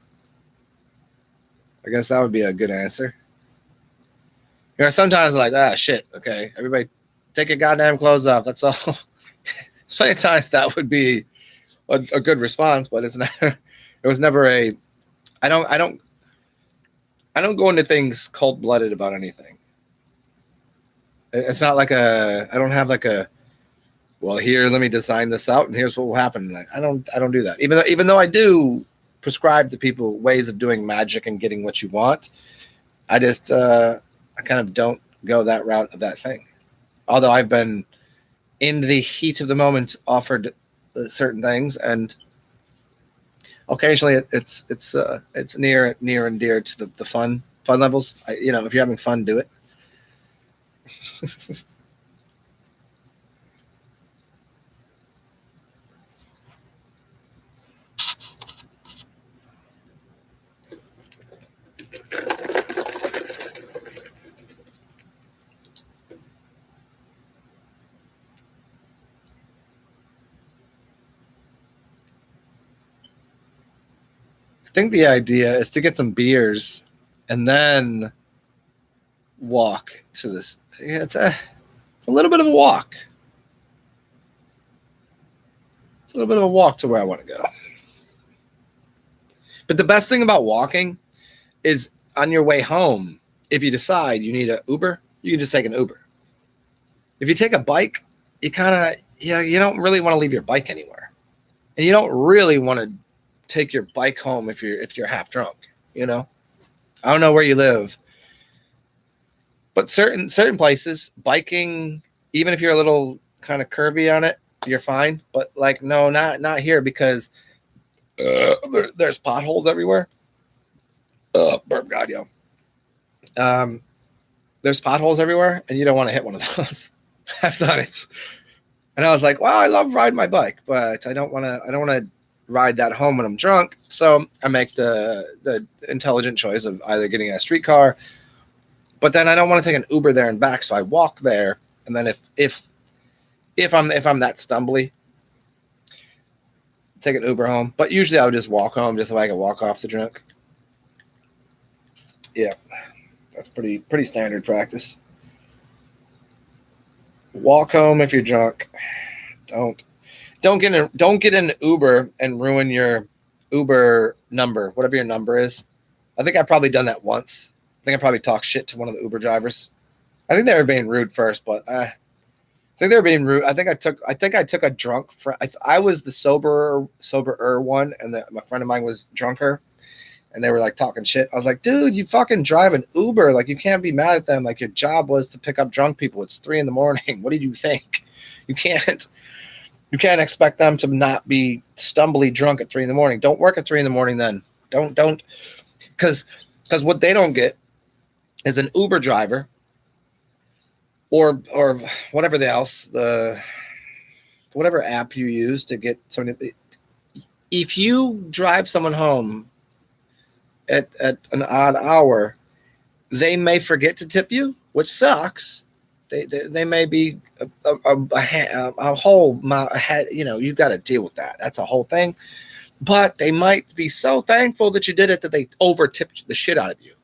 I guess that would be a good answer. You know, sometimes I'm like, shit, okay, everybody take your goddamn clothes off. That's all. Plenty of times that would be a good response, but it's never. It was never a. I don't go into things cold-blooded about anything. It's not like I don't have like a, well, here, let me design this out and here's what will happen. I don't do that. Even though I do prescribe to people ways of doing magic and getting what you want, I just I kind of don't go that route of that thing. Although I've been in the heat of the moment offered certain things, and occasionally it's near and dear to the fun levels. If you're having fun, do it. I think the idea is to get some beers and then walk to this. It's a little bit of a walk. It's a little bit of a walk to where I want to go. But the best thing about walking is on your way home, if you decide you need an Uber, you can just take an Uber. If you take a bike, you don't really want to leave your bike anywhere. And you don't really want to take your bike home if you're half drunk, I don't know where you live, but certain places, biking, even if you're a little kind of curvy on it, you're fine. But like, no, not here, because there's potholes everywhere. Burp, God, yo. There's potholes everywhere, and you don't want to hit one of those. I've done it, and I was like, "Wow, I love riding my bike, but I don't want to ride that home when I'm drunk. So I make the intelligent choice of either getting a streetcar, but then I don't want to take an Uber there and back, so I walk there. And then if I'm that stumbly, take an Uber home. But usually I would just walk home just so I can walk off the drunk. Yeah, that's pretty standard practice. Walk home if you're drunk. Don't get an Uber and ruin your Uber number, whatever your number is. I think I've probably done that once. I think I probably talked shit to one of the Uber drivers. I think they were being rude first, but I think they were being rude. I think I took a drunk friend. I was the soberer one, and my friend of mine was drunker, and they were like talking shit. I was like, dude, you fucking drive an Uber. Like, you can't be mad at them. Like, your job was to pick up drunk people. It's 3 a.m. What did you think? You can't expect them to not be stumbly drunk at 3 a.m. Don't work at 3 a.m. then. Don't, because what they don't get is an Uber driver or whatever else, whatever app you use to get somebody. If you drive someone home at an odd hour, they may forget to tip you, which sucks. They may be a whole mile ahead. You know, you've got to deal with that. That's a whole thing. But they might be so thankful that you did it that they over-tipped the shit out of you.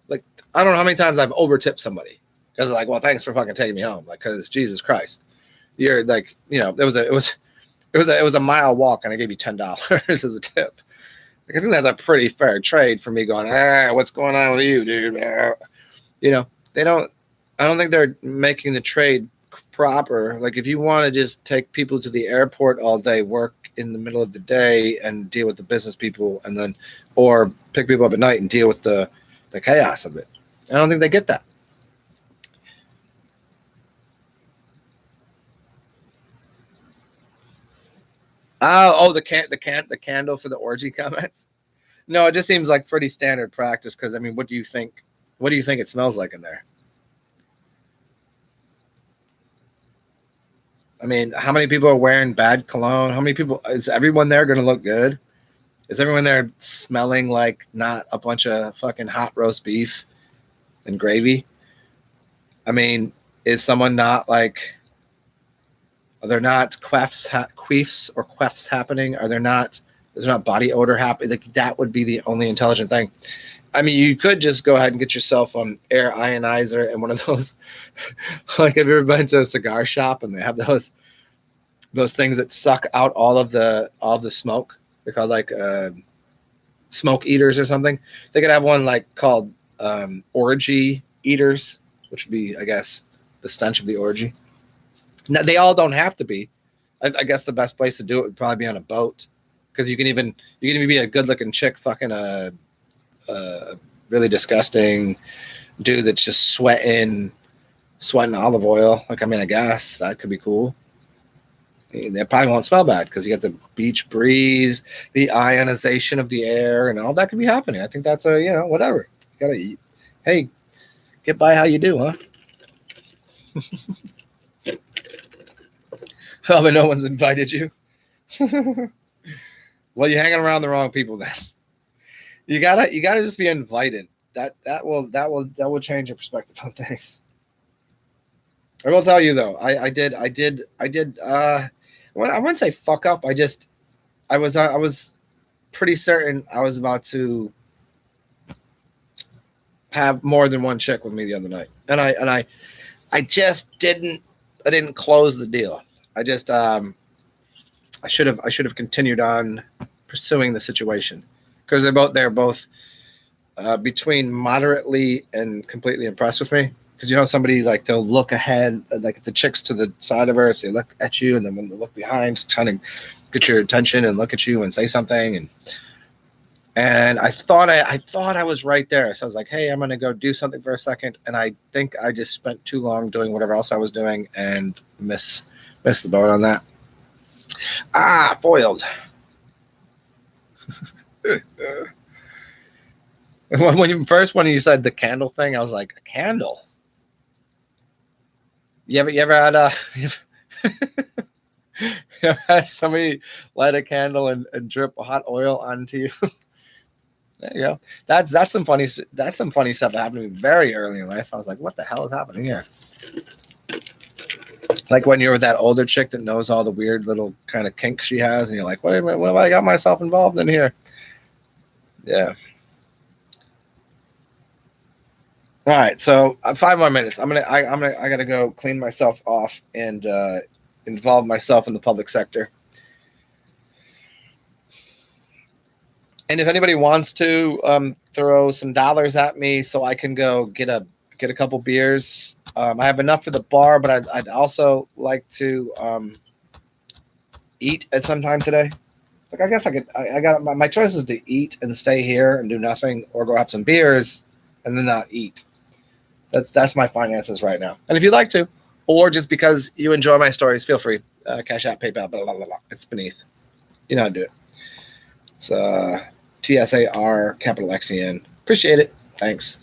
Like, I don't know how many times I've over-tipped somebody because like, well, thanks for fucking taking me home. Like, because Jesus Christ, you're like, you know, it was a mile walk and I gave you $10 as a tip. Like, I think that's a pretty fair trade for me going, what's going on with you, dude? You know, I don't think they're making the trade proper. Like, if you want to just take people to the airport all day, work in the middle of the day and deal with the business people, and then, or pick people up at night and deal with the chaos of it. I don't think they get that. The candle for the orgy comments. No, it just seems like pretty standard practice. Because I mean, what do you think? What do you think it smells like in there? I mean, how many people are wearing bad cologne? How many people is everyone there going to look good? Is everyone there smelling like not a bunch of fucking hot roast beef and gravy? I mean, is someone not like? Are there not queefs or queffs happening? Are there not? Is there not body odor happening? Like, that would be the only intelligent thing. I mean, you could just go ahead and get yourself an air ionizer and one of those. Like, have you ever been to a cigar shop and they have those things that suck out all of the smoke? They're called like smoke eaters or something. They could have one like called orgy eaters, which would be, I guess, the stench of the orgy. Now, they all don't have to be. I guess the best place to do it would probably be on a boat, because you can even be a good looking chick fucking a really disgusting dude that's just sweating olive oil. Like, I mean, I guess that could be cool. They probably won't smell bad because you got the beach breeze, the ionization of the air, and all that could be happening. I think that's whatever. You gotta eat. Hey, get by how you do, huh? Probably no one's invited you. Well, you're hanging around the wrong people then. You gotta just be invited. That will change your perspective on things. I will tell you though, I did. I wouldn't say fuck up. I was pretty certain I was about to have more than one chick with me the other night, and I just didn't. I didn't close the deal. I just I should have continued on pursuing the situation, because they're both between moderately and completely impressed with me. Because somebody, like, they'll look ahead, like if the chick's to the side of her, they look at you, and then when they look behind, trying to get your attention and look at you and say something, and I thought I was right there. So I was like, hey, I'm gonna go do something for a second, and I think I just spent too long doing whatever else I was doing and missed the boat on that. Foiled. When you said the candle thing, I was like, a candle? You ever had Somebody light a candle and drip hot oil onto you. There you go. That's some funny stuff that happened to me very early in life. I was like, what the hell is happening here? Like when you're with that older chick that knows all the weird little kind of kinks she has, and you're like, what have I got myself involved in here? Yeah. All right, so 5 more minutes. I gotta go clean myself off and involve myself in the public sector. And if anybody wants to throw some dollars at me so I can go get a couple beers, I have enough for the bar, but I'd also like to eat at some time today. Like I guess I got my choice is to eat and stay here and do nothing, or go have some beers and then not eat. That's my finances right now. And if you'd like to, or just because you enjoy my stories, feel free. Cash App, PayPal, blah, blah, blah, blah. It's beneath. You know how to do it. It's TsarXen. Appreciate it. Thanks.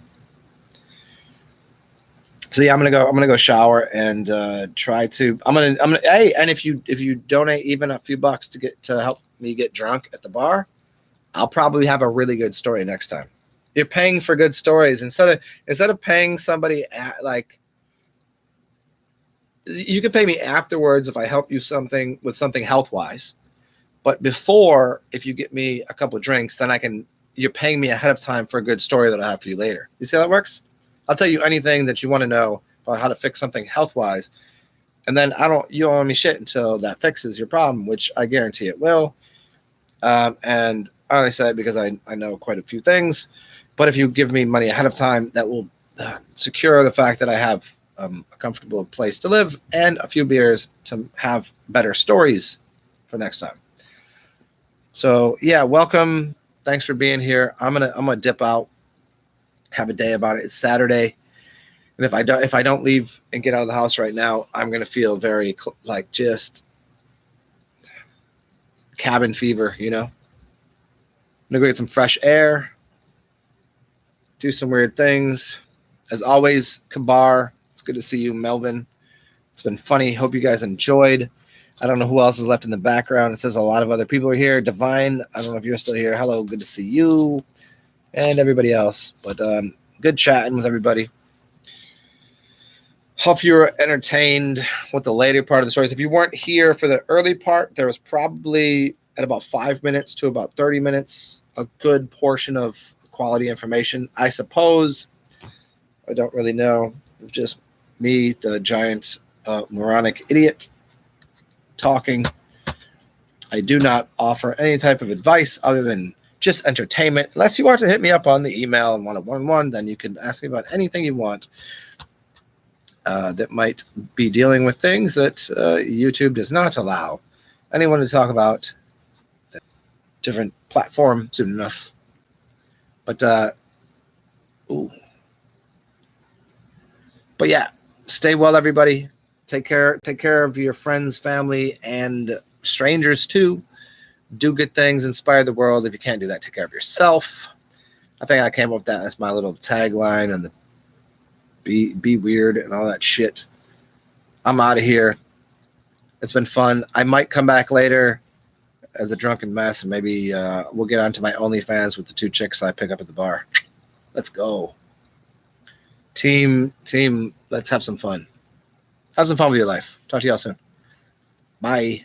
So yeah, I'm gonna go shower and try to. I'm gonna. Hey, and if you donate even a few bucks to help me get drunk at the bar, I'll probably have a really good story next time. You're paying for good stories instead of paying somebody like. You can pay me afterwards if I help you with something health wise, but before, if you get me a couple of drinks, then you're paying me ahead of time for a good story that I'll have for you later. You see how that works? I'll tell you anything that you want to know about how to fix something health wise, and then you don't owe me shit until that fixes your problem, which I guarantee it will. And I only say it because I know quite a few things, but if you give me money ahead of time, that will secure the fact that I have a comfortable place to live and a few beers to have better stories for next time. So yeah, welcome. Thanks for being here. I'm gonna dip out, have a day about it. It's Saturday, and if I don't leave and get out of the house right now, I'm gonna feel very like just cabin fever. You know, I'm gonna go get some fresh air, do some weird things. As always, Kabar, it's good to see you, Melvin. It's been funny. Hope you guys enjoyed. I don't know who else is left in the background. It says a lot of other people are here. Divine, I don't know if you're still here. Hello, good to see you and everybody else. But good chatting with everybody. Hope you were entertained with the later part of the stories. If you weren't here for the early part, there was probably at about 5 minutes to about 30 minutes a good portion of quality information. I suppose, I don't really know. Just me, the giant moronic idiot, talking. I do not offer any type of advice other than just entertainment. Unless you want to hit me up on the email and 111, then you can ask me about anything you want that might be dealing with things that YouTube does not allow anyone to talk about. Different platform soon enough. But yeah, stay well, everybody. Take care of your friends, family, and strangers too. Do good things, inspire the world. If you can't do that, take care of yourself. I think I came up with that as my little tagline, and the be weird and all that shit. I'm out of here. It's been fun. I might come back later as a drunken mess, and maybe we'll get onto my OnlyFans with the 2 chicks I pick up at the bar. Let's go. Team, let's have some fun. Have some fun with your life. Talk to y'all soon. Bye.